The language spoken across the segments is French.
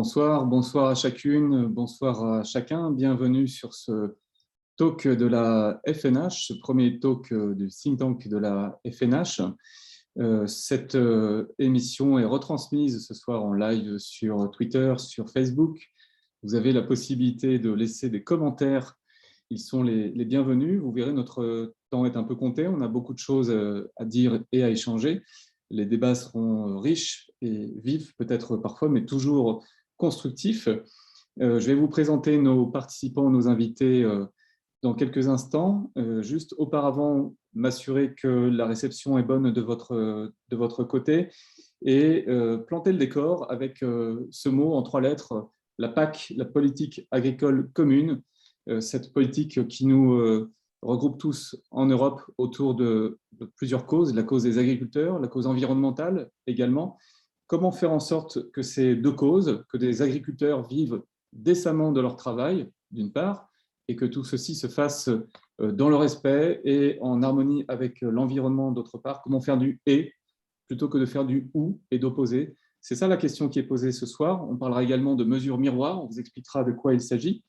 Bonsoir, bonsoir à chacune, bonsoir à chacun. Bienvenue sur ce talk de la FNH, ce premier talk du think tank de la FNH. Cette émission est retransmise ce soir en live sur Twitter, sur Facebook. Vous avez la possibilité de laisser des commentaires. Ils sont les bienvenus. Vous verrez, notre temps est un peu compté. On a beaucoup de choses à dire et à échanger. Les débats seront riches et vifs, peut-être parfois, mais toujours constructifs. Je vais vous présenter nos participants, nos invités dans quelques instants. Juste auparavant, m'assurer que la réception est bonne de votre côté et planter le décor avec ce mot en 3 lettres, la PAC, la politique agricole commune, cette politique qui nous regroupe tous en Europe autour de plusieurs causes, la cause des agriculteurs, la cause environnementale également. Comment faire en sorte que ces 2 causes, que des agriculteurs vivent décemment de leur travail, d'une part, et que tout ceci se fasse dans le respect et en harmonie avec l'environnement, d'autre part. Comment faire du « et » plutôt que de faire du « ou » et d'opposer. C'est ça la question qui est posée ce soir. On parlera également de mesures miroirs, on vous expliquera de quoi il s'agit.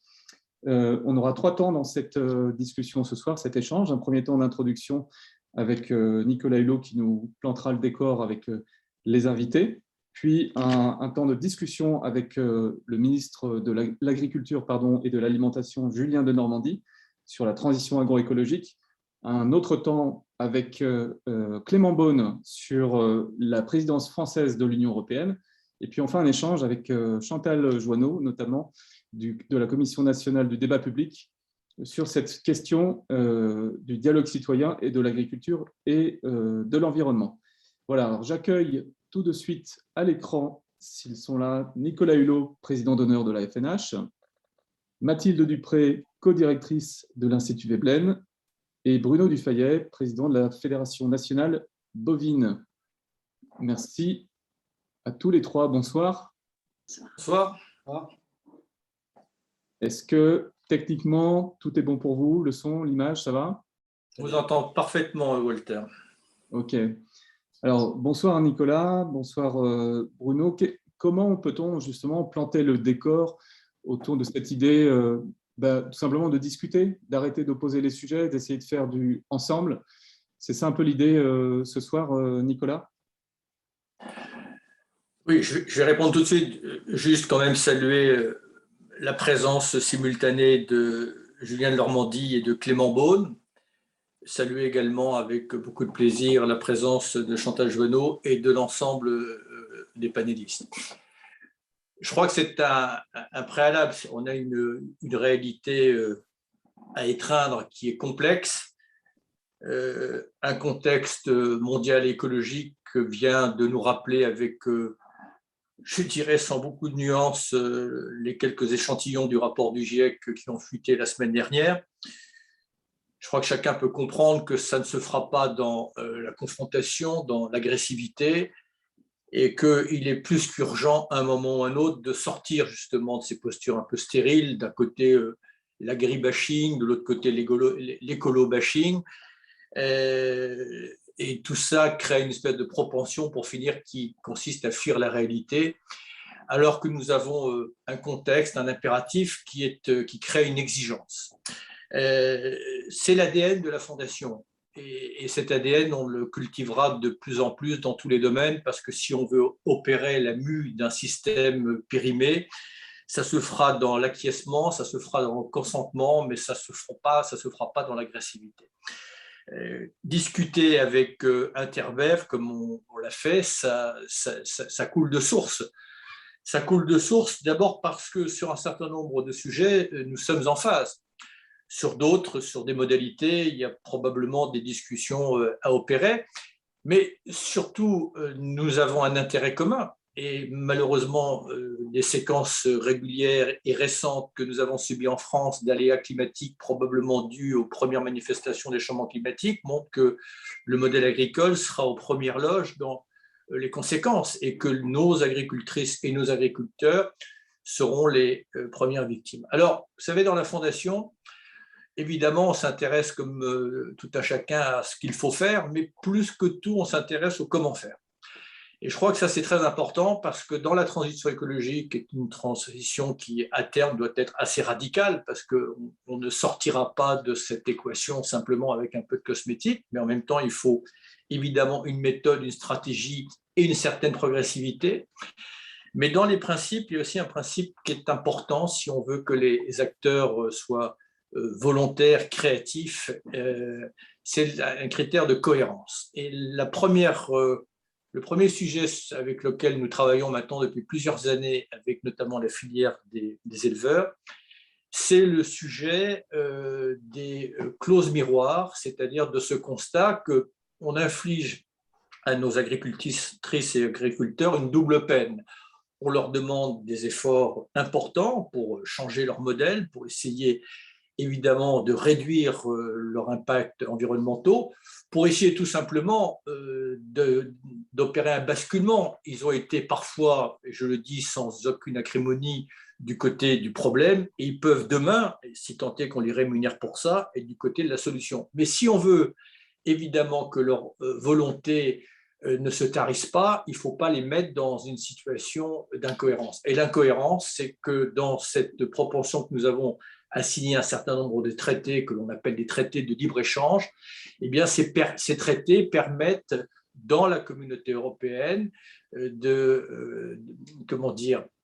On aura 3 temps dans cette discussion ce soir, cet échange. Un premier temps d'introduction avec Nicolas Hulot qui nous plantera le décor avec les invités. Puis un temps de discussion avec le ministre de l'Agriculture et de l'Alimentation, Julien Denormandie, sur la transition agroécologique. Un autre temps avec Clément Beaune sur la présidence française de l'Union européenne. Et puis enfin un échange avec Chantal Joanneau, notamment de la Commission nationale du débat public, sur cette question du dialogue citoyen et de l'agriculture et de l'environnement. Voilà, alors j'accueille tout de suite à l'écran, s'ils sont là, Nicolas Hulot, président d'honneur de la FNH, Mathilde Dupré, co-directrice de l'Institut Veblen, et Bruno Dufayet, président de la Fédération nationale bovine. Merci à tous les 3. Bonsoir. Bonsoir. Est-ce que techniquement, tout est bon pour vous? Le son, l'image, ça va? Je vous entends parfaitement, Walter. Ok. Alors, bonsoir Nicolas, bonsoir Bruno. Comment peut-on justement planter le décor autour de cette idée tout simplement de discuter, d'arrêter d'opposer les sujets, d'essayer de faire du ensemble? C'est ça un peu l'idée ce soir, Nicolas? Oui, je vais répondre tout de suite. Juste quand même saluer la présence simultanée de Julien Denormandie et de Clément Beaune. Saluer également avec beaucoup de plaisir la présence de Chantal Joanneau et de l'ensemble des panélistes. Je crois que c'est un préalable. On a une réalité à étreindre qui est complexe. Un contexte mondial écologique vient de nous rappeler avec, je dirais sans beaucoup de nuances, les quelques échantillons du rapport du GIEC qui ont fuité la semaine dernière. Je crois que chacun peut comprendre que ça ne se fera pas dans la confrontation, dans l'agressivité, et qu'il est plus qu'urgent à un moment ou à un autre de sortir justement de ces postures un peu stériles, d'un côté l'agribashing, de l'autre côté l'écolo-bashing. Et tout ça crée une espèce de propension pour finir qui consiste à fuir la réalité, alors que nous avons un contexte, un impératif qui crée une exigence. C'est l'ADN de la Fondation. Et cet ADN, on le cultivera de plus en plus dans tous les domaines, parce que si on veut opérer la mue d'un système périmé, ça se fera dans l'acquiescement, ça se fera dans le consentement, mais ça se fera pas dans l'agressivité. Discuter avec Interbev, comme on l'a fait, ça coule de source. Ça coule de source d'abord parce que sur un certain nombre de sujets, nous sommes en phase. Sur d'autres, sur des modalités, il y a probablement des discussions à opérer, mais surtout, nous avons un intérêt commun. Et malheureusement, les séquences régulières et récentes que nous avons subies en France d'aléas climatiques probablement dus aux premières manifestations des changements climatiques montrent que le modèle agricole sera aux premières loges dans les conséquences et que nos agricultrices et nos agriculteurs seront les premières victimes. Alors, vous savez, dans la Fondation, évidemment, on s'intéresse comme tout un chacun à ce qu'il faut faire, mais plus que tout, on s'intéresse au comment faire. Et je crois que ça, c'est très important parce que dans la transition écologique, qui est une transition qui, à terme, doit être assez radicale parce qu'on ne sortira pas de cette équation simplement avec un peu de cosmétique, mais en même temps, il faut évidemment une méthode, une stratégie et une certaine progressivité. Mais dans les principes, il y a aussi un principe qui est important si on veut que les acteurs soient volontaires, créatifs, c'est un critère de cohérence. Et le premier sujet avec lequel nous travaillons maintenant depuis plusieurs années, avec notamment la filière des éleveurs, c'est le sujet des clauses miroirs, c'est-à-dire de ce constat qu'on inflige à nos agricultrices et agriculteurs une double peine. On leur demande des efforts importants pour changer leur modèle, pour essayer évidemment de réduire leur impact environnementaux, pour essayer tout simplement d'opérer un basculement. Ils ont été parfois, et je le dis sans aucune acrimonie, du côté du problème, et ils peuvent demain, si tant est qu'on les rémunère pour ça, être du côté de la solution. Mais si on veut évidemment que leur volonté ne se tarissent pas, il ne faut pas les mettre dans une situation d'incohérence. Et l'incohérence, c'est que dans cette proportion que nous avons assigné un certain nombre de traités que l'on appelle des traités de libre-échange, eh bien ces traités permettent dans la communauté européenne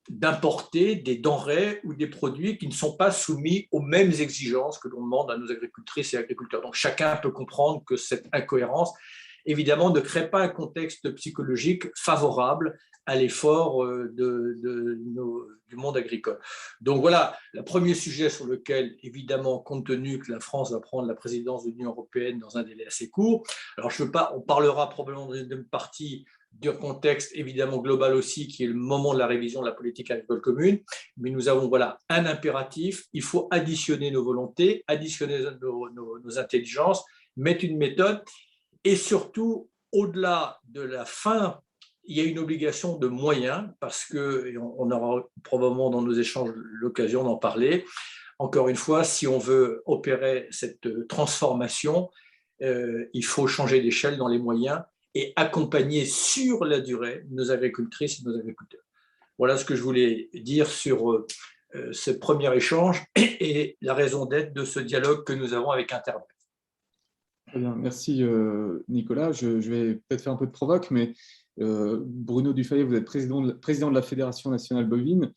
d'importer des denrées ou des produits qui ne sont pas soumis aux mêmes exigences que l'on demande à nos agricultrices et agriculteurs. Donc chacun peut comprendre que cette incohérence, évidemment, ne crée pas un contexte psychologique favorable à l'effort du monde agricole. Donc voilà, le premier sujet sur lequel, évidemment, compte tenu que la France va prendre la présidence de l'Union européenne dans un délai assez court, alors je veux pas, on parlera probablement d'une partie du contexte évidemment global aussi, qui est le moment de la révision de la politique agricole commune, mais nous avons voilà un impératif, il faut additionner nos volontés, additionner nos intelligences, mettre une méthode, et surtout, au-delà de la fin, il y a une obligation de moyens, parce qu'on aura probablement dans nos échanges l'occasion d'en parler. Encore une fois, si on veut opérer cette transformation, il faut changer d'échelle dans les moyens et accompagner sur la durée nos agricultrices et nos agriculteurs. Voilà ce que je voulais dire sur ce premier échange et la raison d'être de ce dialogue que nous avons avec Internet. Très bien, merci Nicolas. Je vais peut-être faire un peu de provoque, mais Bruno Dufayet, vous êtes président de la Fédération nationale bovine.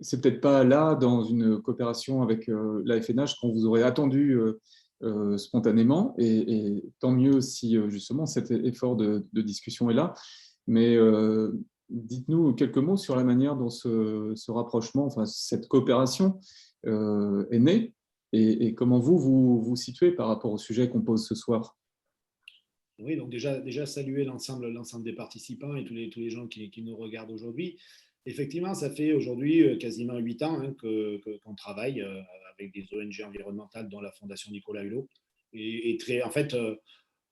C'est peut-être pas là, dans une coopération avec la FNH, qu'on vous aurait attendu spontanément, et tant mieux si justement cet effort de discussion est là. Mais dites-nous quelques mots sur la manière dont ce rapprochement, enfin cette coopération est née. Et comment vous situez par rapport au sujet qu'on pose ce soir? Oui, donc déjà saluer l'ensemble des participants et tous les gens qui nous regardent aujourd'hui. Effectivement, ça fait aujourd'hui quasiment 8 ans qu'on travaille avec des ONG environnementales, dont la Fondation Nicolas Hulot. En fait,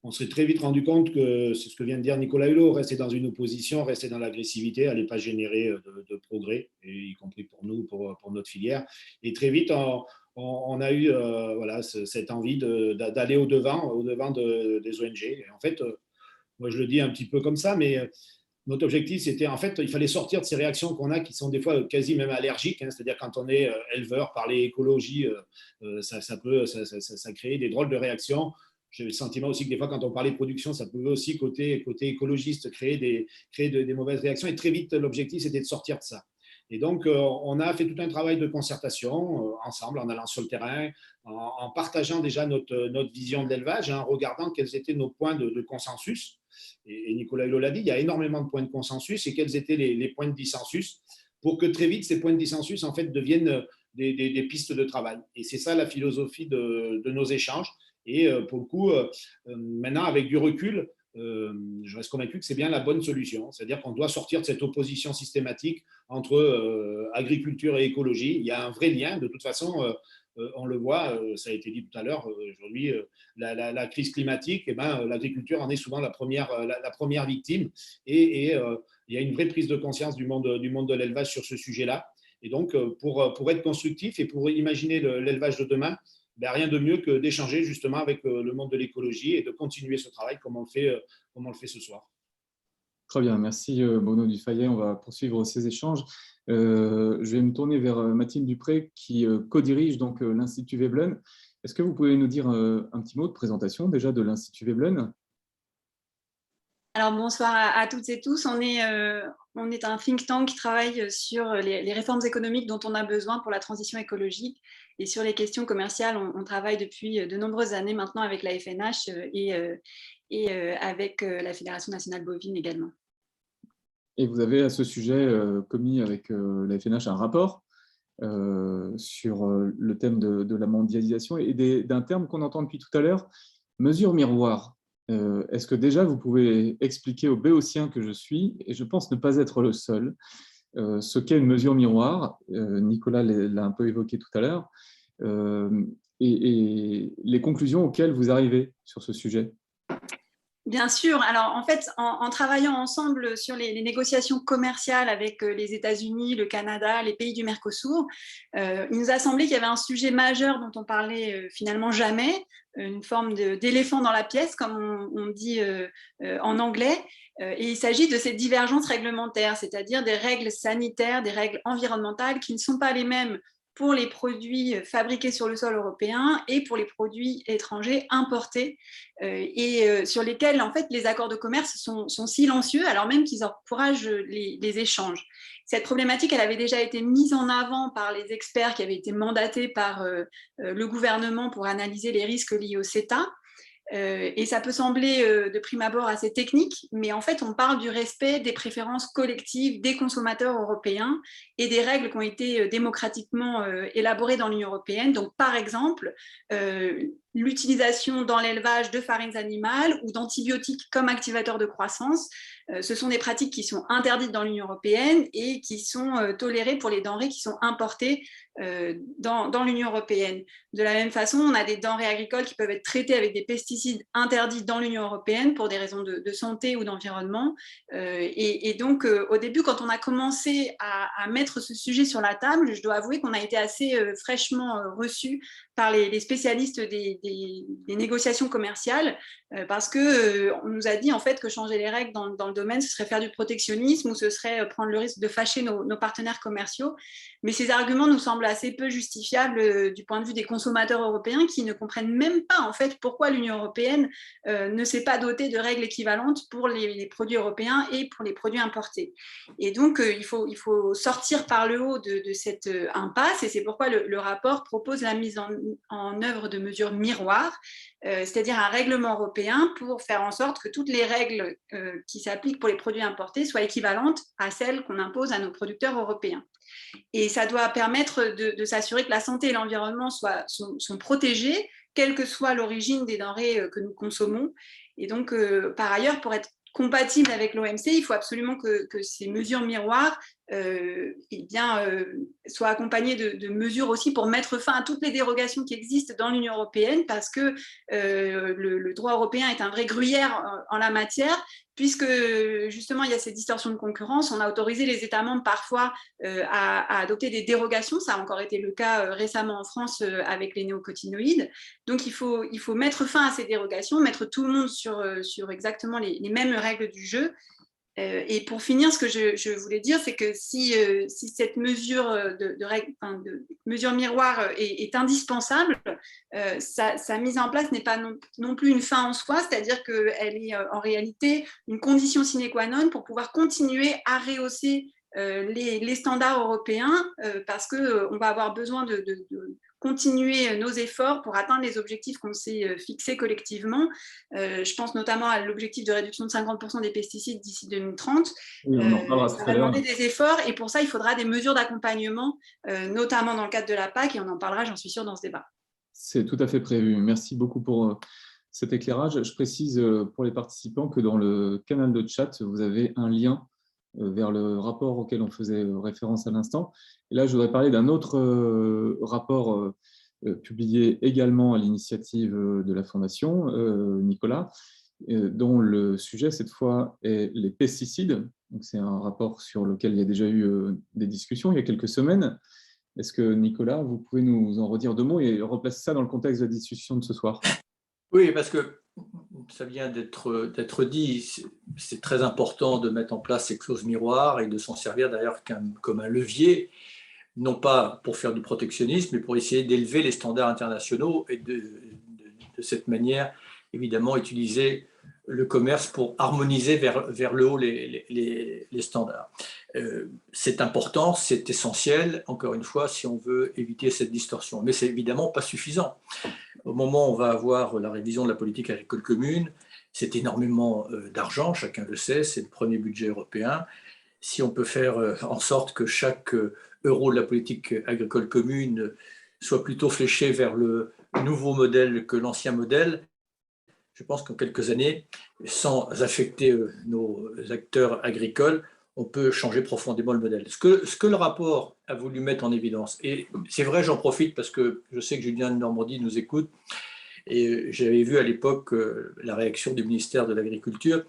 on s'est très vite rendu compte que, c'est ce que vient de dire Nicolas Hulot, rester dans une opposition, rester dans l'agressivité, n'allait pas générer de progrès, y compris pour nous, pour notre filière. Et très vite, on a eu cette envie d'aller au-devant des ONG. Et en fait, moi je le dis un petit peu comme ça, mais notre objectif, c'était en fait, il fallait sortir de ces réactions qu'on a qui sont des fois quasi même allergiques. C'est-à-dire quand on est éleveur, parler écologie, ça peut créer des drôles de réactions. J'ai le sentiment aussi que des fois, quand on parlait production, ça pouvait aussi, côté écologiste, créer des mauvaises réactions. Et très vite, l'objectif, c'était de sortir de ça. Et donc, on a fait tout un travail de concertation ensemble, en allant sur le terrain, en partageant déjà notre vision de l'élevage, en regardant quels étaient nos points de consensus. Et Nicolas Hulot l'a dit, il y a énormément de points de consensus, et quels étaient les points de dissensus, pour que très vite, ces points de dissensus en fait, deviennent des pistes de travail. Et c'est ça la philosophie de nos échanges. Et pour le coup, maintenant, avec du recul, je reste convaincu que c'est bien la bonne solution. C'est-à-dire qu'on doit sortir de cette opposition systématique entre agriculture et écologie. Il y a un vrai lien. De toute façon, on le voit, ça a été dit tout à l'heure, aujourd'hui, la crise climatique, l'agriculture en est souvent la première victime. Et il y a une vraie prise de conscience du monde de l'élevage sur ce sujet-là. Et donc, pour être constructif et pour imaginer l'élevage de demain, rien de mieux que d'échanger justement avec le monde de l'écologie et de continuer ce travail comme on le fait ce soir. Très bien, merci Bruno Dufayet. On va poursuivre ces échanges. Je vais me tourner vers Mathilde Dupré qui co-dirige donc l'Institut Veblen. Est-ce que vous pouvez nous dire un petit mot de présentation déjà de l'Institut Veblen? Alors bonsoir à toutes et tous. On est un think tank qui travaille sur les réformes économiques dont on a besoin pour la transition écologique. Et sur les questions commerciales, on travaille depuis de nombreuses années maintenant avec la FNH et avec la Fédération nationale bovine également. Et vous avez à ce sujet commis avec la FNH un rapport sur le thème de la mondialisation et d'un terme qu'on entend depuis tout à l'heure, mesure miroir. Est-ce que déjà vous pouvez expliquer aux Béotiens que je suis, et je pense ne pas être le seul, ce qu'est une mesure miroir? Nicolas l'a un peu évoqué tout à l'heure, et les conclusions auxquelles vous arrivez sur ce sujet. Bien sûr. Alors, en fait, en travaillant ensemble sur les négociations commerciales avec les États-Unis, le Canada, les pays du Mercosur, il nous a semblé qu'il y avait un sujet majeur dont on parlait finalement jamais, une forme d'éléphant dans la pièce, comme on dit en anglais. Et il s'agit de cette divergence réglementaire, c'est-à-dire des règles sanitaires, des règles environnementales qui ne sont pas les mêmes pour les produits fabriqués sur le sol européen et pour les produits étrangers importés sur lesquels en fait les accords de commerce sont silencieux alors même qu'ils encouragent les échanges. Cette problématique, elle avait déjà été mise en avant par les experts qui avaient été mandatés par le gouvernement pour analyser les risques liés au CETA. Et ça peut sembler de prime abord assez technique, mais en fait, on parle du respect des préférences collectives des consommateurs européens et des règles qui ont été démocratiquement élaborées dans l'Union européenne. Donc, par exemple, l'utilisation dans l'élevage de farines animales ou d'antibiotiques comme activateurs de croissance, ce sont des pratiques qui sont interdites dans l'Union européenne et qui sont tolérées pour les denrées qui sont importées dans l'Union européenne. De la même façon, on a des denrées agricoles qui peuvent être traitées avec des pesticides interdits dans l'Union européenne pour des raisons de santé ou d'environnement. Et donc, au début, quand on a commencé à mettre ce sujet sur la table, je dois avouer qu'on a été assez fraîchement reçus par les spécialistes des négociations commerciales parce qu'on nous a dit en fait que changer les règles dans le domaine, ce serait faire du protectionnisme ou ce serait prendre le risque de fâcher nos partenaires commerciaux. Mais ces arguments nous semblent assez peu justifiables du point de vue des consommateurs européens qui ne comprennent même pas en fait pourquoi l'Union européenne ne s'est pas dotée de règles équivalentes pour les produits européens et pour les produits importés. Et donc, il faut sortir par le haut de cette impasse et c'est pourquoi le rapport propose la mise en œuvre de mesures miroirs, c'est-à-dire un règlement européen pour faire en sorte que toutes les règles qui s'appliquent pour les produits importés soient équivalentes à celles qu'on impose à nos producteurs européens. Et ça doit permettre de s'assurer que la santé et l'environnement sont protégés, quelle que soit l'origine des denrées que nous consommons. Et donc, par ailleurs, pour être compatible avec l'OMC, il faut absolument que ces mesures miroirs soient accompagnées de mesures aussi pour mettre fin à toutes les dérogations qui existent dans l'Union européenne parce que le droit européen est un vrai gruyère en la matière puisque justement il y a ces distorsions de concurrence. On a autorisé les États membres parfois à adopter des dérogations, ça a encore été le cas récemment en France avec les néocotinoïdes. Donc il faut mettre fin à ces dérogations, mettre tout le monde sur exactement les mêmes règles du jeu. Et pour finir, ce que je voulais dire, c'est que si cette mesure de mesure miroir est indispensable, sa mise en place n'est pas non plus une fin en soi, c'est-à-dire qu'elle est en réalité une condition sine qua non pour pouvoir continuer à rehausser les standards européens parce qu'on va avoir besoin de continuer nos efforts pour atteindre les objectifs qu'on s'est fixés collectivement. Je pense notamment à l'objectif de réduction de 50% des pesticides d'ici 2030. Oui, on en reparlera ça va demander des efforts et pour ça, il faudra des mesures d'accompagnement, notamment dans le cadre de la PAC et on en parlera, j'en suis sûre, dans ce débat. C'est tout à fait prévu. Merci beaucoup pour cet éclairage. Je précise pour les participants que dans le canal de chat, vous avez un lien vers le rapport auquel on faisait référence à l'instant. Et là, je voudrais parler d'un autre rapport publié également à l'initiative de la Fondation, Nicolas, dont le sujet, cette fois, est les pesticides. C'est un rapport sur lequel il y a déjà eu des discussions il y a quelques semaines. Est-ce que, Nicolas, vous pouvez nous en redire deux mots et replacer ça dans le contexte de la discussion de ce soir? Oui, parce que ça vient d'être dit, c'est très important de mettre en place ces clauses miroirs et de s'en servir d'ailleurs comme un levier, non pas pour faire du protectionnisme, mais pour essayer d'élever les standards internationaux et de cette manière, évidemment, utiliser le commerce pour harmoniser vers le haut les standards. C'est important, c'est essentiel, encore une fois, si on veut éviter cette distorsion. Mais c'est évidemment pas suffisant. Au moment où on va avoir la révision de la politique agricole commune, c'est énormément d'argent, chacun le sait, c'est le premier budget européen. Si on peut faire en sorte que chaque euro de la politique agricole commune soit plutôt fléché vers le nouveau modèle que l'ancien modèle, je pense qu'en quelques années, sans affecter nos acteurs agricoles, on peut changer profondément le modèle. Ce que le rapport a voulu mettre en évidence, et c'est vrai, j'en profite parce que je sais que Julien de Normandie nous écoute, et j'avais vu à l'époque la réaction du ministère de l'Agriculture.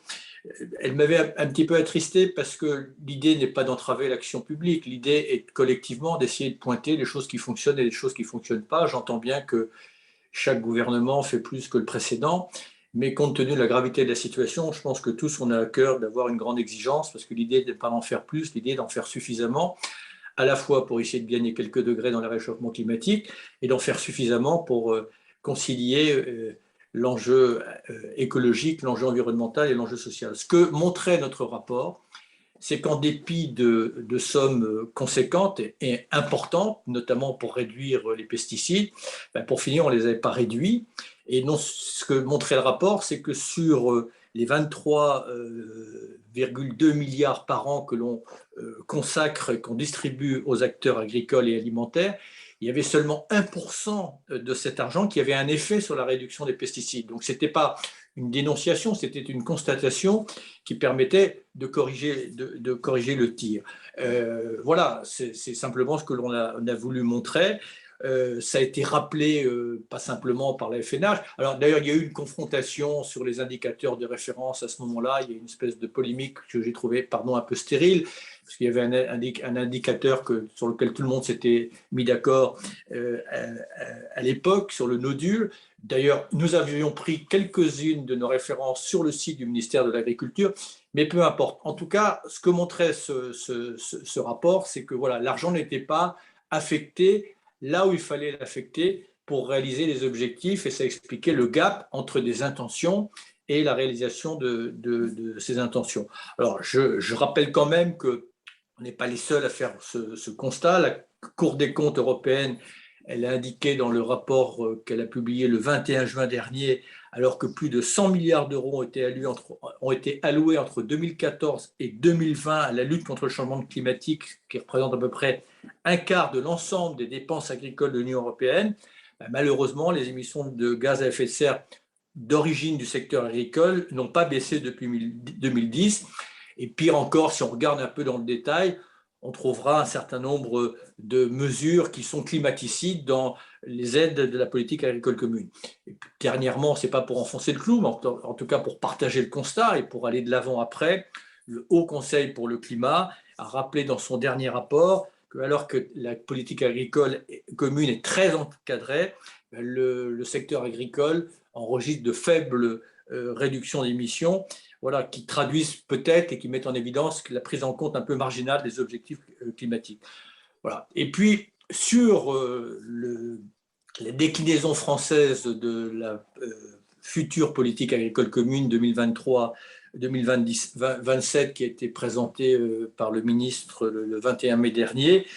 Elle m'avait un petit peu attristé parce que l'idée n'est pas d'entraver l'action publique, l'idée est collectivement d'essayer de pointer les choses qui fonctionnent et les choses qui ne fonctionnent pas. J'entends bien que chaque gouvernement fait plus que le précédent, mais compte tenu de la gravité de la situation, je pense que tous on a à cœur d'avoir une grande exigence parce que l'idée n'est pas d'en faire plus, l'idée est d'en faire suffisamment, à la fois pour essayer de gagner quelques degrés dans le réchauffement climatique et d'en faire suffisamment pour concilier l'enjeu écologique, l'enjeu environnemental et l'enjeu social. Ce que montrait notre rapport, c'est qu'en dépit de sommes conséquentes et importantes, notamment pour réduire les pesticides, pour finir, on ne les avait pas réduits. Et non, ce que montrait le rapport, c'est que sur les 23,2 milliards par an que l'on consacre et qu'on distribue aux acteurs agricoles et alimentaires, il y avait seulement 1% de cet argent qui avait un effet sur la réduction des pesticides. Donc, ce n'était pas une dénonciation, c'était une constatation qui permettait de corriger le tir. Voilà, c'est simplement ce que l'on a voulu montrer. Ça a été rappelé pas simplement par la FNH. Alors d'ailleurs, il y a eu une confrontation sur les indicateurs de référence à ce moment-là. Il y a eu une espèce de polémique que j'ai trouvé, un peu stérile, parce qu'il y avait un indicateur sur lequel tout le monde s'était mis d'accord à l'époque, sur le nodule. D'ailleurs, nous avions pris quelques-unes de nos références sur le site du ministère de l'Agriculture, mais peu importe. En tout cas, ce que montrait ce rapport, c'est que voilà, l'argent n'était pas affecté là où il fallait l'affecter pour réaliser les objectifs, et ça expliquait le gap entre des intentions et la réalisation de ces intentions. Alors, je rappelle quand même qu'on n'est pas les seuls à faire ce constat. La Cour des comptes européenne, elle a indiqué dans le rapport qu'elle a publié le 21 juin dernier, alors que plus de 100 milliards d'euros ont été alloués entre 2014 et 2020 à la lutte contre le changement climatique, qui représente à peu près un quart de l'ensemble des dépenses agricoles de l'Union européenne. Malheureusement, les émissions de gaz à effet de serre d'origine du secteur agricole n'ont pas baissé depuis 2010. Et pire encore, si on regarde un peu dans le détail, on trouvera un certain nombre de mesures qui sont climaticides dans les aides de la politique agricole commune. Et puis, dernièrement, ce n'est pas pour enfoncer le clou, mais en tout cas pour partager le constat et pour aller de l'avant après, le Haut Conseil pour le climat a rappelé dans son dernier rapport que alors que la politique agricole commune est très encadrée, le secteur agricole enregistre de faibles réductions d'émissions, voilà, qui traduisent peut-être et qui mettent en évidence la prise en compte un peu marginale des objectifs climatiques. Voilà. Et puis, sur la déclinaison française de la future politique agricole commune 2023-2027 qui a été présentée par le ministre le 21 mai dernier,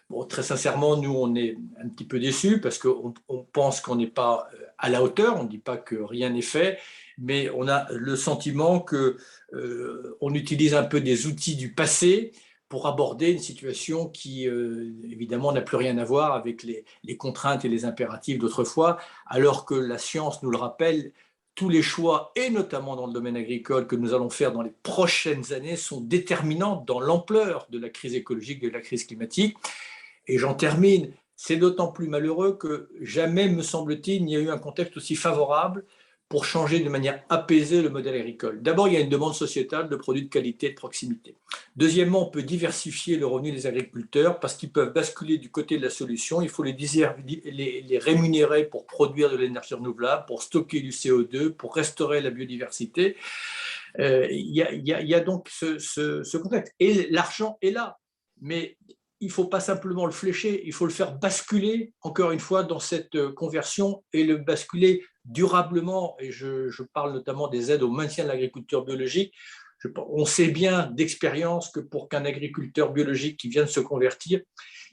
bon, très sincèrement, nous, on est un petit peu déçus parce qu'on pense qu'on n'est pas à la hauteur, on ne dit pas que rien n'est fait, mais on a le sentiment qu'on utilise un peu des outils du passé pour aborder une situation qui, évidemment, n'a plus rien à voir avec les contraintes et les impératifs d'autrefois, alors que la science nous le rappelle, tous les choix, et notamment dans le domaine agricole, que nous allons faire dans les prochaines années sont déterminants dans l'ampleur de la crise écologique et de la crise climatique. Et j'en termine, c'est d'autant plus malheureux que jamais, me semble-t-il, il n'y a eu un contexte aussi favorable pour changer de manière apaisée le modèle agricole. D'abord, il y a une demande sociétale de produits de qualité et de proximité. Deuxièmement, on peut diversifier le revenu des agriculteurs parce qu'ils peuvent basculer du côté de la solution. Il faut les rémunérer pour produire de l'énergie renouvelable, pour stocker du CO2, pour restaurer la biodiversité. Il y a donc ce contexte. Et l'argent est là, mais il ne faut pas simplement le flécher, il faut le faire basculer, encore une fois, dans cette conversion et le basculer durablement. Et je parle notamment des aides au maintien de l'agriculture biologique. On sait bien d'expérience que pour qu'un agriculteur biologique qui vient de se convertir,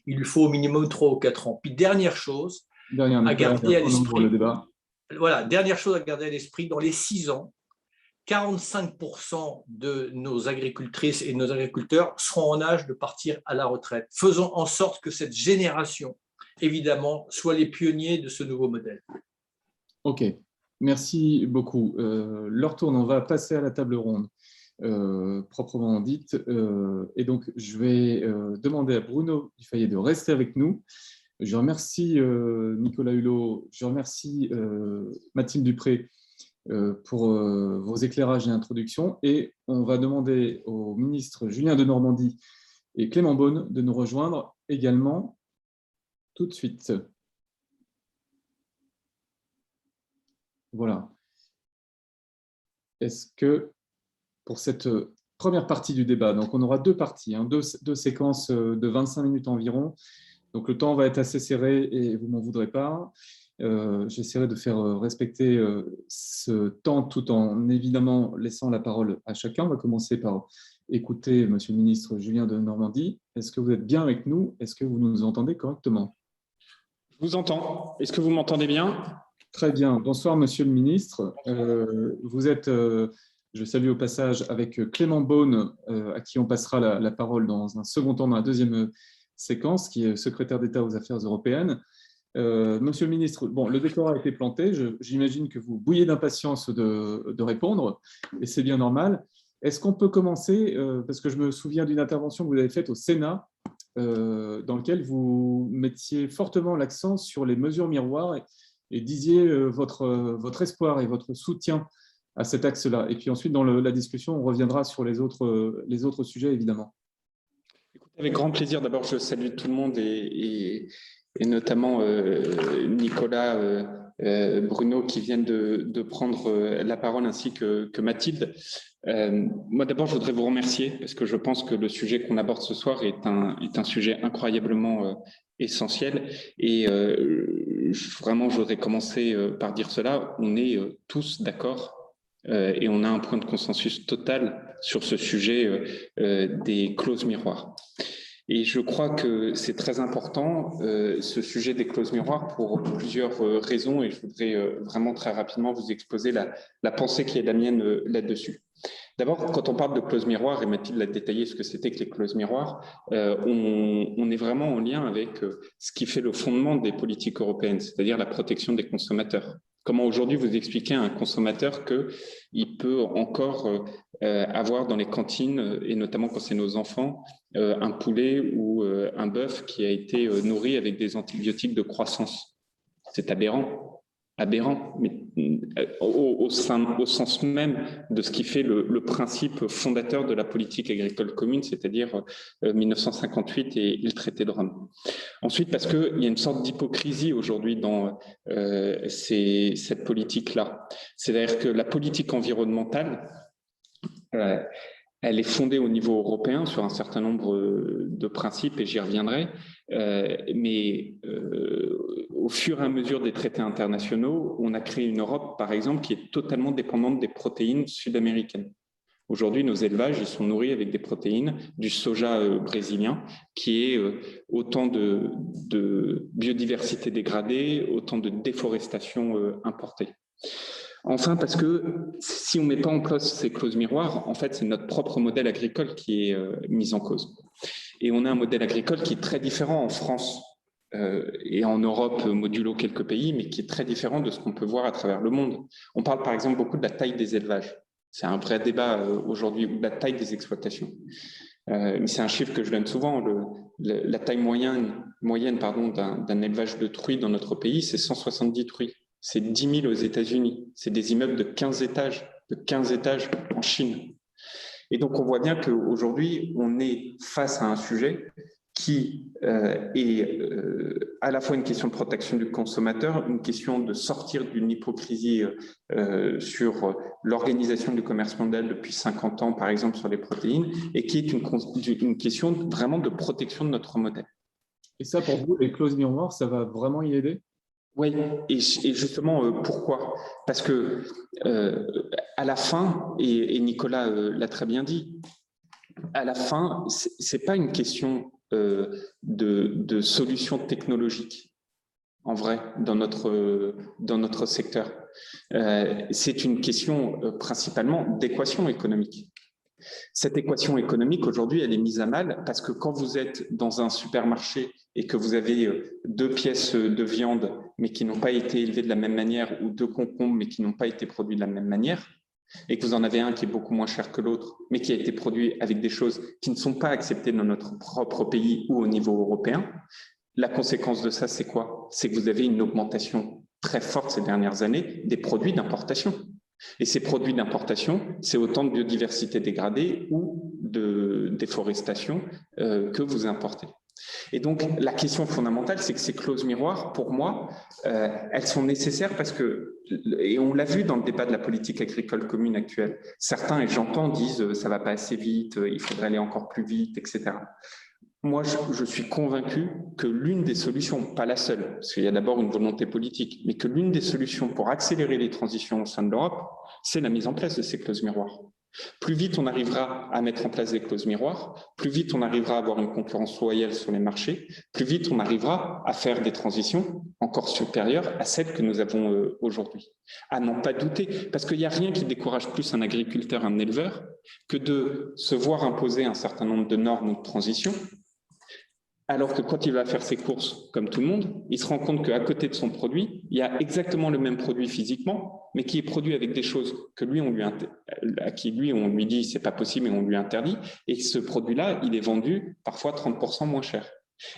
il lui faut au minimum 3 ou 4 ans. Puis dernière chose à garder à l'esprit, voilà, dernière chose à garder à l'esprit, dans les 6 ans, 45% de nos agricultrices et nos agriculteurs seront en âge de partir à la retraite. Faisons en sorte que cette génération, évidemment, soit les pionniers de ce nouveau modèle. Ok, merci beaucoup. L'heure tourne, on va passer à la table ronde proprement dite. Et donc, je vais demander à Bruno Dufayet de rester avec nous. Je remercie Nicolas Hulot, je remercie Mathilde Dupré pour vos éclairages et introductions. Et on va demander au ministre Julien Denormandie et Clément Beaune de nous rejoindre également tout de suite. Voilà. Est-ce que pour cette première partie du débat, donc on aura 2 parties, deux séquences de 25 minutes environ. Donc le temps va être assez serré et vous ne m'en voudrez pas. J'essaierai de faire respecter ce temps tout en évidemment laissant la parole à chacun. On va commencer par écouter Monsieur le ministre Julien Denormandie. Est-ce que vous êtes bien avec nous? Est-ce que vous nous entendez correctement? Je vous entends. Est-ce que vous m'entendez bien? Très bien. Bonsoir Monsieur le ministre. Vous êtes, je salue au passage, avec Clément Beaune, à qui on passera la parole dans un second temps, dans la deuxième séquence, qui est secrétaire d'État aux Affaires européennes. Monsieur le ministre, bon, le décor a été planté. J'imagine que vous bouillez d'impatience de répondre, et c'est bien normal. Est-ce qu'on peut commencer, parce que je me souviens d'une intervention que vous avez faite au Sénat, dans laquelle vous mettiez fortement l'accent sur les mesures miroirs et disiez votre espoir et votre soutien à cet axe-là. Et puis ensuite, dans la discussion, on reviendra sur les autres sujets, évidemment. Avec grand plaisir. D'abord, je salue tout le monde et notamment Nicolas, Bruno qui viennent de prendre la parole, ainsi que Mathilde. Moi, d'abord, je voudrais vous remercier parce que je pense que le sujet qu'on aborde ce soir est un sujet incroyablement essentiel. Et vraiment, je voudrais commencer par dire cela. On est tous d'accord et on a un point de consensus total sur ce sujet des clauses miroirs. Et je crois que c'est très important, ce sujet des clauses miroirs, pour plusieurs raisons, et je voudrais vraiment très rapidement vous exposer la pensée qui est la mienne là-dessus. D'abord, quand on parle de clauses miroirs, et Mathilde l'a détaillé ce que c'était que les clauses miroirs, on est vraiment en lien avec ce qui fait le fondement des politiques européennes, c'est-à-dire la protection des consommateurs. Comment aujourd'hui vous expliquez à un consommateur qu'il peut encore avoir dans les cantines, et notamment quand c'est nos enfants, un poulet ou un bœuf qui a été nourri avec des antibiotiques de croissance? C'est aberrant, mais au sens même de ce qui fait le principe fondateur de la politique agricole commune, c'est-à-dire 1958 et le traité de Rome. Ensuite, parce qu'il y a une sorte d'hypocrisie aujourd'hui dans cette politique-là. C'est-à-dire que la politique environnementale, elle est fondée au niveau européen sur un certain nombre de principes, et j'y reviendrai, mais au fur et à mesure des traités internationaux, on a créé une Europe, par exemple, qui est totalement dépendante des protéines sud-américaines. Aujourd'hui, nos élevages, ils sont nourris avec des protéines du soja brésilien, qui est autant de biodiversité dégradée, autant de déforestation importée. Enfin, parce que si on ne met pas en place ces clauses miroirs, en fait, c'est notre propre modèle agricole qui est mis en cause. Et on a un modèle agricole qui est très différent en France et en Europe, modulo quelques pays, mais qui est très différent de ce qu'on peut voir à travers le monde. On parle par exemple beaucoup de la taille des élevages. C'est un vrai débat aujourd'hui, ou de la taille des exploitations. Mais c'est un chiffre que je donne souvent. La taille moyenne d'un élevage de truies dans notre pays, c'est 170 truies. c'est 10 000 aux États-Unis, c'est des immeubles de 15 étages en Chine. Et donc, on voit bien qu'aujourd'hui, on est face à un sujet qui est à la fois une question de protection du consommateur, une question de sortir d'une hypocrisie sur l'organisation du commerce mondial depuis 50 ans, par exemple, sur les protéines, et qui est une question vraiment de protection de notre modèle. Et ça, pour vous, les clauses miroirs, ça va vraiment y aider? Oui, et justement, pourquoi? Parce que à la fin, et Nicolas l'a très bien dit, à la fin, ce n'est pas une question de solution technologique, en vrai, dans notre secteur. C'est une question principalement d'équation économique. Cette équation économique, aujourd'hui, elle est mise à mal parce que quand vous êtes dans un supermarché et que vous avez 2 pièces de viande, mais qui n'ont pas été élevées de la même manière, ou 2 concombres, mais qui n'ont pas été produits de la même manière, et que vous en avez un qui est beaucoup moins cher que l'autre, mais qui a été produit avec des choses qui ne sont pas acceptées dans notre propre pays ou au niveau européen, la conséquence de ça, c'est quoi? C'est que vous avez une augmentation très forte ces dernières années des produits d'importation. Et ces produits d'importation, c'est autant de biodiversité dégradée ou de déforestation que vous importez. Et donc, la question fondamentale, c'est que ces clauses miroirs, pour moi, elles sont nécessaires parce que, et on l'a vu dans le débat de la politique agricole commune actuelle, certains, et j'entends, disent ça va pas assez vite, il faudrait aller encore plus vite, etc. Moi, je suis convaincu que l'une des solutions, pas la seule, parce qu'il y a d'abord une volonté politique, mais que l'une des solutions pour accélérer les transitions au sein de l'Europe, c'est la mise en place de ces clauses miroirs. Plus vite on arrivera à mettre en place des clauses miroirs, plus vite on arrivera à avoir une concurrence loyale sur les marchés, plus vite on arrivera à faire des transitions encore supérieures à celles que nous avons aujourd'hui. À n'en pas douter, parce qu'il n'y a rien qui décourage plus un agriculteur, un éleveur, que de se voir imposer un certain nombre de normes ou de transitions, alors que quand il va faire ses courses, comme tout le monde, il se rend compte qu'à côté de son produit, il y a exactement le même produit physiquement, mais qui est produit avec des choses que lui, à qui lui, on lui dit c'est pas possible et on lui interdit. Et ce produit-là, il est vendu parfois 30% moins cher.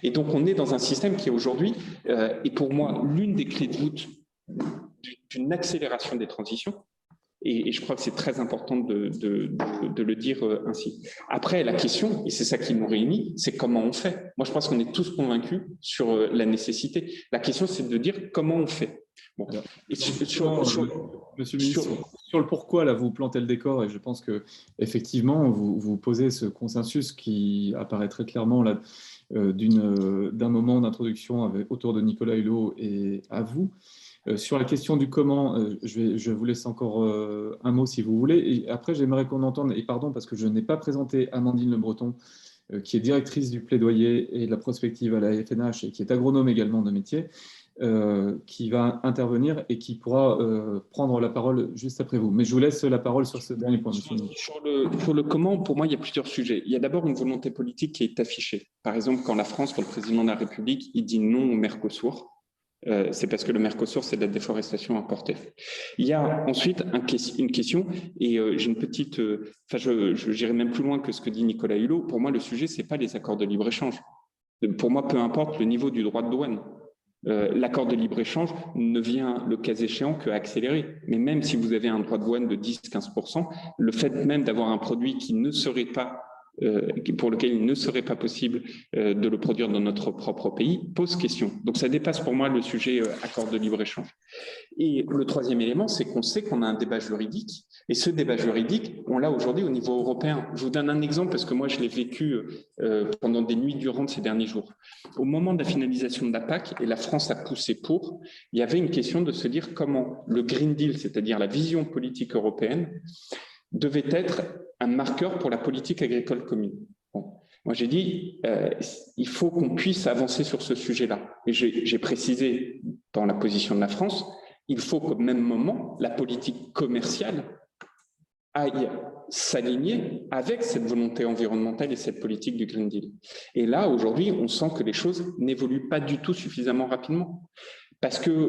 Et donc, on est dans un système qui aujourd'hui est pour moi l'une des clés de voûte d'une accélération des transitions. Et je crois que c'est très important de le dire ainsi. Après, la question, et c'est ça qui nous réunit, c'est comment on fait. Moi, je pense qu'on est tous convaincus sur la nécessité. La question, c'est de dire comment on fait. Bon. Alors, Monsieur le ministre, sur le pourquoi, là, vous plantez le décor, et je pense qu'effectivement, vous posez ce consensus qui apparaît très clairement là, d'un moment d'introduction autour de Nicolas Hulot et à vous. Sur la question du comment, je vous laisse encore un mot si vous voulez. Et après, j'aimerais qu'on entende, et pardon parce que je n'ai pas présenté Amandine Le Breton, qui est directrice du plaidoyer et de la prospective à la FNH et qui est agronome également de métier, qui va intervenir et qui pourra prendre la parole juste après vous. Mais je vous laisse la parole sur ce dernier point. Sur le comment, pour moi, il y a plusieurs sujets. Il y a d'abord une volonté politique qui est affichée. Par exemple, quand le président de la République, il dit non au Mercosur, c'est parce que le Mercosur, c'est de la déforestation importée. Il y a ensuite une question, et j'ai une petite... je n'irai même plus loin que ce que dit Nicolas Hulot. Pour moi, le sujet, ce n'est pas les accords de libre-échange. Pour moi, peu importe le niveau du droit de douane. L'accord de libre-échange ne vient, le cas échéant, qu'accélérer. Mais même si vous avez un droit de douane de 10-15%, le fait même d'avoir un produit qui ne serait pas pour lequel il ne serait pas possible de le produire dans notre propre pays, pose question. Donc ça dépasse pour moi le sujet accord de libre-échange. Et le troisième élément, c'est qu'on sait qu'on a un débat juridique, et ce débat juridique, on l'a aujourd'hui au niveau européen. Je vous donne un exemple parce que moi je l'ai vécu pendant des nuits durantes ces derniers jours. Au moment de la finalisation de la PAC, et la France a poussé pour, il y avait une question de se dire comment le Green Deal, c'est-à-dire la vision politique européenne, devait être un marqueur pour la politique agricole commune. Bon. Moi, j'ai dit, il faut qu'on puisse avancer sur ce sujet-là. Et j'ai précisé dans la position de la France, il faut qu'au même moment, la politique commerciale aille s'aligner avec cette volonté environnementale et cette politique du Green Deal. Et là, aujourd'hui, on sent que les choses n'évoluent pas du tout suffisamment rapidement. Parce que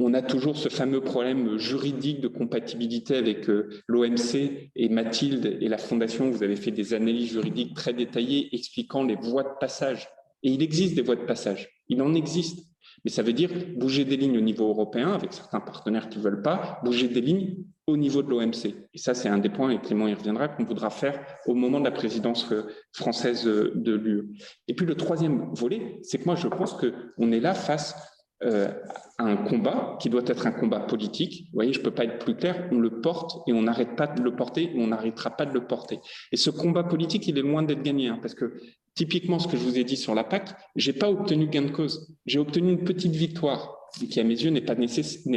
on a toujours ce fameux problème juridique de compatibilité avec l'OMC et Mathilde et la Fondation. Vous avez fait des analyses juridiques très détaillées expliquant les voies de passage. Et il existe des voies de passage. Il en existe. Mais ça veut dire bouger des lignes au niveau européen, avec certains partenaires qui ne veulent pas, bouger des lignes au niveau de l'OMC. Et ça, c'est un des points, et Clément y reviendra, qu'on voudra faire au moment de la présidence française de l'UE. Et puis le troisième volet, c'est que moi, je pense qu'on est là face à un combat qui doit être un combat politique. Vous voyez, je ne peux pas être plus clair, on le porte et on n'arrête pas de le porter et on n'arrêtera pas de le porter. Et ce combat politique, il est loin d'être gagné, hein, parce que typiquement, ce que je vous ai dit sur la PAC, je n'ai pas obtenu gain de cause. J'ai obtenu une petite victoire, qui à mes yeux n'est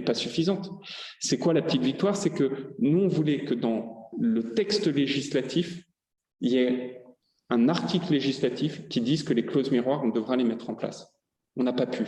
pas suffisante. C'est quoi la petite victoire? C'est que nous, on voulait que dans le texte législatif, il y ait un article législatif qui dise que les clauses miroirs, on devra les mettre en place. On n'a pas pu.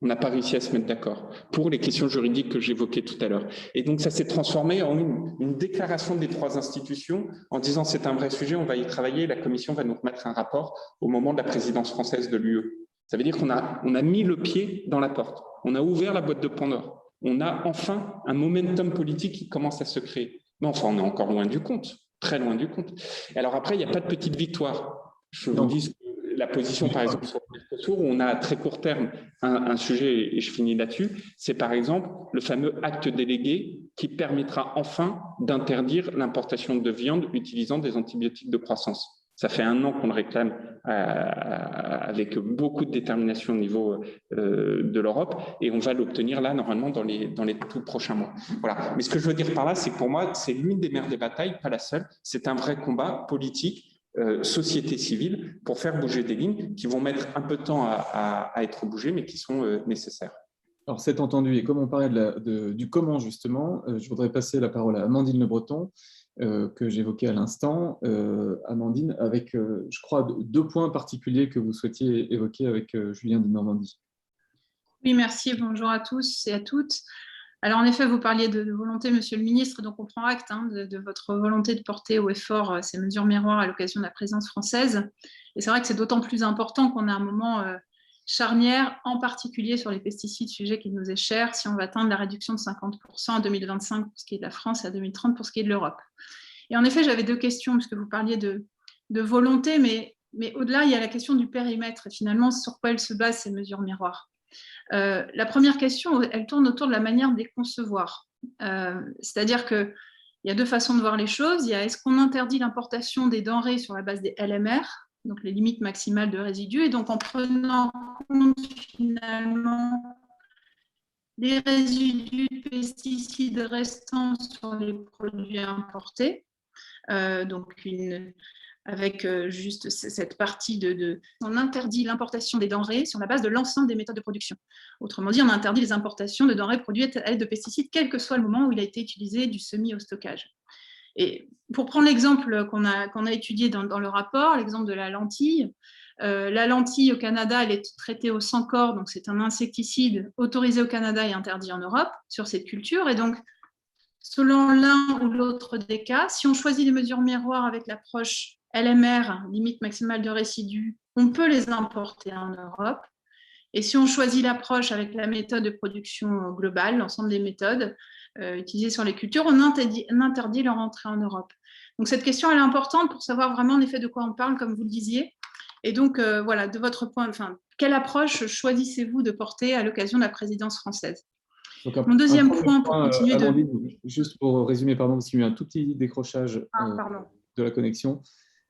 On n'a pas réussi à se mettre d'accord pour les questions juridiques que j'évoquais tout à l'heure. Et donc, ça s'est transformé en une déclaration des trois institutions en disant c'est un vrai sujet, on va y travailler, la Commission va nous remettre un rapport au moment de la présidence française de l'UE. Ça veut dire qu'on a mis le pied dans la porte, on a ouvert la boîte de Pandore, on a enfin un momentum politique qui commence à se créer. Mais enfin, on est encore loin du compte, très loin du compte. Et alors après, il n'y a pas de petite victoire. Je vous dis la position, par exemple, sur le Mercosur, où on a à très court terme un sujet, et je finis là-dessus, c'est par exemple le fameux acte délégué qui permettra enfin d'interdire l'importation de viande utilisant des antibiotiques de croissance. Ça fait 1 an qu'on le réclame avec beaucoup de détermination au niveau de l'Europe et on va l'obtenir là, normalement, dans les tout prochains mois. Voilà. Mais ce que je veux dire par là, c'est que pour moi, c'est l'une des mères des batailles, pas la seule. C'est un vrai combat politique, société civile, pour faire bouger des lignes qui vont mettre un peu de temps à être bougées, mais qui sont nécessaires. Alors, c'est entendu. Et comme on parlait du comment, justement, je voudrais passer la parole à Amandine Le Breton, que j'évoquais à l'instant. Amandine, avec, je crois, 2 points particuliers que vous souhaitiez évoquer avec Julien de Normandie. Oui, merci. Bonjour à tous et à toutes. Alors, en effet, vous parliez de volonté, Monsieur le Ministre, donc on prend acte de votre volonté de porter haut et fort ces mesures miroirs à l'occasion de la présidence française. Et c'est vrai que c'est d'autant plus important qu'on a un moment charnière, en particulier sur les pesticides, sujet qui nous est cher, si on va atteindre la réduction de 50% en 2025 pour ce qui est de la France et à 2030 pour ce qui est de l'Europe. Et en effet, j'avais 2 questions, puisque vous parliez de volonté, mais au-delà, il y a la question du périmètre, et finalement, sur quoi elles se basent, ces mesures miroirs. La première question, elle tourne autour de la manière de les concevoir. C'est-à-dire qu'il y a 2 façons de voir les choses. Il y a est-ce qu'on interdit l'importation des denrées sur la base des LMR, donc les limites maximales de résidus, et donc en prenant compte finalement les résidus de pesticides restants sur les produits importés, donc avec juste cette partie on interdit l'importation des denrées sur la base de l'ensemble des méthodes de production. Autrement dit, on interdit les importations de denrées produites à l'aide de pesticides, quel que soit le moment où il a été utilisé, du semis au stockage. Et pour prendre l'exemple qu'on a étudié dans le rapport, l'exemple de la lentille au Canada, elle est traitée au Sancor, donc c'est un insecticide autorisé au Canada et interdit en Europe sur cette culture. Et donc, selon l'un ou l'autre des cas, si on choisit des mesures miroirs avec l'approche LMR, limite maximale de résidus, on peut les importer en Europe. Et si on choisit l'approche avec la méthode de production globale, l'ensemble des méthodes utilisées sur les cultures, on interdit leur entrée en Europe. Donc cette question, elle est importante pour savoir vraiment en effet de quoi on parle, comme vous le disiez. Et donc, voilà, de votre point, quelle approche choisissez-vous de porter à l'occasion de la présidence française? Donc, mon deuxième point, pour continuer Amandine, juste pour résumer, pardon, parce qu'il y a eu un tout petit décrochage de la connexion.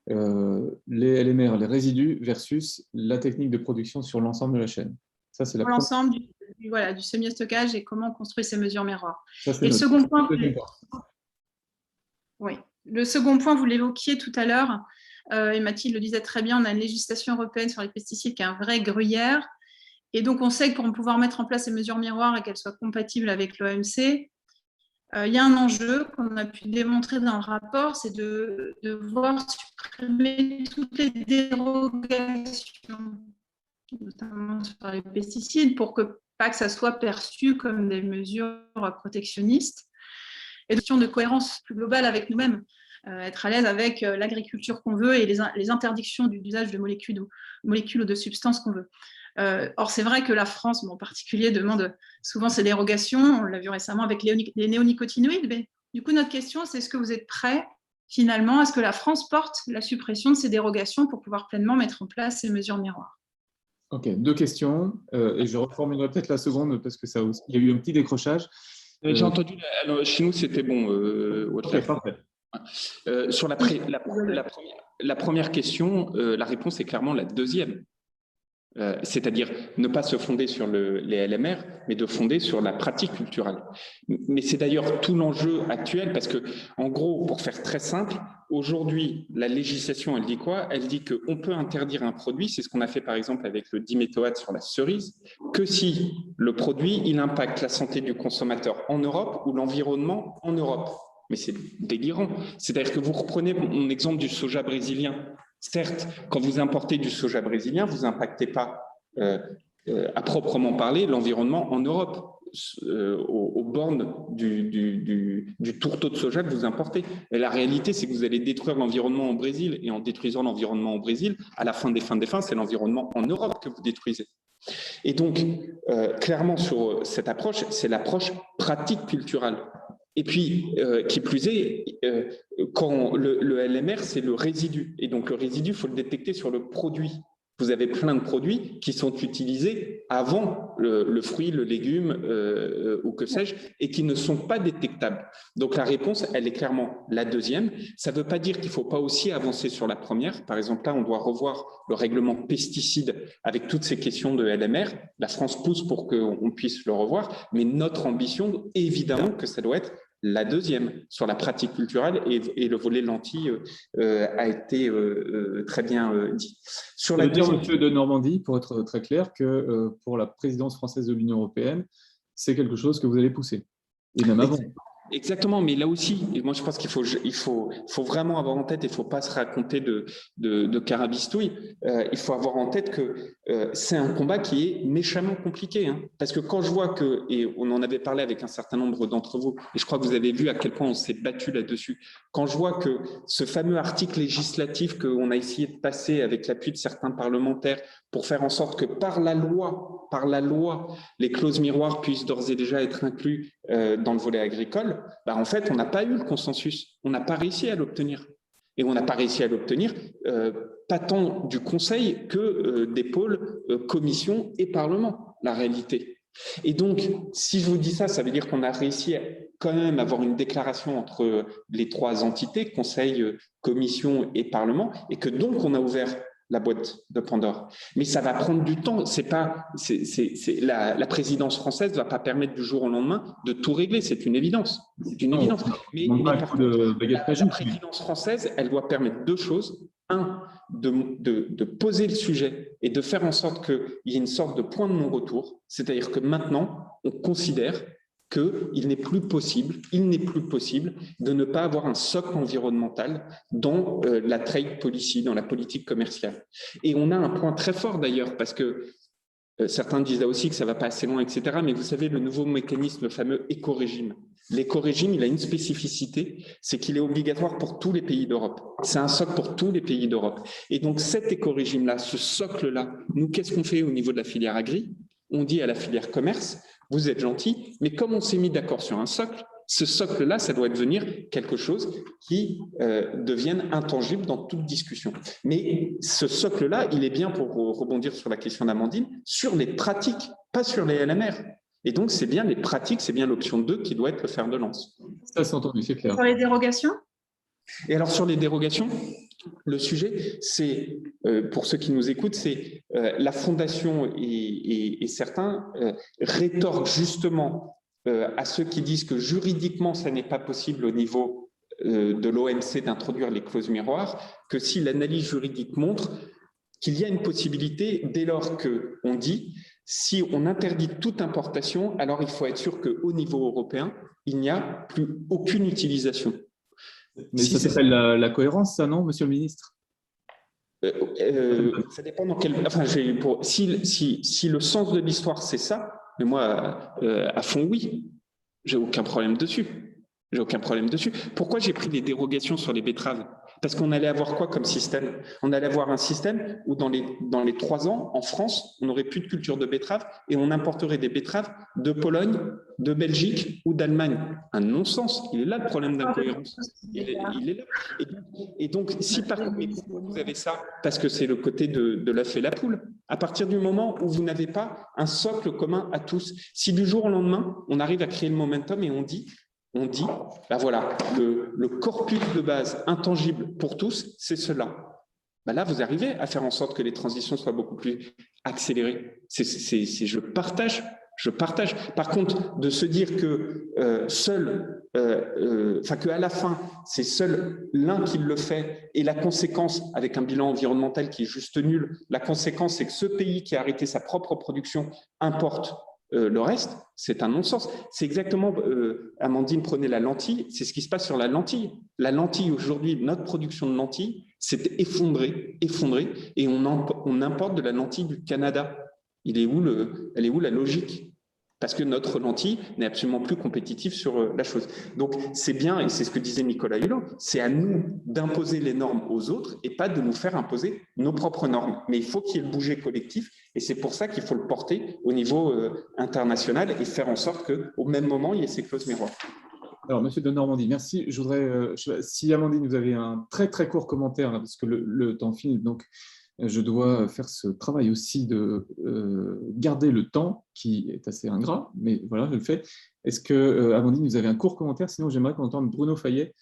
Les LMR, les résidus versus la technique de production sur l'ensemble de la chaîne. Ça, c'est l'ensemble du semi-stockage et comment on construit ces mesures miroirs. Et le second point, le second point, vous l'évoquiez tout à l'heure, et Mathilde le disait très bien, on a une législation européenne sur les pesticides qui est un vrai gruyère. Et donc, on sait que pour pouvoir mettre en place ces mesures miroirs et qu'elles soient compatibles avec l'OMC, il y a un enjeu qu'on a pu démontrer dans le rapport, c'est de devoir supprimer toutes les dérogations, notamment sur les pesticides, pour que pas que ça soit perçu comme des mesures protectionnistes. Et question de cohérence plus globale avec nous-mêmes, être à l'aise avec l'agriculture qu'on veut et les interdictions d'usage de molécules ou de substances qu'on veut. Or, c'est vrai que la France, en particulier, demande souvent ces dérogations. On l'a vu récemment avec les néonicotinoïdes. Mais du coup, notre question, c'est est-ce que vous êtes prêts, finalement, à ce que la France porte la suppression de ces dérogations pour pouvoir pleinement mettre en place ces mesures miroirs? Ok, 2 questions, et je reformulerai peut-être la seconde parce que il y a eu un petit décrochage. J'ai entendu, alors, chez nous, c'était bon. Ok, parfait. Sur la première question, la réponse est clairement la deuxième. C'est-à-dire ne pas se fonder sur les LMR, mais de fonder sur la pratique culturelle. Mais c'est d'ailleurs tout l'enjeu actuel, parce que, en gros, pour faire très simple, aujourd'hui, la législation, elle dit quoi? Elle dit qu'on peut interdire un produit, c'est ce qu'on a fait par exemple avec le diméthoate sur la cerise, que si le produit, il impacte la santé du consommateur en Europe ou l'environnement en Europe. Mais c'est délirant. C'est-à-dire que vous reprenez mon exemple du soja brésilien. Certes, quand vous importez du soja brésilien, vous n'impactez pas, à proprement parler, l'environnement en Europe, aux bornes du tourteau de soja que vous importez. Et la réalité, c'est que vous allez détruire l'environnement au Brésil, et en détruisant l'environnement au Brésil, à la fin des fins, c'est l'environnement en Europe que vous détruisez. Et donc, clairement, sur cette approche, c'est l'approche pratique culturelle. Et puis, qui plus est, quand le LMR, c'est le résidu. Et donc, le résidu, il faut le détecter sur le produit. Vous avez plein de produits qui sont utilisés avant le fruit, le légume, ou que sais-je, et qui ne sont pas détectables. Donc, la réponse, elle est clairement la deuxième. Ça ne veut pas dire qu'il ne faut pas aussi avancer sur la première. Par exemple, là, on doit revoir le règlement pesticides avec toutes ces questions de LMR. La France pousse pour qu'on puisse le revoir. Mais notre ambition, évidemment, que ça doit être la deuxième, sur la pratique culturelle, et le volet lentilles a été très bien dit. Sur la deuxième, Monsieur de Normandie, pour être très clair, que pour la présidence française de l'Union européenne, c'est quelque chose que vous allez pousser, et même avant. Exactement, mais là aussi, moi je pense qu'il faut vraiment avoir en tête, il ne faut pas se raconter de carabistouille, il faut avoir en tête que c'est un combat qui est méchamment compliqué, hein, parce que quand je vois que, et on en avait parlé avec un certain nombre d'entre vous, et je crois que vous avez vu à quel point on s'est battu là-dessus, quand je vois que ce fameux article législatif qu'on a essayé de passer avec l'appui de certains parlementaires pour faire en sorte que par la loi, les clauses miroirs puissent d'ores et déjà être inclus dans le volet agricole, en fait, on n'a pas eu le consensus, on n'a pas réussi à l'obtenir. Et on n'a pas réussi à l'obtenir, pas tant du Conseil que des pôles Commission et Parlement, la réalité. Et donc, si je vous dis ça, ça veut dire qu'on a réussi à quand même avoir une déclaration entre les trois entités, Conseil, Commission et Parlement, et que donc on a ouvert la boîte de Pandore. Mais ça va prendre du temps. La présidence française ne va pas permettre du jour au lendemain de tout régler. C'est une évidence. C'est une évidence. Mais par contre, la présidence française, elle doit permettre deux choses. Un, de poser le sujet et de faire en sorte qu'il y ait une sorte de point de non-retour. C'est-à-dire que maintenant, on considère qu'il n'est plus possible de ne pas avoir un socle environnemental dans la trade policy, dans la politique commerciale. Et on a un point très fort d'ailleurs, parce que certains disent là aussi que ça ne va pas assez loin, etc. Mais vous savez, le nouveau mécanisme, le fameux éco-régime. L'éco-régime, il a une spécificité, c'est qu'il est obligatoire pour tous les pays d'Europe. C'est un socle pour tous les pays d'Europe. Et donc cet éco-régime-là, ce socle-là, nous, qu'est-ce qu'on fait au niveau de la filière agri? On dit à la filière commerce, vous êtes gentil, mais comme on s'est mis d'accord sur un socle, ce socle-là, ça doit devenir quelque chose qui devienne intangible dans toute discussion. Mais ce socle-là, il est bien, pour rebondir sur la question d'Amandine, sur les pratiques, pas sur les LMR. Et donc, c'est bien les pratiques, c'est bien l'option 2 qui doit être le fer de lance. Ça, c'est entendu, c'est clair. Sur les dérogations? Et alors, sur les dérogations, le sujet, c'est, pour ceux qui nous écoutent, c'est la Fondation et certains rétorquent justement à ceux qui disent que juridiquement, ça n'est pas possible au niveau de l'OMC d'introduire les clauses miroirs, que si l'analyse juridique montre qu'il y a une possibilité dès lors qu'on dit si on interdit toute importation, alors il faut être sûr qu'au niveau européen, il n'y a plus aucune utilisation. Mais si ça s'appelle la cohérence, ça, non, monsieur le ministre? Ça dépend dans quel... Enfin, si le sens de l'histoire, c'est ça, mais moi, à fond, oui. J'ai aucun problème dessus. Pourquoi j'ai pris des dérogations sur les betteraves? Parce qu'on allait avoir quoi comme système? On allait avoir un système où dans les 3 ans, en France, on n'aurait plus de culture de betterave et on importerait des betteraves de Pologne, de Belgique ou d'Allemagne. Un non-sens. Il est là le problème d'incohérence. Il est là. Et donc, si par contre, vous avez ça, parce que c'est le côté de l'œuf et la poule, à partir du moment où vous n'avez pas un socle commun à tous, si du jour au lendemain, on arrive à créer le momentum et on dit, ben voilà, le corpus de base intangible pour tous, c'est cela. Ben là, vous arrivez à faire en sorte que les transitions soient beaucoup plus accélérées. Je partage. Par contre, de se dire que qu'à la fin, c'est seul l'un qui le fait et la conséquence, avec un bilan environnemental qui est juste nul, la conséquence, c'est que ce pays qui a arrêté sa propre production importe le reste, c'est un non-sens. C'est exactement, Amandine prenait la lentille, c'est ce qui se passe sur la lentille. La lentille, aujourd'hui, notre production de lentilles s'est effondrée, et on importe de la lentille du Canada. Elle est où la logique? Parce que notre lentille n'est absolument plus compétitive sur la chose. Donc, c'est bien, et c'est ce que disait Nicolas Hulot, c'est à nous d'imposer les normes aux autres et pas de nous faire imposer nos propres normes. Mais il faut qu'il y ait le bouger collectif, et c'est pour ça qu'il faut le porter au niveau international et faire en sorte qu'au même moment, il y ait ces clauses miroirs. Alors, Monsieur de Normandie, merci. Je voudrais, si Amandine, vous avez un très très court commentaire, là, parce que le temps file, donc je dois faire ce travail aussi de garder le temps, qui est assez ingrat, mais voilà, je le fais. Est-ce que, Amandine, vous avez un court commentaire? Sinon, j'aimerais qu'on entende Bruno Fayet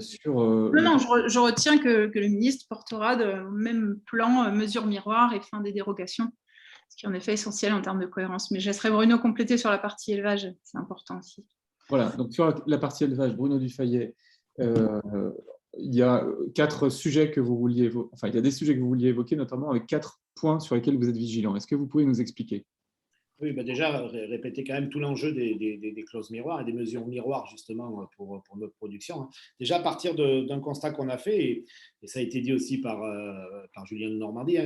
sur… Non, je retiens que le ministre portera de même plan mesures miroirs et fin des dérogations, ce qui est en effet essentiel en termes de cohérence. Mais je laisserai Bruno compléter sur la partie élevage, c'est important aussi. Voilà, donc sur la partie élevage, Bruno Dufayet, il y a 4 sujets que vous vouliez évoquer, enfin, il y a des sujets que vous vouliez évoquer, notamment avec 4 points sur lesquels vous êtes vigilant. Est-ce que vous pouvez nous expliquer? Oui, bah déjà, répéter quand même tout l'enjeu des clauses miroirs et des mesures miroirs, justement, pour notre production. Déjà, à partir d'un constat qu'on a fait, et ça a été dit aussi par Julien de Normandie,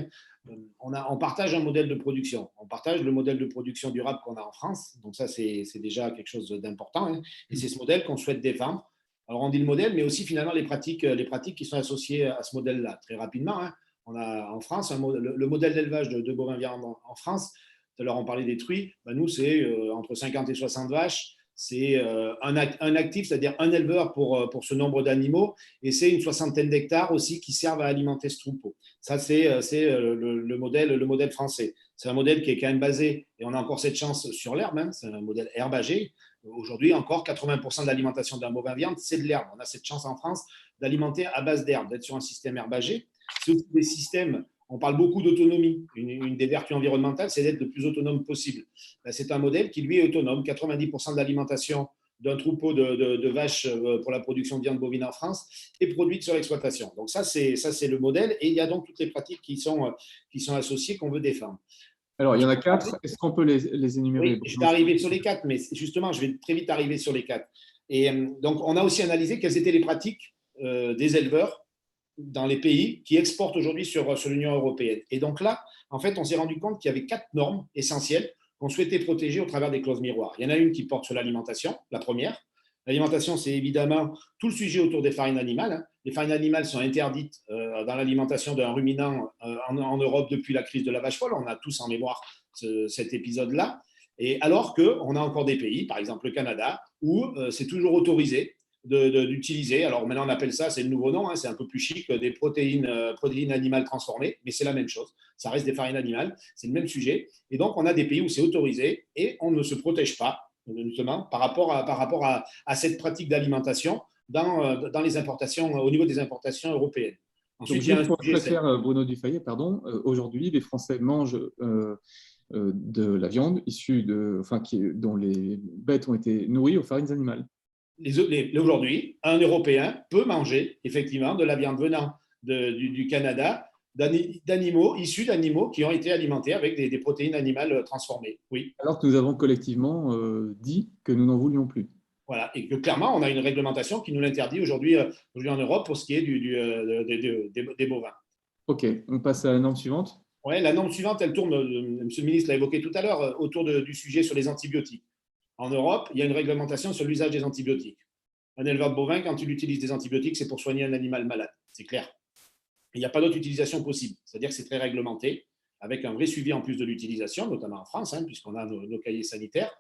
on partage un modèle de production. On partage le modèle de production durable qu'on a en France. Donc ça, c'est déjà quelque chose d'important. Et c'est ce modèle qu'on souhaite défendre. Alors, on dit le modèle, mais aussi, finalement, les pratiques qui sont associées à ce modèle-là. Très rapidement, on a en France le modèle d'élevage de bovins viande en France. Tout à l'heure, on parlait des truies. Ben, nous, c'est entre 50 et 60 vaches. C'est un actif, c'est-à-dire un éleveur pour ce nombre d'animaux. Et c'est une soixantaine d'hectares aussi qui servent à alimenter ce troupeau. Ça, c'est le modèle français. C'est un modèle qui est quand même basé, et on a encore cette chance sur l'herbe, c'est un modèle herbagé. Aujourd'hui, encore 80% de l'alimentation d'un bovin viande, c'est de l'herbe. On a cette chance en France d'alimenter à base d'herbe, d'être sur un système herbagé. C'est aussi des systèmes… On parle beaucoup d'autonomie. Une des vertus environnementales, c'est d'être le plus autonome possible. C'est un modèle qui, lui, est autonome. 90% de l'alimentation d'un troupeau de vaches pour la production de viande bovine en France est produite sur l'exploitation. Donc ça, c'est le modèle. Et il y a donc toutes les pratiques qui sont associées qu'on veut défendre. Alors, il y en a 4. Est-ce qu'on peut les énumérer? Oui, je vais arriver sur les 4, mais justement, je vais très vite arriver sur les 4. Et donc, on a aussi analysé quelles étaient les pratiques des éleveurs dans les pays qui exportent aujourd'hui sur l'Union européenne. Et donc là, en fait, on s'est rendu compte qu'il y avait 4 normes essentielles qu'on souhaitait protéger au travers des clauses miroirs. Il y en a une qui porte sur l'alimentation, la première. L'alimentation, c'est évidemment tout le sujet autour des farines animales. Les farines animales sont interdites dans l'alimentation d'un ruminant en Europe depuis la crise de la vache folle. On a tous en mémoire cet épisode-là. Et alors qu'on a encore des pays, par exemple le Canada, où c'est toujours autorisé d'utiliser, alors maintenant on appelle ça, c'est le nouveau nom, c'est un peu plus chic, des protéines animales transformées, mais c'est la même chose, ça reste des farines animales, c'est le même sujet, et donc on a des pays où c'est autorisé et on ne se protège pas, notamment par rapport à cette pratique d'alimentation dans les importations, au niveau des importations européennes. Ensuite, donc, juste pour être très clair, Bruno Dufayet, pardon, aujourd'hui les Français mangent de la viande issue dont les bêtes ont été nourries aux farines animales. Aujourd'hui, un Européen peut manger effectivement de la viande venant du Canada, issus d'animaux qui ont été alimentés avec des protéines animales transformées. Oui. Alors que nous avons collectivement dit que nous n'en voulions plus. Voilà, et que clairement, on a une réglementation qui nous l'interdit aujourd'hui en Europe pour ce qui est des bovins. OK, on passe à la norme suivante. Oui, la norme suivante, elle tourne, Monsieur le ministre l'a évoqué tout à l'heure, autour du sujet sur les antibiotiques. En Europe, il y a une réglementation sur l'usage des antibiotiques. un éleveur de bovins, quand il utilise des antibiotiques, c'est pour soigner un animal malade. C'est clair. Il n'y a pas d'autre utilisation possible. C'est-à-dire que c'est très réglementé, avec un vrai suivi en plus de l'utilisation, notamment en France, hein, puisqu'on a nos cahiers sanitaires.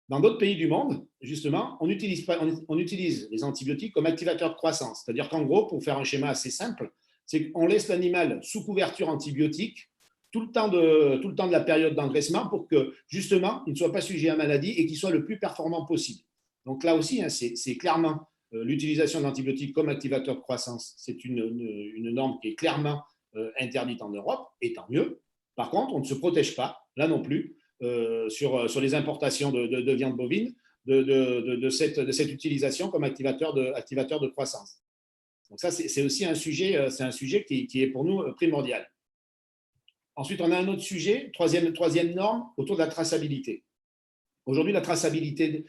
Dans d'autres pays du monde, justement, on utilise les antibiotiques comme activateurs de croissance. C'est-à-dire qu'en gros, pour faire un schéma assez simple, c'est qu'on laisse l'animal sous couverture antibiotique tout le temps de la période d'engraissement pour que, justement, il ne soit pas sujet à maladie et qu'il soit le plus performant possible. Donc là aussi, hein, c'est clairement l'utilisation d'antibiotiques comme activateur de croissance. C'est une norme qui est clairement interdite en Europe, et tant mieux. Par contre, on ne se protège pas, là non plus, sur les importations de viande bovine, de cette utilisation comme activateur de croissance. Donc ça, c'est aussi un sujet qui est pour nous primordial. Ensuite, on a un autre sujet, troisième norme, autour de la traçabilité. Aujourd'hui, la traçabilité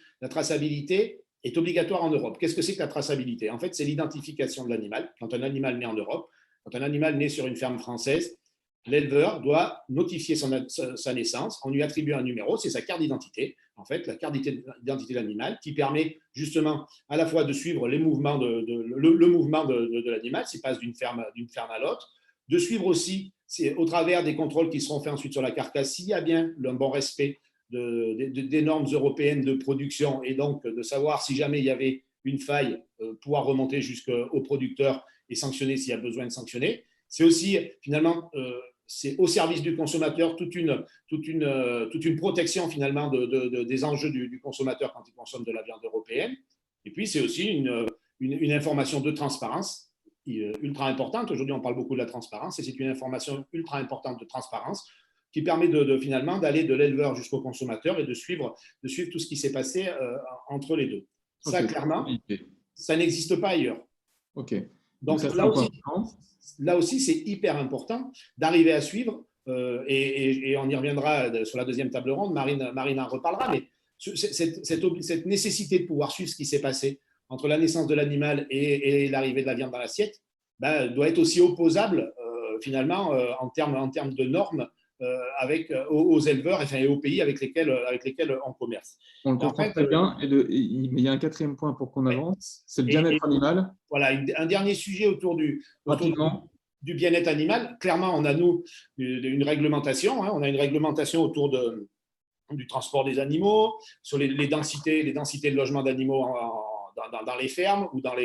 est obligatoire en Europe. Qu'est-ce que c'est que la traçabilité? En fait, c'est l'identification de l'animal. Quand un animal naît en Europe, quand un animal naît sur une ferme française, l'éleveur doit notifier sa naissance, on lui attribue un numéro, c'est sa carte d'identité, en fait, la carte d'identité de l'animal, qui permet justement à la fois de suivre le mouvement de l'animal, s'il passe d'une ferme à l'autre, de suivre aussi, au travers des contrôles qui seront faits ensuite sur la carcasse, s'il y a bien un bon respect des normes européennes de production, et donc de savoir si jamais il y avait une faille, pouvoir remonter jusqu'au producteur et sanctionner s'il y a besoin de sanctionner. C'est aussi, finalement, c'est au service du consommateur toute une protection finalement des enjeux du consommateur quand il consomme de la viande européenne. Et puis, c'est aussi une information de transparence ultra importante. Aujourd'hui, on parle beaucoup de la transparence et c'est une information ultra importante de transparence qui permet finalement d'aller de l'éleveur jusqu'au consommateur et de suivre tout ce qui s'est passé entre les deux. Ça, clairement, ça n'existe pas ailleurs. OK. Donc là aussi, c'est hyper important d'arriver à suivre, et on y reviendra sur la deuxième table ronde, Marine en reparlera, mais cette nécessité de pouvoir suivre ce qui s'est passé entre la naissance de l'animal et l'arrivée de la viande dans l'assiette doit être aussi opposable finalement en termes de normes aux éleveurs et aux pays avec lesquels on commerce. On le comprend très bien. Mais il y a un quatrième point pour qu'on avance, c'est le bien-être animal. Voilà, un dernier sujet autour du bien-être animal. Clairement, on a, nous, une réglementation. Hein, on a une réglementation autour du transport des animaux, sur les densités de logement d'animaux dans les fermes ou dans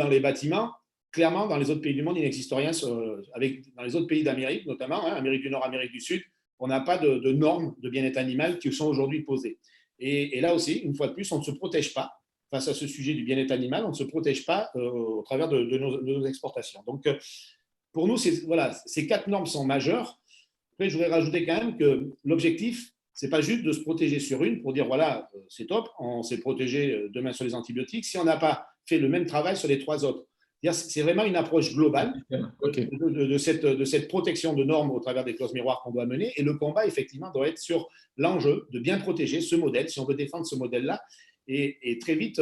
les bâtiments. Clairement, dans les autres pays du monde, il n'existe rien. Dans les autres pays d'Amérique, notamment, hein, Amérique du Nord, Amérique du Sud, on n'a pas de normes de bien-être animal qui sont aujourd'hui posées. Et là aussi, une fois de plus, on ne se protège pas face à ce sujet du bien-être animal, on ne se protège pas au travers de nos exportations. Donc, pour nous, ces 4 normes sont majeures. Après, je voudrais rajouter quand même que l'objectif, ce n'est pas juste de se protéger sur une pour dire, voilà, c'est top, on s'est protégé demain sur les antibiotiques, si on n'a pas fait le même travail sur les 3 autres. C'est vraiment une approche globale de cette protection de normes au travers des clauses miroirs qu'on doit mener. Et le combat, effectivement, doit être sur l'enjeu de bien protéger ce modèle, si on veut défendre ce modèle-là. Et très vite,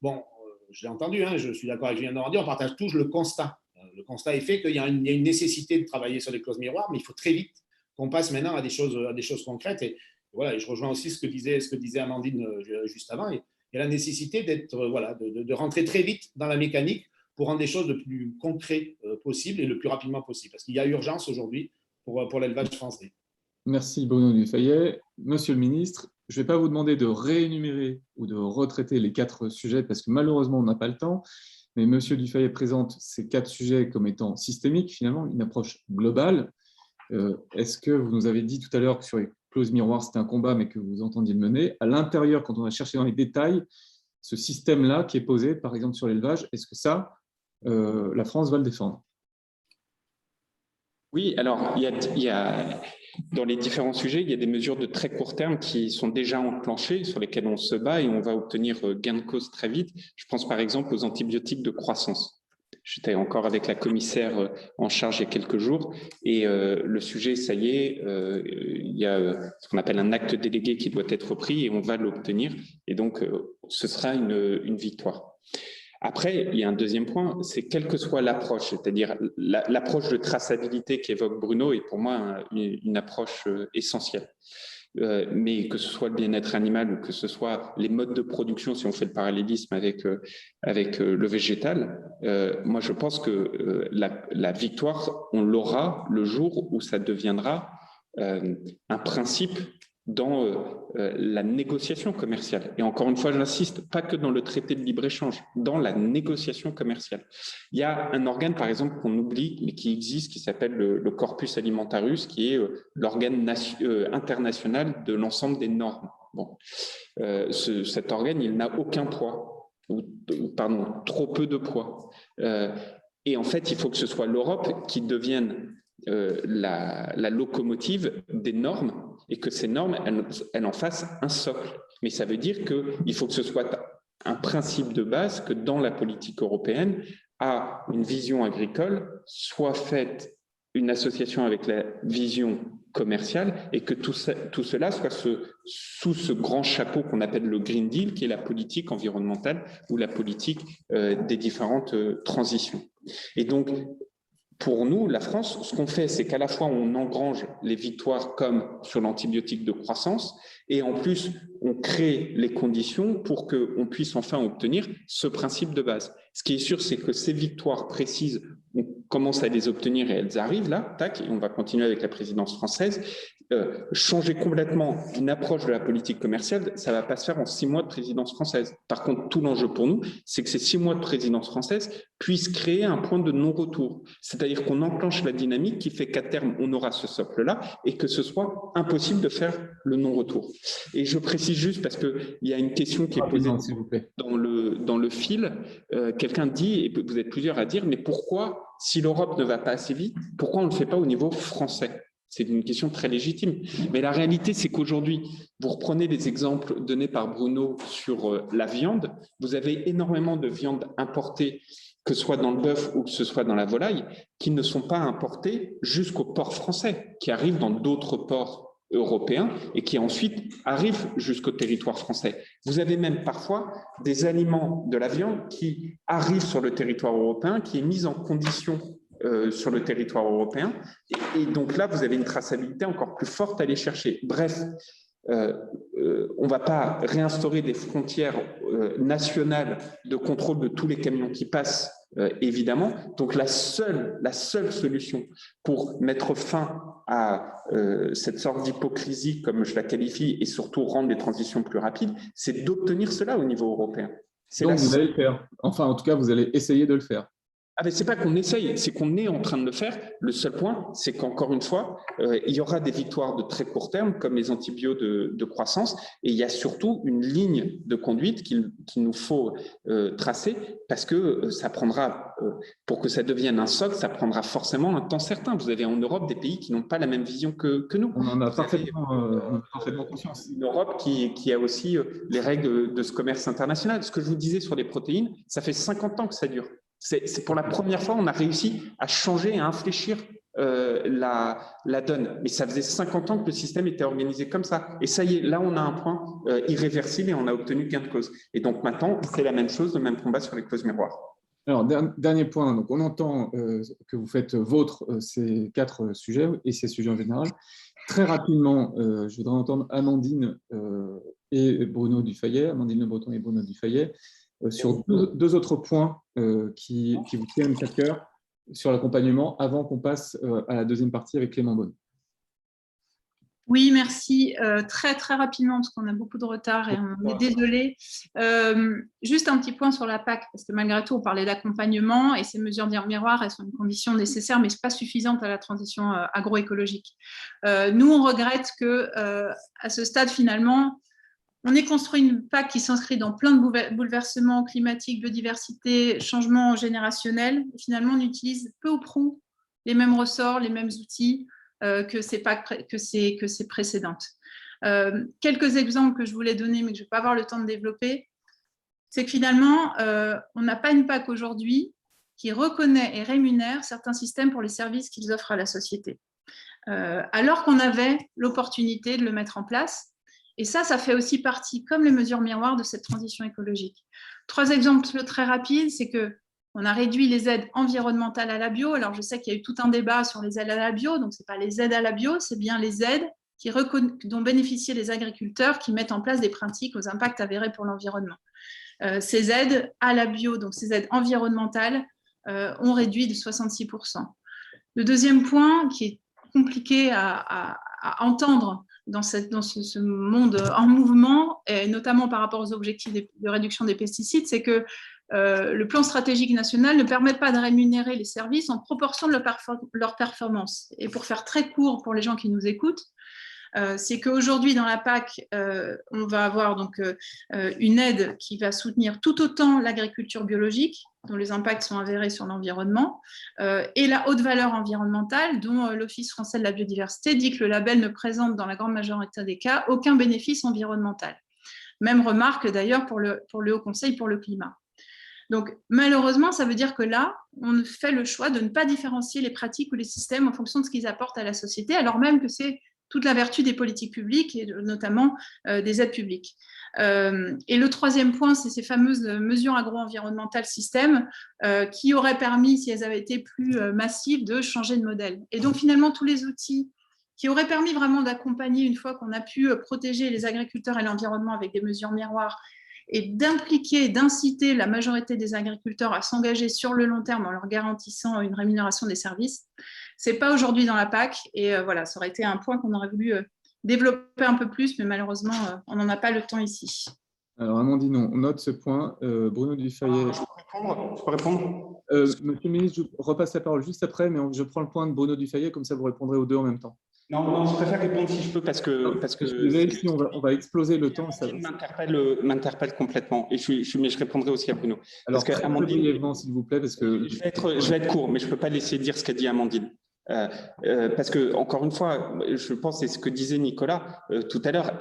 je l'ai entendu, hein, je suis d'accord avec Julien Normandie, on partage tous le constat. Le constat est fait qu'il y a une nécessité de travailler sur les clauses miroirs, mais il faut très vite qu'on passe maintenant à des choses concrètes. Et voilà, et je rejoins aussi ce que disait Amandine juste avant. Et la nécessité de rentrer très vite dans la mécanique pour rendre les choses le plus concret possible et le plus rapidement possible. Parce qu'il y a urgence aujourd'hui pour l'élevage français. Merci Bruno Dufayet. Monsieur le ministre, je ne vais pas vous demander de réénumérer ou de retraiter les 4 sujets parce que malheureusement, on n'a pas le temps. Mais Monsieur Dufayet présente ces 4 sujets comme étant systémiques, finalement, une approche globale. Est-ce que vous nous avez dit tout à l'heure que sur les clauses miroirs, c'était un combat, mais que vous entendiez le mener? À l'intérieur, quand on va chercher dans les détails, ce système-là qui est posé, par exemple, sur l'élevage, est-ce que ça, la France va le défendre? Oui, alors il y a dans les différents sujets, il y a des mesures de très court terme qui sont déjà enclenchées, sur lesquelles on se bat et on va obtenir gain de cause très vite. Je pense par exemple aux antibiotiques de croissance. J'étais encore avec la commissaire en charge il y a quelques jours et le sujet, ça y est, il y a ce qu'on appelle un acte délégué qui doit être pris et on va l'obtenir. Et donc, ce sera une victoire. Après, il y a un deuxième point, c'est quelle que soit l'approche, c'est-à-dire l'approche de traçabilité qu'évoque Bruno est pour moi une approche essentielle. mais que ce soit le bien-être animal ou que ce soit les modes de production, si on fait le parallélisme avec le végétal, moi je pense que la victoire, on l'aura le jour où ça deviendra un principe dans la négociation commerciale. Et encore une fois, j'insiste, pas que dans le traité de libre-échange, dans la négociation commerciale. Il y a un organe, par exemple, qu'on oublie, mais qui existe, qui s'appelle le Corpus Alimentarius, qui est l'organe international de l'ensemble des normes. Bon. Cet organe, il n'a aucun poids, pardon, trop peu de poids. Et en fait, il faut que ce soit l'Europe qui devienne la locomotive des normes et que ces normes, elles en fassent un socle. Mais ça veut dire qu'il faut que ce soit un principe de base que dans la politique européenne, à une vision agricole, soit faite une association avec la vision commerciale et que tout cela soit sous ce grand chapeau qu'on appelle le Green Deal, qui est la politique environnementale ou la politique des différentes transitions. Et donc, pour nous, la France, ce qu'on fait, c'est qu'à la fois, on engrange les victoires comme sur l'antibiotique de croissance et en plus, on crée les conditions pour qu'on puisse enfin obtenir ce principe de base. Ce qui est sûr, c'est que ces victoires précises, on commence à les obtenir et elles arrivent là, tac, et on va continuer avec la présidence française. Changer complètement une approche de la politique commerciale, ça ne va pas se faire en 6 mois de présidence française. Par contre, tout l'enjeu pour nous, c'est que ces 6 mois de présidence française puissent créer un point de non-retour. C'est-à-dire qu'on enclenche la dynamique qui fait qu'à terme, on aura ce socle-là et que ce soit impossible de faire le non-retour. Et je précise juste parce qu'il y a une question qui est posée dans le fil. Quelqu'un dit, et vous êtes plusieurs à dire, mais pourquoi, si l'Europe ne va pas assez vite, pourquoi on ne le fait pas au niveau français ? C'est une question très légitime. Mais la réalité, c'est qu'aujourd'hui, vous reprenez les exemples donnés par Bruno sur la viande. Vous avez énormément de viande importée, que ce soit dans le bœuf ou que ce soit dans la volaille, qui ne sont pas importées jusqu'au port français, qui arrivent dans d'autres ports européens et qui ensuite arrivent jusqu'au territoire français. Vous avez même parfois des aliments de la viande qui arrivent sur le territoire européen, qui est mise en condition sur le territoire européen. Et donc là, vous avez une traçabilité encore plus forte à aller chercher. Bref, on ne va pas réinstaurer des frontières nationales de contrôle de tous les camions qui passent, évidemment. Donc la seule solution pour mettre fin à cette sorte d'hypocrisie, comme je la qualifie, et surtout rendre les transitions plus rapides, c'est d'obtenir cela au niveau européen. Donc vous allez le faire. Enfin, en tout cas, vous allez essayer de le faire. Ah ben c'est pas qu'on essaye, c'est qu'on est en train de le faire. Le seul point, c'est qu'encore une fois, il y aura des victoires de très court terme, comme les antibiotiques de croissance, et il y a surtout une ligne de conduite qu'il nous faut tracer, parce que ça prendra, pour que ça devienne un socle, ça prendra forcément un temps certain. Vous avez en Europe des pays qui n'ont pas la même vision que nous. On en a parfaitement conscience. Une Europe qui a aussi les règles de ce commerce international. Ce que je vous disais sur les protéines, ça fait 50 ans que ça dure. C'est pour la première fois, on a réussi à changer et à infléchir la donne. Mais ça faisait 50 ans que le système était organisé comme ça. Et ça y est, là, on a un point irréversible et on a obtenu gain de cause. Et donc maintenant, c'est la même chose, le même combat sur les clauses miroirs. Alors, dernier point. Donc, on entend que vous faites vôtre ces 4 sujets et ces sujets en général. Très rapidement, je voudrais entendre Amandine et Bruno Dufayet, Amandine Le Breton et Bruno Dufayet, sur deux autres points qui vous tiennent à cœur sur l'accompagnement avant qu'on passe à la deuxième partie avec Clément Beaune. Oui, merci. Très rapidement, parce qu'on a beaucoup de retard et on est désolé. Juste un petit point sur la PAC, parce que malgré tout, on parlait d'accompagnement et ces mesures miroirs, elles sont une condition nécessaire, mais pas suffisante à la transition agroécologique. Nous, on regrette qu'à ce stade, finalement, on ait construit une PAC qui s'inscrit dans plein de bouleversements climatiques, biodiversité, changements générationnels. Et finalement, on utilise peu ou prou les mêmes ressorts, les mêmes outils que ces PAC que ces précédentes. Quelques exemples que je voulais donner, mais que je ne vais pas avoir le temps de développer, c'est que finalement, on n'a pas une PAC aujourd'hui qui reconnaît et rémunère certains systèmes pour les services qu'ils offrent à la société, alors qu'on avait l'opportunité de le mettre en place. Et ça fait aussi partie, comme les mesures miroirs, de cette transition écologique. 3 exemples très rapides, c'est qu'on a réduit les aides environnementales à la bio. Alors, je sais qu'il y a eu tout un débat sur les aides à la bio, donc ce n'est pas les aides à la bio, c'est bien les aides dont bénéficiaient les agriculteurs qui mettent en place des pratiques aux impacts avérés pour l'environnement. Ces aides à la bio, donc ces aides environnementales, ont réduit de 66%. Le deuxième point qui est compliqué à entendre dans ce monde en mouvement, et notamment par rapport aux objectifs de réduction des pesticides, c'est que le plan stratégique national ne permet pas de rémunérer les services en proportion de leur performance. Et pour faire très court pour les gens qui nous écoutent, c'est qu'aujourd'hui dans la PAC, on va avoir donc une aide qui va soutenir tout autant l'agriculture biologique, dont les impacts sont avérés sur l'environnement, et la haute valeur environnementale, dont l'Office français de la biodiversité dit que le label ne présente dans la grande majorité des cas aucun bénéfice environnemental. Même remarque d'ailleurs pour le Haut Conseil pour le climat. Donc malheureusement, ça veut dire que là, on fait le choix de ne pas différencier les pratiques ou les systèmes en fonction de ce qu'ils apportent à la société, alors même que c'est toute la vertu des politiques publiques et notamment des aides publiques. Et le troisième point, c'est ces fameuses mesures agro-environnementales système qui auraient permis, si elles avaient été plus massives, de changer de modèle. Et donc finalement, tous les outils qui auraient permis vraiment d'accompagner, une fois qu'on a pu protéger les agriculteurs et l'environnement avec des mesures miroirs, et d'impliquer, d'inciter la majorité des agriculteurs à s'engager sur le long terme en leur garantissant une rémunération des services. Ce n'est pas aujourd'hui dans la PAC, et voilà, ça aurait été un point qu'on aurait voulu développer un peu plus, mais malheureusement, on n'en a pas le temps ici. Alors, Amandine, on note ce point. Bruno Dufayet. Je peux répondre Monsieur le ministre, je repasse la parole juste après, mais je prends le point de Bruno Dufayet, comme ça vous répondrez aux deux en même temps. Non, je préfère répondre si je peux parce que si on va exploser le temps. Ça m'interpelle complètement. Et mais je répondrai aussi à Bruno. Alors, parce que Amandine, brièvement, s'il vous plaît, parce que je vais être court, mais je ne peux pas laisser dire ce qu'a dit Amandine. Parce que, encore une fois, je pense, c'est ce que disait Nicolas tout à l'heure,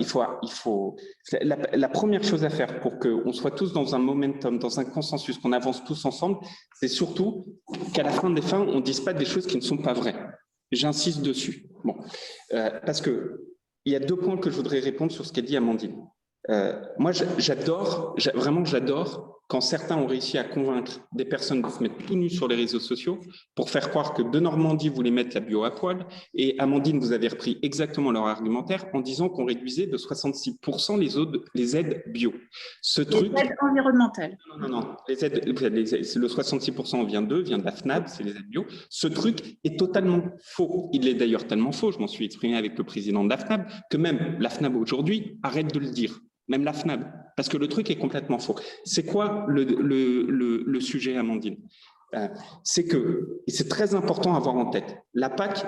la première chose à faire pour qu'on soit tous dans un momentum, dans un consensus, qu'on avance tous ensemble, c'est surtout qu'à la fin des fins, on ne dise pas des choses qui ne sont pas vraies. J'insiste dessus. Bon, parce qu'il y a deux points que je voudrais répondre sur ce qu'a dit Amandine. Moi, j'adore quand certains ont réussi à convaincre des personnes de se mettre tout nus sur les réseaux sociaux pour faire croire que de Normandie voulait mettre la bio à poil. Et Amandine, vous avez repris exactement leur argumentaire en disant qu'on réduisait de 66% les aides bio. Les aides environnementales. Non. Les aides, le 66% vient de la FNAB, c'est les aides bio. Ce truc est totalement faux. Il est d'ailleurs tellement faux, je m'en suis exprimé avec le président de la FNAB, que même la FNAB aujourd'hui arrête de le dire. Même la FNAB, parce que le truc est complètement faux. C'est quoi le sujet, Amandine? C'est que, et c'est très important à avoir en tête, la PAC,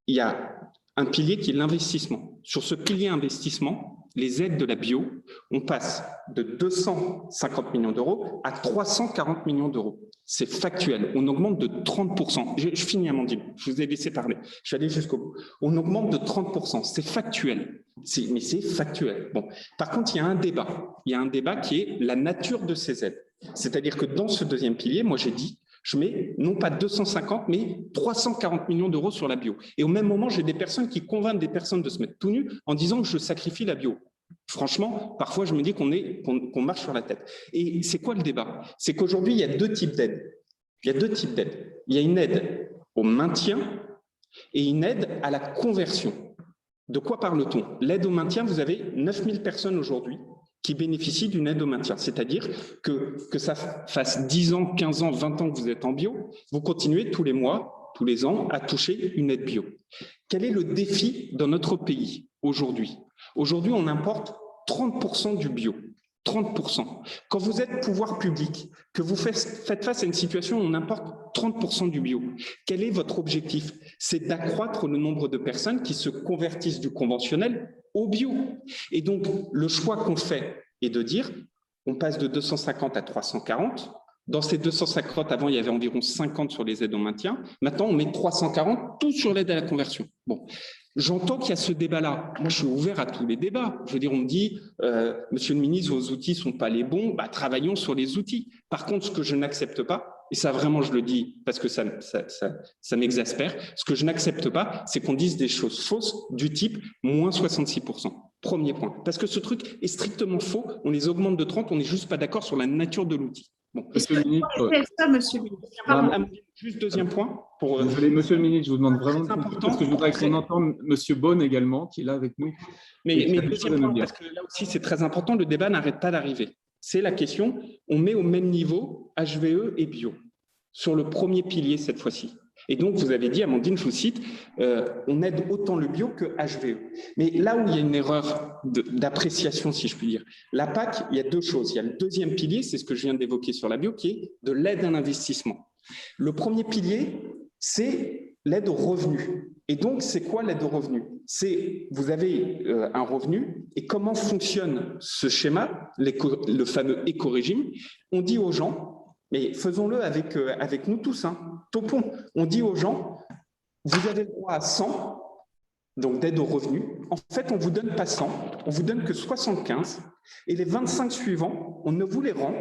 il y a un pilier qui est l'investissement. Sur ce pilier investissement, les aides de la bio, on passe de 250 millions d'euros à 340 millions d'euros. C'est factuel. On augmente de 30%. Je finis, Amandine. Je vous ai laissé parler. Je suis allé jusqu'au bout. On augmente de 30%. C'est factuel. Mais c'est factuel. Bon. Par contre, il y a un débat. Il y a un débat qui est la nature de ces aides. C'est-à-dire que dans ce deuxième pilier, moi, j'ai dit, je mets non pas 250, mais 340 millions d'euros sur la bio. Et au même moment, j'ai des personnes qui convainquent des personnes de se mettre tout nu en disant que je sacrifie la bio. Franchement, parfois, je me dis qu'on marche sur la tête. Et c'est quoi le débat? C'est qu'aujourd'hui, il y a deux types d'aides. Il y a une aide au maintien et une aide à la conversion. De quoi parle-t-on? L'aide au maintien, vous avez 9000 personnes aujourd'hui qui bénéficient d'une aide au maintien. C'est-à-dire que ça fasse 10 ans, 15 ans, 20 ans que vous êtes en bio, vous continuez tous les mois, tous les ans, à toucher une aide bio. Quel est le défi dans notre pays aujourd'hui? Aujourd'hui, on importe 30% du bio. 30%. Quand vous êtes pouvoir public, que vous faites face à une situation où on importe 30% du bio, quel est votre objectif? C'est d'accroître le nombre de personnes qui se convertissent du conventionnel au bio. Et donc, le choix qu'on fait est de dire, on passe de 250 à 340. Dans ces 250, avant, il y avait environ 50 sur les aides au maintien. Maintenant, on met 340, tout sur l'aide à la conversion. Bon. J'entends qu'il y a ce débat-là. Moi, je suis ouvert à tous les débats. Je veux dire, on me dit, monsieur le ministre, vos outils ne sont pas les bons, bah, travaillons sur les outils. Par contre, ce que je n'accepte pas, et ça vraiment je le dis parce que ça m'exaspère, ce que je n'accepte pas, c'est qu'on dise des choses fausses du type moins 66%. Premier point. Parce que ce truc est strictement faux, on les augmente de 30, on n'est juste pas d'accord sur la nature de l'outil. Bon. Monsieur le ministre, ça, monsieur le ministre. Juste deuxième point. Désolé, monsieur le ministre, je vous demande vraiment de conclure parce que je voudrais qu'on entende monsieur Beaune également, qui est là avec nous. Mais deuxième point, parce que là aussi, c'est très important, le débat n'arrête pas d'arriver. C'est la question, on met au même niveau HVE et bio, sur le premier pilier cette fois-ci. Et donc, vous avez dit, Amandine, je vous cite, on aide autant le bio que HVE. Mais là où il y a une erreur d'appréciation, si je puis dire, la PAC, il y a deux choses. Il y a le deuxième pilier, c'est ce que je viens d'évoquer sur la bio, qui est de l'aide à l'investissement. Le premier pilier, c'est l'aide au revenu. Et donc, c'est quoi l'aide au revenu? C'est, vous avez un revenu, et comment fonctionne ce schéma, le fameux éco-régime? On dit aux gens, mais faisons-le avec nous tous, hein. Topons. On dit aux gens, vous avez le droit à 100, donc d'aide au revenu. En fait, on ne vous donne pas 100, on vous donne que 75, et les 25 suivants, on ne vous les rend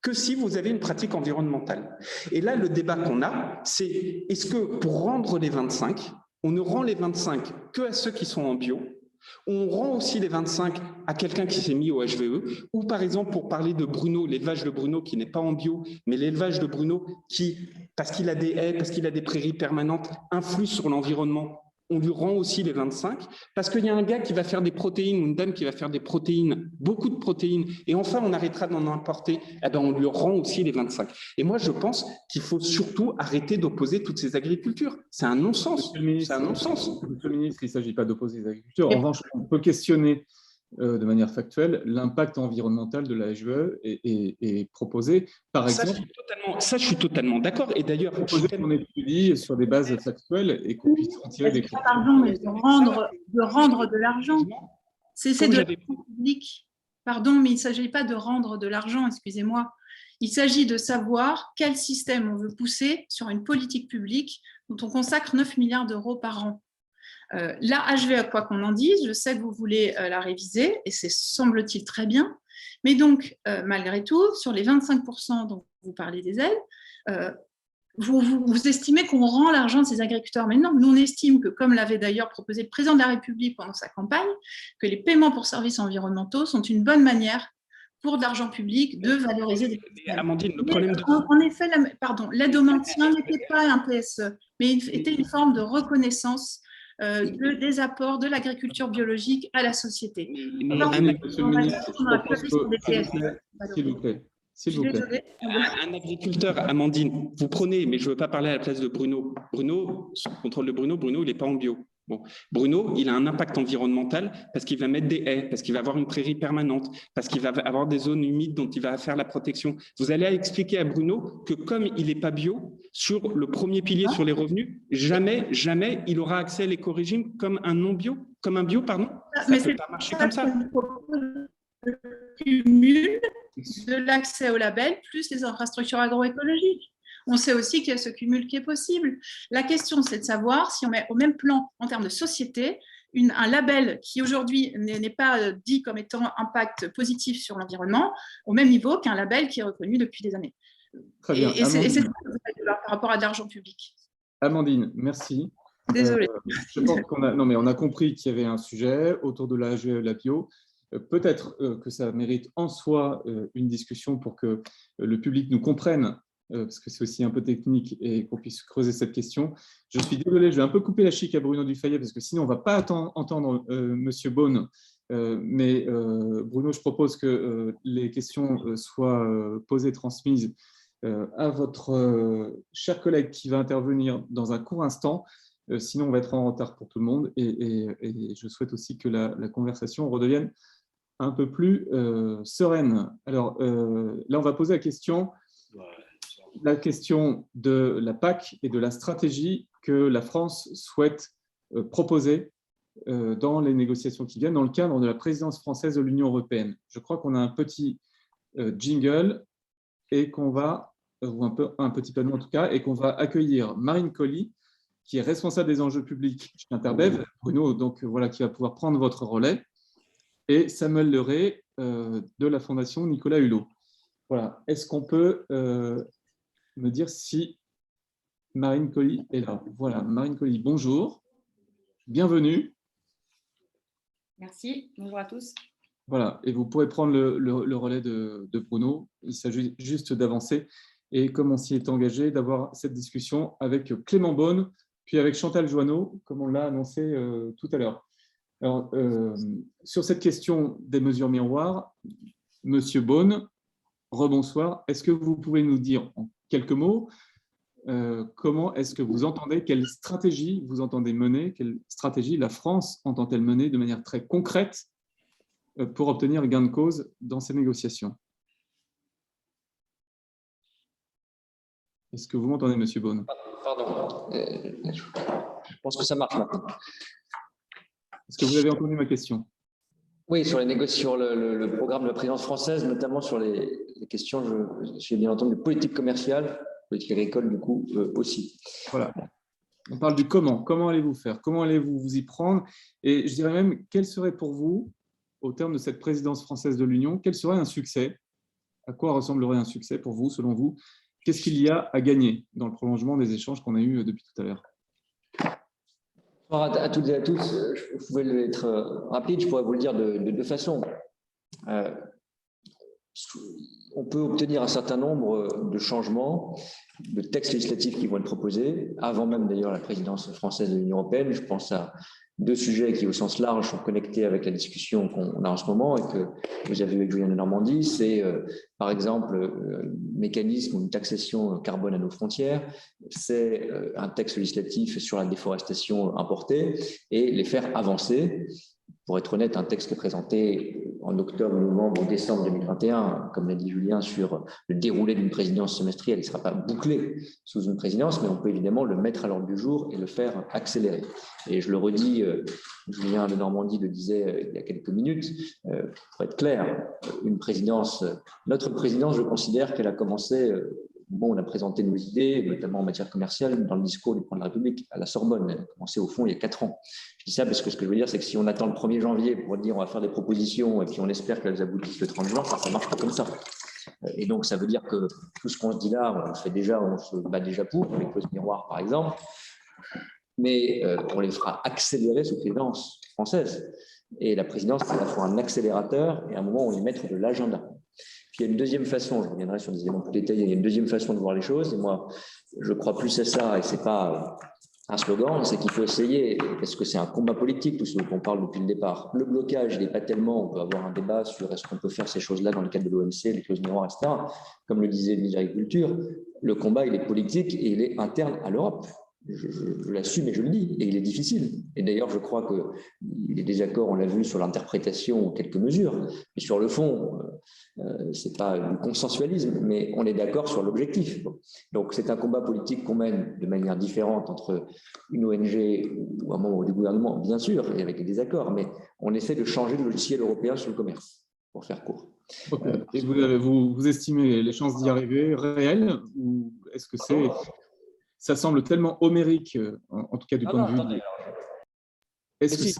que si vous avez une pratique environnementale. Et là, le débat qu'on a, c'est est-ce que pour rendre les 25, on ne rend les 25 que à ceux qui sont en bio, on rend aussi les 25 à quelqu'un qui s'est mis au HVE, ou par exemple, pour parler de Bruno, l'élevage de Bruno qui n'est pas en bio, mais l'élevage de Bruno qui, parce qu'il a des haies, parce qu'il a des prairies permanentes, influe sur l'environnement, on lui rend aussi les 25, parce qu'il y a un gars qui va faire des protéines, ou une dame qui va faire des protéines, beaucoup de protéines, et enfin on arrêtera d'en importer, eh ben on lui rend aussi les 25. Et moi je pense qu'il faut surtout arrêter d'opposer toutes ces agricultures. C'est un non-sens. C'est un non-sens. Monsieur le ministre, il ne s'agit pas d'opposer les agricultures. En revanche, on peut questionner de manière factuelle l'impact environnemental de la HVE et proposer, par exemple… Ça, je suis totalement d'accord. Et d'ailleurs, proposer qu'on étudie sur des bases factuelles et qu'on puisse en tirer des conclusions. Pardon, mais de rendre de l'argent. C'est de l'argent public. Pardon, mais il ne s'agit pas de rendre de l'argent, excusez-moi. Il s'agit de savoir quel système on veut pousser sur une politique publique dont on consacre 9 milliards d'euros par an. La HVE, quoi qu'on en dise, je sais que vous voulez la réviser, et c'est semble-t-il très bien, mais donc, malgré tout, sur les 25% dont vous parlez des aides, vous estimez qu'on rend l'argent de ces agriculteurs. Mais non, nous on estime que, comme l'avait d'ailleurs proposé le président de la République pendant sa campagne, que les paiements pour services environnementaux sont une bonne manière pour de l'argent public de valoriser des systèmes. Amandine, le problème de… En effet, l'aide au maintien n'était pas un PSE, mais était une forme de reconnaissance des apports de l'agriculture biologique à la société. S'il vous plaît. Un agriculteur, Amandine, vous prenez, mais je ne veux pas parler à la place de Bruno. Bruno, sous le contrôle de Bruno, il n'est pas en bio. Bon. Bruno, il a un impact environnemental parce qu'il va mettre des haies, parce qu'il va avoir une prairie permanente, parce qu'il va avoir des zones humides dont il va faire la protection. Vous allez expliquer à Bruno que comme il n'est pas bio, sur le premier pilier sur les revenus, jamais il aura accès à l'éco-régime comme un non-bio, comme un bio, pardon. Ça ne peut pas marcher comme ça. Le cumul de l'accès au label plus les infrastructures agroécologiques. On sait aussi qu'il y a ce cumul qui est possible. La question, c'est de savoir si on met au même plan, en termes de société, un label qui aujourd'hui n'est pas dit comme étant impact positif sur l'environnement, au même niveau qu'un label qui est reconnu depuis des années. Très bien. Et c'est ça par rapport à de l'argent public. Amandine, merci. Désolée. Je pense on a compris qu'il y avait un sujet autour de la HVE, la bio. Peut-être que ça mérite en soi une discussion pour que le public nous comprenne, parce que c'est aussi un peu technique et qu'on puisse creuser cette question. Je suis désolé, je vais un peu couper la chic à Bruno Dufayet parce que sinon on ne va pas entendre Monsieur Beaune. Mais Bruno, je propose que les questions soient posées, transmises à votre cher collègue qui va intervenir dans un court instant. Sinon, on va être en retard pour tout le monde. Et je souhaite aussi que la conversation redevienne un peu plus sereine. Alors là, on va poser la question de la PAC et de la stratégie que la France souhaite proposer dans les négociations qui viennent dans le cadre de la présidence française de l'Union européenne. Je crois qu'on a un petit jingle et qu'on va, ou un petit panneau en tout cas, et qu'on va accueillir Marine Colli, qui est responsable des enjeux publics chez Interbev. Bruno, donc voilà, qui va pouvoir prendre votre relais, et Samuel Leray de la Fondation Nicolas Hulot. Voilà. Est-ce qu'on peut me dire si Marine Colli est là? Voilà, Marine Colli, bonjour. Bienvenue. Merci, bonjour à tous. Voilà, et vous pourrez prendre le relais de Bruno. Il s'agit juste d'avancer. Et comme on s'y est engagé, d'avoir cette discussion avec Clément Beaune, puis avec Chantal Joanneau, comme on l'a annoncé tout à l'heure. Alors, sur cette question des mesures miroirs, Monsieur Beaune, rebonsoir. Est-ce que vous pouvez nous dire en quelques mots comment est-ce que vous entendez, quelle stratégie vous entendez mener, quelle stratégie la France entend-elle mener de manière très concrète pour obtenir gain de cause dans ces négociations? Est-ce que vous m'entendez, Monsieur Beaune? Pardon, je pense que ça marche maintenant. Est-ce que vous avez entendu ma question? Oui, sur le programme de la présidence française, notamment sur les questions, j'ai bien entendu, de politique commerciale, politique agricole du coup aussi. Voilà. On parle du comment. Comment allez-vous faire? Comment allez-vous vous y prendre? Et je dirais même, quel serait pour vous, au terme de cette présidence française de l'Union, quel serait un succès? À quoi ressemblerait un succès pour vous, selon vous? Qu'est-ce qu'il y a à gagner dans le prolongement des échanges qu'on a eus depuis tout à l'heure? À toutes et à tous, je pouvais être rapide, je pourrais vous le dire de deux façons. On peut obtenir un certain nombre de changements, de textes législatifs qui vont être proposés, avant même d'ailleurs la présidence française de l'Union européenne. Je pense à deux sujets qui, au sens large, sont connectés avec la discussion qu'on a en ce moment et que vous avez eu avec Julien de Normandie. C'est, par exemple, le mécanisme ou une taxation carbone à nos frontières. C'est un texte législatif sur la déforestation importée et les faire avancer. Pour être honnête, un texte qui est présenté en octobre, novembre ou décembre 2021, comme l'a dit Julien, sur le déroulé d'une présidence semestrielle, il ne sera pas bouclé sous une présidence, mais on peut évidemment le mettre à l'ordre du jour et le faire accélérer. Et je le redis, Julien de Normandie le disait il y a quelques minutes, pour être clair, notre présidence, je considère qu'elle a commencé… Bon, on a présenté nos idées, notamment en matière commerciale, dans le discours du président de la République à la Sorbonne. Elle a commencé au fond il y a 4 ans. Je dis ça parce que ce que je veux dire, c'est que si on attend le 1er janvier pour dire on va faire des propositions et puis on espère qu'elles aboutissent le 30 juin, ça ne marche pas comme ça. Et donc, ça veut dire que tout ce qu'on se dit là, on se bat déjà pour les clauses miroirs, par exemple, mais on les fera accélérer sous présidence française. Et la présidence, c'est à la fois un accélérateur et à un moment où on y met de l'agenda. Puis il y a une deuxième façon, je reviendrai sur des éléments plus détaillés, il y a une deuxième façon de voir les choses, et moi, je crois plus à ça, et ce n'est pas un slogan, c'est qu'il faut essayer, parce que c'est un combat politique, tout ce dont on parle depuis le départ. Le blocage, il n'est pas tellement, on peut avoir un débat sur est-ce qu'on peut faire ces choses-là dans le cadre de l'OMC, les clauses miroirs, etc. Comme le disait le ministre de l'Agriculture, le combat, il est politique et il est interne à l'Europe. Je l'assume et je le dis, et il est difficile. Et d'ailleurs, je crois qu'il y a des désaccords, on l'a vu, sur l'interprétation, quelques mesures, mais sur le fond, ce n'est pas du consensualisme, mais on est d'accord sur l'objectif. Donc, c'est un combat politique qu'on mène de manière différente entre une ONG ou un membre du gouvernement, bien sûr, et avec des désaccords, mais on essaie de changer le logiciel européen sur le commerce, pour faire court. Okay. Et vous estimez les chances d'y arriver réelles, ou est-ce que ça semble tellement homérique, en tout cas du point de vue… Est-ce que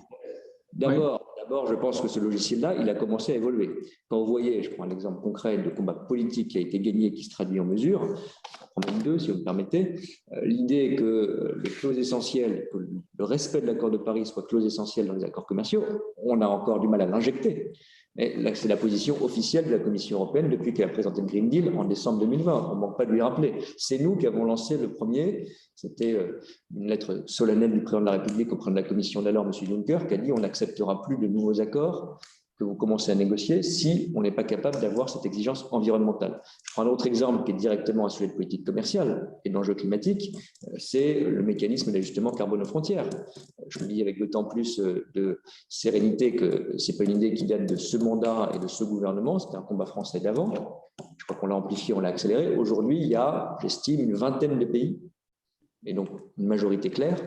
D'abord, je pense que ce logiciel-là, il a commencé à évoluer. Quand vous voyez, je prends un exemple concret de combat politique qui a été gagné et qui se traduit en mesures, je prends même deux, si vous me permettez, l'idée que les clauses essentielles, que le respect de l'accord de Paris soit clause essentielle dans les accords commerciaux, on a encore du mal à l'injecter. Mais là, c'est la position officielle de la Commission européenne depuis qu'elle a présenté le Green Deal en décembre 2020. On ne manque pas de lui rappeler. C'est nous qui avons lancé le premier. C'était une lettre solennelle du président de la République auprès de la Commission d'alors, M. Juncker, qui a dit on n'acceptera plus de nouveaux accords que vous commencez à négocier si on n'est pas capable d'avoir cette exigence environnementale. Je prends un autre exemple qui est directement un sujet de politique commerciale et d'enjeux climatiques, c'est le mécanisme d'ajustement carbone aux frontières. Je le dis avec d'autant plus de sérénité que ce n'est pas une idée qui date de ce mandat et de ce gouvernement, c'était un combat français d'avant. Je crois qu'on l'a amplifié, on l'a accéléré. Aujourd'hui, il y a, j'estime, une vingtaine de pays, et donc une majorité claire,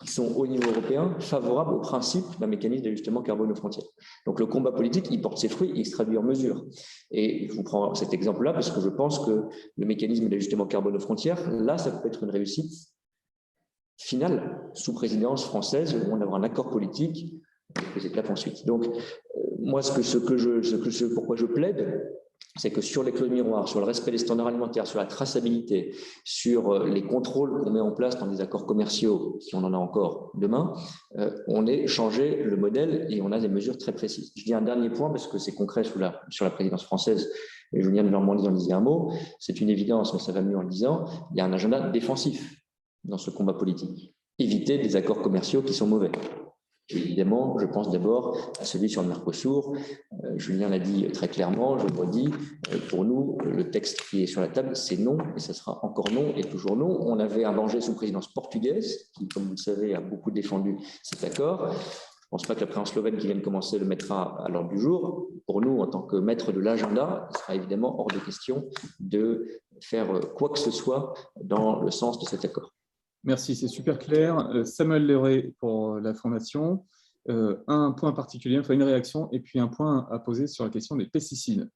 qui sont au niveau européen favorables au principe d'un mécanisme d'ajustement carbone aux frontières. Donc le combat politique, il porte ses fruits, il se traduit en mesures. Et je vous prends cet exemple-là parce que je pense que le mécanisme d'ajustement carbone aux frontières, là, ça peut être une réussite finale sous présidence française où on aura un accord politique avec les étapes ensuite. Donc moi, pourquoi je plaide, c'est que sur les clauses miroirs, sur le respect des standards alimentaires, sur la traçabilité, sur les contrôles qu'on met en place dans des accords commerciaux, si on en a encore demain, on ait changé le modèle et on a des mesures très précises. Je dis un dernier point parce que c'est concret sur la présidence française, et Julien de Normandie en disait un mot, c'est une évidence, mais ça va mieux en le disant, il y a un agenda défensif dans ce combat politique. Éviter des accords commerciaux qui sont mauvais. Évidemment, je pense d'abord à celui sur le Mercosur. Julien l'a dit très clairement, je le redis, pour nous, le texte qui est sur la table, c'est non, et ça sera encore non, et toujours non. On avait arrangé sous présidence portugaise, qui, comme vous le savez, a beaucoup défendu cet accord. Je ne pense pas que la présidence slovène qui vient de commencer le mettra à l'ordre du jour. Pour nous, en tant que maître de l'agenda, il sera évidemment hors de question de faire quoi que ce soit dans le sens de cet accord. Merci, c'est super clair. Samuel Leray pour la formation. Un point particulier, enfin une réaction, et puis un point à poser sur la question des pesticides.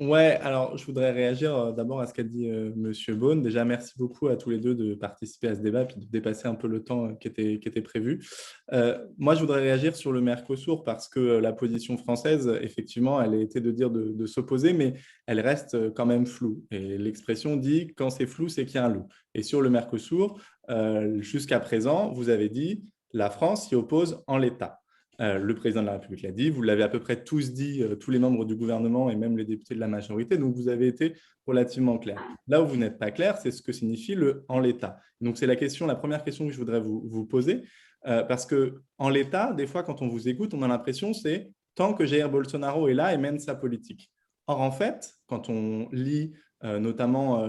Ouais, alors je voudrais réagir d'abord à ce qu'a dit Monsieur Beaune. Déjà, merci beaucoup à tous les deux de participer à ce débat et de dépasser un peu le temps qui était prévu. Moi, je voudrais réagir sur le Mercosur parce que la position française, effectivement, elle a été de dire de s'opposer, mais elle reste quand même floue. Et l'expression dit « quand c'est flou, c'est qu'il y a un loup ». Et sur le Mercosur, jusqu'à présent, vous avez dit « la France s'y oppose en l'état ». Le président de la République l'a dit, vous l'avez à peu près tous dit, tous les membres du gouvernement et même les députés de la majorité, donc vous avez été relativement clair. Là où vous n'êtes pas clair, c'est ce que signifie le « en l'état ». Donc c'est la première question que je voudrais vous poser, parce qu'en l'état, des fois quand on vous écoute, on a l'impression c'est tant que Jair Bolsonaro est là et mène sa politique. Or en fait, quand on lit notamment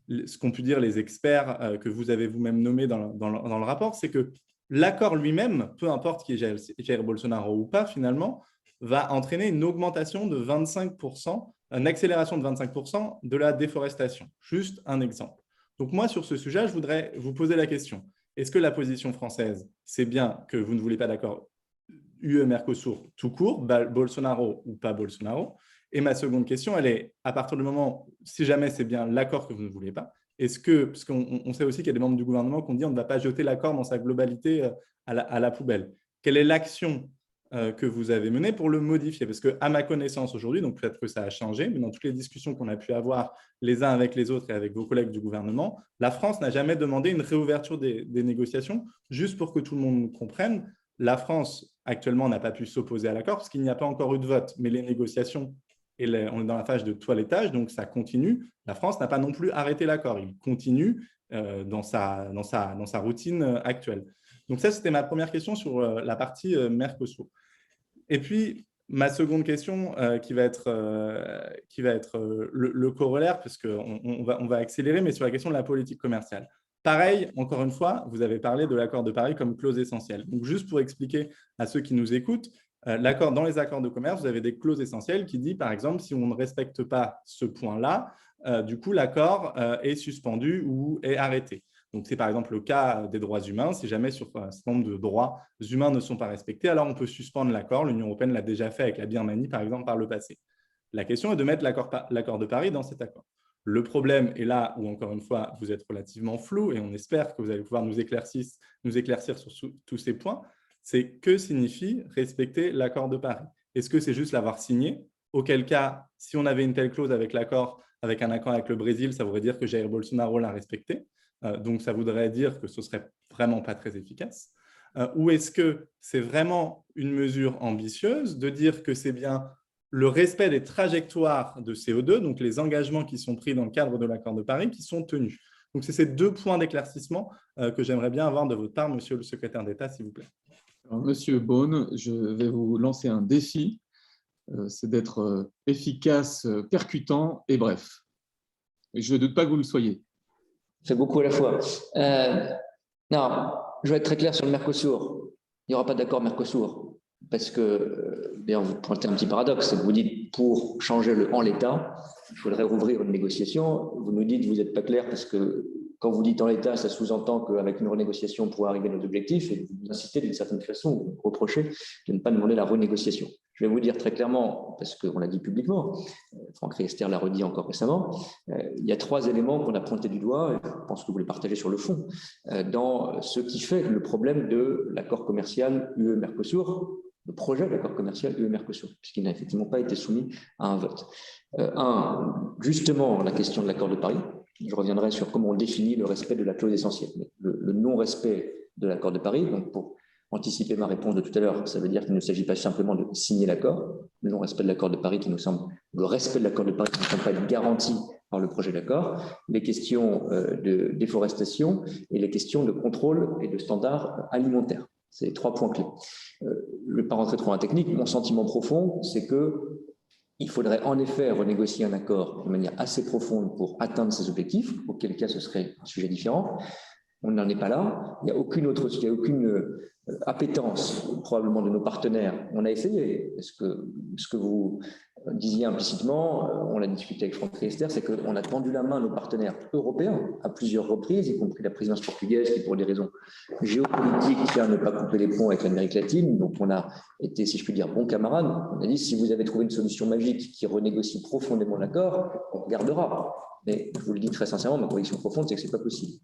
ce qu'ont pu dire les experts que vous avez vous-même nommés dans le rapport, c'est que l'accord lui-même, peu importe qui est Jair Bolsonaro ou pas, finalement, va entraîner une augmentation de 25%, une accélération de 25% de la déforestation. Juste un exemple. Donc moi, sur ce sujet, je voudrais vous poser la question. Est-ce que la position française, c'est bien que vous ne voulez pas d'accord UE-Mercosur tout court, Bolsonaro ou pas Bolsonaro? Et ma seconde question, elle est, à partir du moment, si jamais c'est bien l'accord que vous ne voulez pas, est-ce que, parce qu'on sait aussi qu'il y a des membres du gouvernement qui ont dit on ne va pas jeter l'accord dans sa globalité à la poubelle. Quelle est l'action que vous avez menée pour le modifier? Parce qu'à ma connaissance aujourd'hui, donc peut-être que ça a changé, mais dans toutes les discussions qu'on a pu avoir les uns avec les autres et avec vos collègues du gouvernement, la France n'a jamais demandé une réouverture des négociations. Juste pour que tout le monde comprenne, la France actuellement n'a pas pu s'opposer à l'accord parce qu'il n'y a pas encore eu de vote, mais les négociations, on est dans la phase de toilettage, donc ça continue. La France n'a pas non plus arrêté l'accord. Il continue dans sa routine actuelle. Donc ça, c'était ma première question sur la partie Mercosur. Et puis, ma seconde question qui va être le corollaire, parce qu'on va accélérer, mais sur la question de la politique commerciale. Pareil, encore une fois, vous avez parlé de l'accord de Paris comme clause essentielle. Donc, juste pour expliquer à ceux qui nous écoutent, dans les accords de commerce, vous avez des clauses essentielles qui disent, par exemple, si on ne respecte pas ce point-là, du coup, l'accord est suspendu ou est arrêté. Donc, c'est par exemple le cas des droits humains. Si jamais sur un certain nombre de droits humains ne sont pas respectés, alors on peut suspendre l'accord. L'Union européenne l'a déjà fait avec la Birmanie, par exemple, par le passé. La question est de mettre l'accord de Paris dans cet accord. Le problème est là où, encore une fois, vous êtes relativement flou et on espère que vous allez pouvoir nous éclaircir sur tous ces points. C'est que signifie respecter l'accord de Paris? Est-ce que c'est juste l'avoir signé? Auquel cas, si on avait une telle clause avec un accord avec le Brésil, ça voudrait dire que Jair Bolsonaro l'a respecté. Donc, ça voudrait dire que ce ne serait vraiment pas très efficace. Ou est-ce que c'est vraiment une mesure ambitieuse de dire que c'est bien le respect des trajectoires de CO2, donc les engagements qui sont pris dans le cadre de l'accord de Paris, qui sont tenus? Donc, c'est ces deux points d'éclaircissement que j'aimerais bien avoir de votre part, monsieur le secrétaire d'État, s'il vous plaît. Alors, monsieur Beaune, je vais vous lancer un défi, c'est d'être efficace, percutant et bref. Et je ne doute pas que vous le soyez. C'est beaucoup à la fois. Non, je vais être très clair sur le Mercosur. Il n'y aura pas d'accord Mercosur. Parce que, bien, vous pointez un petit paradoxe, c'est que vous dites pour changer le en l'état, il faudrait rouvrir une négociation. Vous nous dites que vous n'êtes pas clair parce que quand vous dites en l'état, ça sous-entend qu'avec une renégociation, on pourra arriver à nos objectifs et vous incitez d'une certaine façon, vous reprochez de ne pas demander la renégociation. Je vais vous dire très clairement, parce qu'on l'a dit publiquement, Franck Riester l'a redit encore récemment, il y a 3 éléments qu'on a pointés du doigt, et je pense que vous les partagez sur le fond, dans ce qui fait le problème de l'accord commercial UE-Mercosur, le projet d'accord commercial UE-Mercosur, puisqu'il n'a effectivement pas été soumis à un vote. Justement, la question de l'accord de Paris. Je reviendrai sur comment on définit le respect de la clause essentielle. Le non-respect de l'accord de Paris, donc pour anticiper ma réponse de tout à l'heure, ça veut dire qu'il ne s'agit pas simplement de signer l'accord, le non-respect de l'accord de Paris qui nous semble, le respect de l'accord de Paris qui ne semble pas être garanti par le projet d'accord, les questions de déforestation et les questions de contrôle et de standards alimentaires. C'est les 3 points clés. Je ne vais pas rentrer trop en technique, mon sentiment profond, c'est que il faudrait en effet renégocier un accord de manière assez profonde pour atteindre ces objectifs, auquel cas ce serait un sujet différent. On n'en est pas là. Il n'y a aucune appétence probablement de nos partenaires. On a essayé. Ce que vous disiez implicitement, on l'a discuté avec Franck Riester, c'est qu'on a tendu la main à nos partenaires européens à plusieurs reprises, y compris la présidence portugaise qui, pour des raisons géopolitiques, tient à ne pas couper les ponts avec l'Amérique latine. Donc on a été, si je puis dire, bons camarades. On a dit, si vous avez trouvé une solution magique qui renégocie profondément l'accord, on regardera. Mais je vous le dis très sincèrement, ma conviction profonde, c'est que ce n'est pas possible.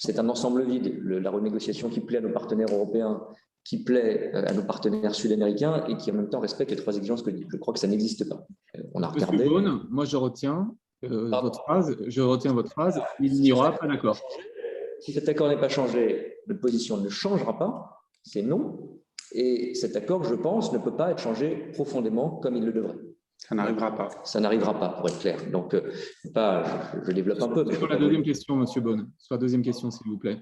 C'est un ensemble vide. La renégociation qui plaît à nos partenaires européens, qui plaît à nos partenaires sud-américains et qui en même temps respecte les 3 exigences que je dis. Je crois que ça n'existe pas. On a regardé. Monsieur Beaune, moi je retiens votre phrase. Il n'y aura pas d'accord. Si cet accord n'est pas changé, notre position ne changera pas. C'est non. Et cet accord, je pense, ne peut pas être changé profondément comme il le devrait. Ça n'arrivera pas. Ça n'arrivera pas, pour être clair. Donc, je développe un peu. Sur la deuxième question, monsieur Beaune. Sur la deuxième question, s'il vous plaît.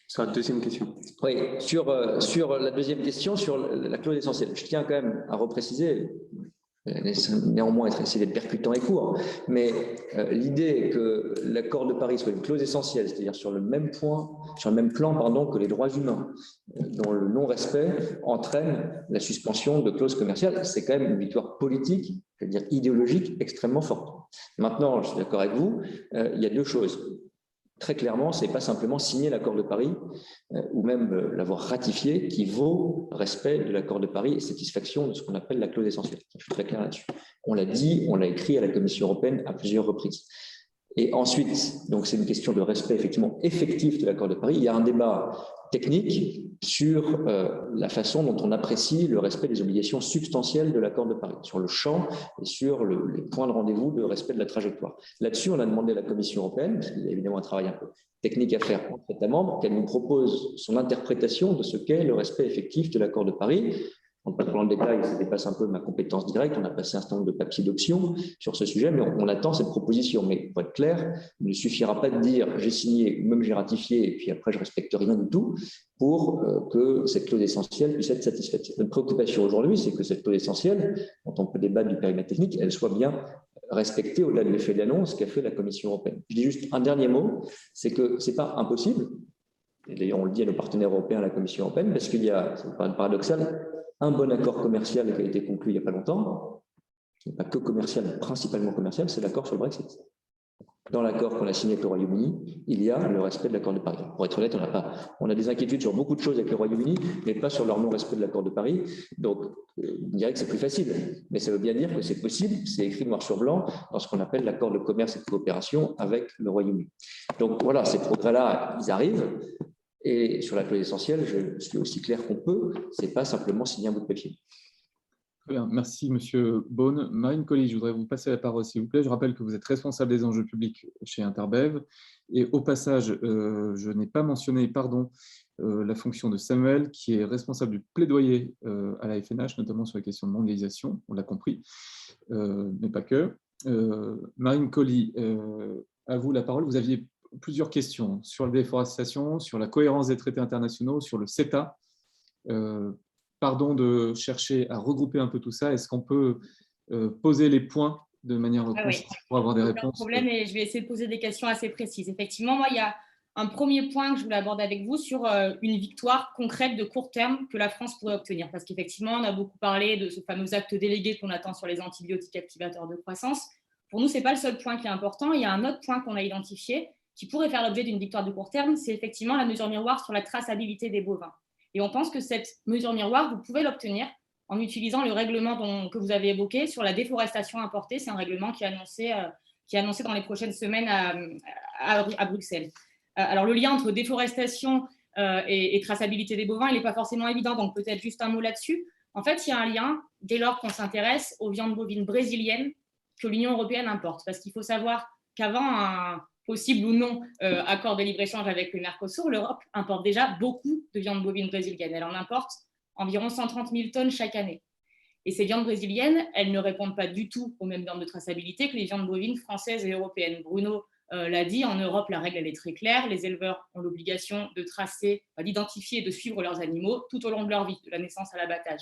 Sur la deuxième question. Oui, sur la deuxième question, sur la clause essentielle. Je tiens quand même à repréciser, néanmoins essayer d'être percutant et court, mais l'idée que l'accord de Paris soit une clause essentielle, c'est-à-dire sur le même plan que les droits humains, dont le non-respect entraîne la suspension de clauses commerciales, c'est quand même une victoire politique, je veux dire idéologique, extrêmement forte. Maintenant, je suis d'accord avec vous, il y a 2 choses. Très clairement, ce n'est pas simplement signer l'accord de Paris ou même l'avoir ratifié qui vaut respect de l'accord de Paris et satisfaction de ce qu'on appelle la clause essentielle. Je suis très clair là-dessus. On l'a dit, on l'a écrit à la Commission européenne à plusieurs reprises. Et ensuite, donc c'est une question de respect effectif de l'accord de Paris. Il y a un débat technique sur la façon dont on apprécie le respect des obligations substantielles de l'accord de Paris, sur le champ et sur les points de rendez-vous de respect de la trajectoire. Là-dessus, on a demandé à la Commission européenne, parce qu'il y a évidemment un travail un peu technique à faire entre États membres, qu'elle nous propose son interprétation de ce qu'est le respect effectif de l'accord de Paris. En parlant de détail, ça dépasse un peu ma compétence directe. On a passé un certain nombre de papiers d'options sur ce sujet, mais on attend cette proposition. Mais pour être clair, il ne suffira pas de dire j'ai signé ou même j'ai ratifié et puis après je respecte rien du tout pour que cette clause essentielle puisse être satisfaite. Notre préoccupation aujourd'hui, c'est que cette clause essentielle, dont on peut débattre du périmètre technique, elle soit bien respectée au-delà de l'effet d'annonce qu'a fait la Commission européenne. Je dis juste un dernier mot, c'est que ce n'est pas impossible. Et d'ailleurs, on le dit à nos partenaires européens, à la Commission européenne, parce qu'il y a, c'est paradoxal, un bon accord commercial qui a été conclu il n'y a pas longtemps, qui n'est pas que commercial, mais principalement commercial, c'est l'accord sur le Brexit. Dans l'accord qu'on a signé avec le Royaume-Uni, il y a le respect de l'accord de Paris. Pour être honnête, on a des inquiétudes sur beaucoup de choses avec le Royaume-Uni, mais pas sur leur non-respect de l'accord de Paris. Donc, on dirait que c'est plus facile. Mais ça veut bien dire que c'est possible, c'est écrit noir sur blanc dans ce qu'on appelle l'accord de commerce et de coopération avec le Royaume-Uni. Donc voilà, ces progrès-là, ils arrivent. Et sur la clause essentielle, je suis aussi clair qu'on peut, ce n'est pas simplement signer un bout de papier. Très bien, merci Monsieur Beaune. Marine Colli, je voudrais vous passer la parole s'il vous plaît. Je rappelle que vous êtes responsable des enjeux publics chez Interbev. Et au passage, je n'ai pas mentionné, la fonction de Samuel, qui est responsable du plaidoyer à la FNH, notamment sur les questions de mondialisation, on l'a compris, mais pas que. Marine Colli, à vous la parole. Vous aviez plusieurs questions sur la déforestation, sur la cohérence des traités internationaux, sur le CETA. Pardon de chercher à regrouper un peu tout ça. Est-ce qu'on peut poser les points de manière concise pour avoir des réponses? Pas de problème, et je vais essayer de poser des questions assez précises. Effectivement, moi, il y a un premier point que je voulais aborder avec vous sur une victoire concrète de court terme que la France pourrait obtenir. Parce qu'effectivement, on a beaucoup parlé de ce fameux acte délégué qu'on attend sur les antibiotiques activateurs de croissance. Pour nous, ce n'est pas le seul point qui est important. Il y a un autre point qu'on a identifié qui pourrait faire l'objet d'une victoire de court terme, c'est effectivement la mesure miroir sur la traçabilité des bovins. Et on pense que cette mesure miroir, vous pouvez l'obtenir en utilisant le règlement que vous avez évoqué sur la déforestation importée. C'est un règlement qui est annoncé dans les prochaines semaines à Bruxelles. Alors, le lien entre déforestation et traçabilité des bovins, il n'est pas forcément évident, donc peut-être juste un mot là-dessus. En fait, il y a un lien dès lors qu'on s'intéresse aux viandes bovines brésiliennes que l'Union européenne importe. Parce qu'il faut savoir qu'avant un possible ou non accord de libre-échange avec le Mercosur, l'Europe importe déjà beaucoup de viandes bovines brésiliennes. Elle en importe environ 130 000 tonnes chaque année. Et ces viandes brésiliennes, elles ne répondent pas du tout aux mêmes normes de traçabilité que les viandes bovines françaises et européennes. Bruno l'a dit, en Europe, la règle elle est très claire. Les éleveurs ont l'obligation de tracer, d'identifier et de suivre leurs animaux tout au long de leur vie, de la naissance à l'abattage.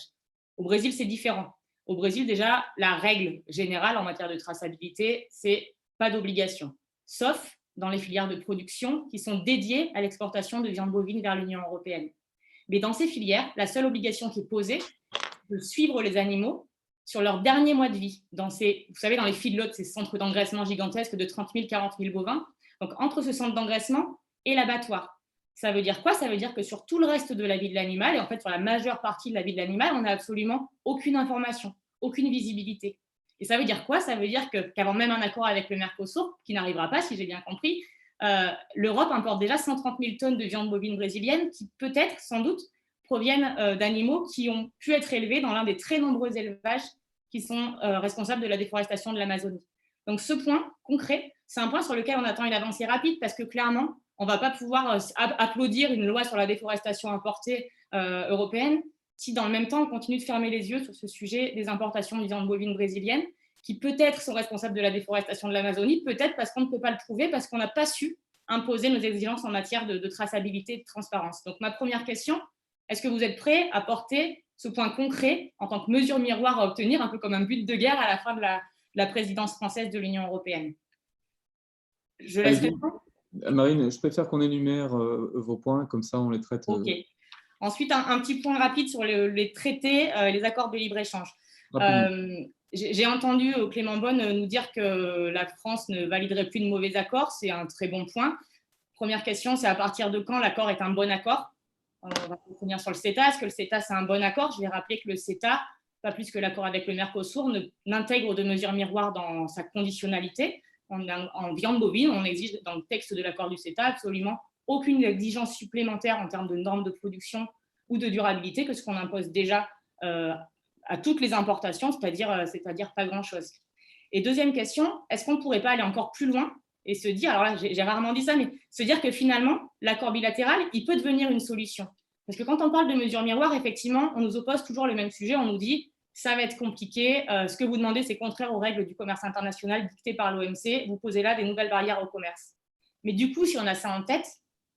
Au Brésil, c'est différent. Au Brésil, déjà, la règle générale en matière de traçabilité, c'est pas d'obligation, sauf dans les filières de production qui sont dédiées à l'exportation de viande bovine vers l'Union européenne. Mais dans ces filières, la seule obligation qui est posée, c'est de suivre les animaux sur leur dernier mois de vie. Vous savez, dans les feedlots, ces centres d'engraissement gigantesques de 30 000, 40 000 bovins. Donc, entre ce centre d'engraissement et l'abattoir. Ça veut dire quoi? Ça veut dire que sur tout le reste de la vie de l'animal, et en fait sur la majeure partie de la vie de l'animal, on n'a absolument aucune information, aucune visibilité. Et ça veut dire quoi? Ça veut dire qu'avant même un accord avec le Mercosur, qui n'arrivera pas si j'ai bien compris, l'Europe importe déjà 130 000 tonnes de viande bovine brésilienne qui peut-être, sans doute, proviennent d'animaux qui ont pu être élevés dans l'un des très nombreux élevages qui sont responsables de la déforestation de l'Amazonie. Donc ce point concret, c'est un point sur lequel on attend une avancée rapide parce que clairement, on ne va pas pouvoir applaudir une loi sur la déforestation importée européenne si dans le même temps on continue de fermer les yeux sur ce sujet des importations de viande bovine brésilienne qui peut-être sont responsables de la déforestation de l'Amazonie, peut-être parce qu'on ne peut pas le prouver, parce qu'on n'a pas su imposer nos exigences en matière de traçabilité et de transparence. Donc ma première question, est-ce que vous êtes prêts à porter ce point concret en tant que mesure miroir à obtenir, un peu comme un but de guerre à la fin de la présidence française de l'Union européenne? Je laisse répondre. Marine, je préfère qu'on énumère vos points, comme ça on les traite. Ok. Ensuite, un petit point rapide sur les traités, les accords de libre-échange. J'ai entendu Clément Beaune nous dire que la France ne validerait plus de mauvais accords. C'est un très bon point. Première question, c'est à partir de quand l'accord est un bon accord? On va revenir sur le CETA. Est-ce que le CETA, c'est un bon accord? Je vais rappeler que le CETA, pas plus que l'accord avec le Mercosur, n'intègre de mesures miroirs dans sa conditionnalité. En viande bovine, on exige dans le texte de l'accord du CETA absolument aucune exigence supplémentaire en termes de normes de production ou de durabilité que ce qu'on impose déjà à toutes les importations, c'est-à-dire pas grand-chose. Et deuxième question, est-ce qu'on ne pourrait pas aller encore plus loin et se dire, alors là j'ai rarement dit ça, mais se dire que finalement l'accord bilatéral, il peut devenir une solution. Parce que quand on parle de mesures miroirs, effectivement, on nous oppose toujours le même sujet, on nous dit ça va être compliqué, ce que vous demandez c'est contraire aux règles du commerce international dictées par l'OMC, vous posez là des nouvelles barrières au commerce. Mais du coup, si on a ça en tête,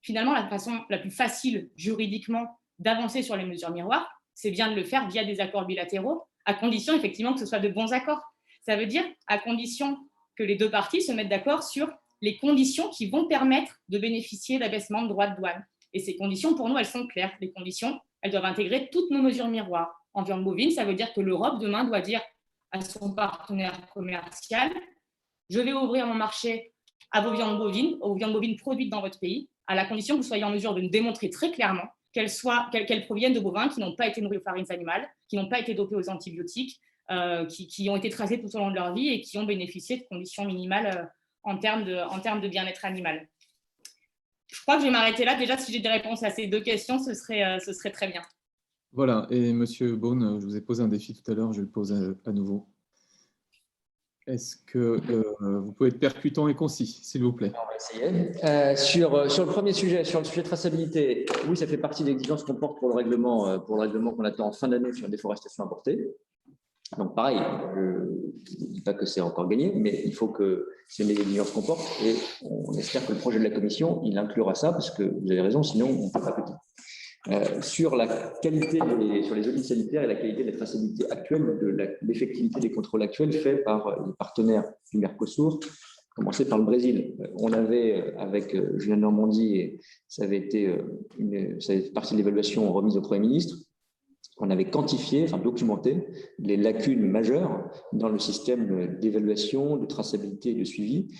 finalement la façon la plus facile juridiquement d'avancer sur les mesures miroirs, c'est bien de le faire via des accords bilatéraux, à condition effectivement que ce soit de bons accords. Ça veut dire à condition que les deux parties se mettent d'accord sur les conditions qui vont permettre de bénéficier d'abaissement de droits de douane. Et ces conditions, pour nous, elles sont claires. Les conditions, elles doivent intégrer toutes nos mesures miroirs. En viande bovine, ça veut dire que l'Europe, demain, doit dire à son partenaire commercial, je vais ouvrir mon marché à vos viandes bovines produites dans votre pays, à la condition que vous soyez en mesure de nous démontrer très clairement qu'elles proviennent de bovins qui n'ont pas été nourris aux farines animales, qui n'ont pas été dopés aux antibiotiques, qui ont été tracés tout au long de leur vie et qui ont bénéficié de conditions minimales en termes de bien-être animal. Je crois que je vais m'arrêter là. Déjà, si j'ai des réponses à ces deux questions, ce serait très bien. Voilà, et Monsieur Beaune, je vous ai posé un défi tout à l'heure, je le pose à nouveau. Est-ce que vous pouvez être percutant et concis, s'il vous plaît? On va essayer. Sur le premier sujet, sur le sujet de traçabilité, oui, ça fait partie de l'exigence qu'on porte pour le règlement qu'on attend en fin d'année sur la déforestation importée. Donc pareil, je ne dis pas que c'est encore gagné, mais il faut que c'est les exigences qu'on porte et on espère que le projet de la Commission, il inclura ça, parce que vous avez raison, sinon on ne peut pas coter. Sur la qualité, sur les audits sanitaires et la qualité de la traçabilité actuelle, de l'effectivité des contrôles actuels faits par les partenaires du Mercosur, commencer par le Brésil. On avait, avec Julien Normandie, et ça avait été partie de l'évaluation remise au Premier ministre, On avait quantifié, enfin documenté, les lacunes majeures dans le système d'évaluation, de traçabilité et de suivi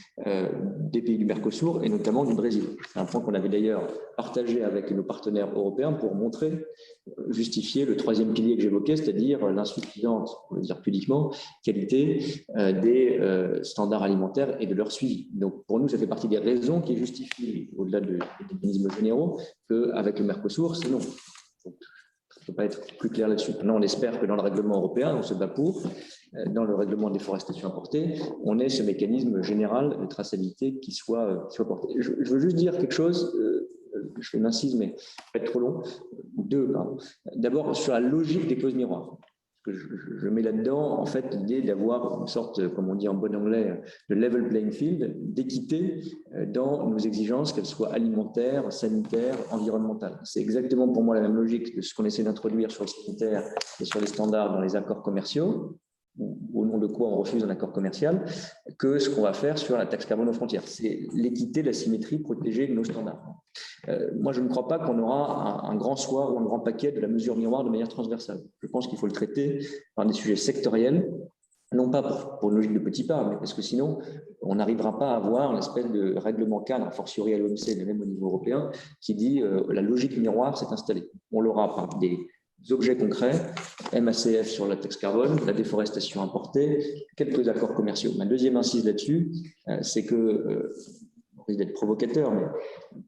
des pays du Mercosur et notamment du Brésil. C'est un point qu'on avait d'ailleurs partagé avec nos partenaires européens pour montrer, justifier le troisième pilier que j'évoquais, c'est-à-dire l'insuffisante, on va dire pudiquement, qualité des standards alimentaires et de leur suivi. Donc pour nous, ça fait partie des raisons qui justifient, au-delà des mécanismes généraux, qu'avec le Mercosur, c'est non. Donc, je ne peux pas être plus clair là-dessus. Maintenant, on espère que dans le règlement européen, on se bat pour, dans le règlement de déforestation importée, on ait ce mécanisme général de traçabilité qui soit porté. Je veux juste dire quelque chose, je fais une incise, mais ça va être trop long. D'abord, sur la logique des clauses miroirs. Je mets là-dedans, en fait, l'idée d'avoir une sorte, comme on dit en bon anglais, de level playing field, d'équité dans nos exigences, qu'elles soient alimentaires, sanitaires, environnementales. C'est exactement pour moi la même logique de ce qu'on essaie d'introduire sur le sanitaire et sur les standards dans les accords commerciaux, au nom de quoi on refuse un accord commercial, que ce qu'on va faire sur la taxe carbone aux frontières. C'est l'équité, la symétrie protégée de nos standards. Moi, je ne crois pas qu'on aura un grand soir ou un grand paquet de la mesure miroir de manière transversale. Je pense qu'il faut le traiter par des sujets sectoriels, non pas pour une logique de petits pas, mais parce que sinon, on n'arrivera pas à avoir l'espèce de règlement cadre, a fortiori à l'OMC, mais même au niveau européen, qui dit la logique miroir s'est installée. On l'aura par des objets concrets, MACF sur la taxe carbone, la déforestation importée, quelques accords commerciaux. Ma deuxième incise là-dessus, c'est que, on risque d'être provocateur, mais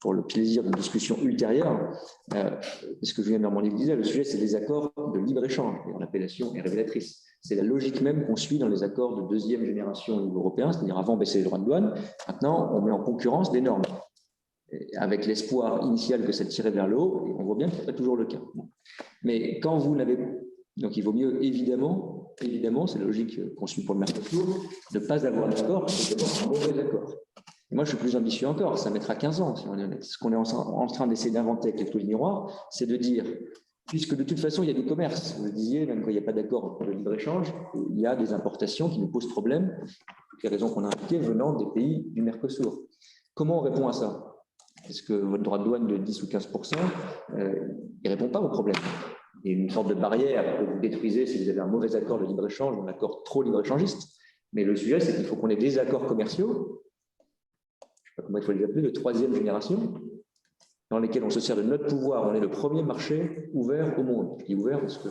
pour le plaisir d'une discussion ultérieure, ce que Julien Normandie disait, le sujet, c'est les accords de libre-échange, et l'appellation est révélatrice. C'est la logique même qu'on suit dans les accords de deuxième génération au niveau européen, c'est-à-dire avant, baisser les droits de douane, maintenant, on met en concurrence des normes, avec l'espoir initial que ça tirait vers le haut, et on voit bien que ce n'est pas toujours le cas. Mais quand vous n'avez... Donc, il vaut mieux, évidemment, c'est la logique qu'on suit pour le Mercosur, de ne pas avoir d'accord, c'est d'avoir un mauvais accord. Et moi, je suis plus ambitieux encore, ça mettra 15 ans, si on est honnête. Ce qu'on est en train d'essayer d'inventer avec les clauses miroirs, c'est de dire, puisque de toute façon, il y a du commerce, vous le disiez, même quand il n'y a pas d'accord pour le libre-échange, il y a des importations qui nous posent problème, pour toutes les raisons qu'on a indiquées, venant des pays du Mercosur. Comment on répond à ça? Est-ce que votre droit de douane de 10 ou 15%, il ne répond pas au problème? Il y a une sorte de barrière que vous détruisez si vous avez un mauvais accord de libre-échange ou un accord trop libre-échangiste. Mais le sujet, c'est qu'il faut qu'on ait des accords commerciaux, je ne sais pas comment il faut les appeler, de troisième génération, dans lesquels on se sert de notre pouvoir. On est le premier marché ouvert au monde. Je dis ouvert parce que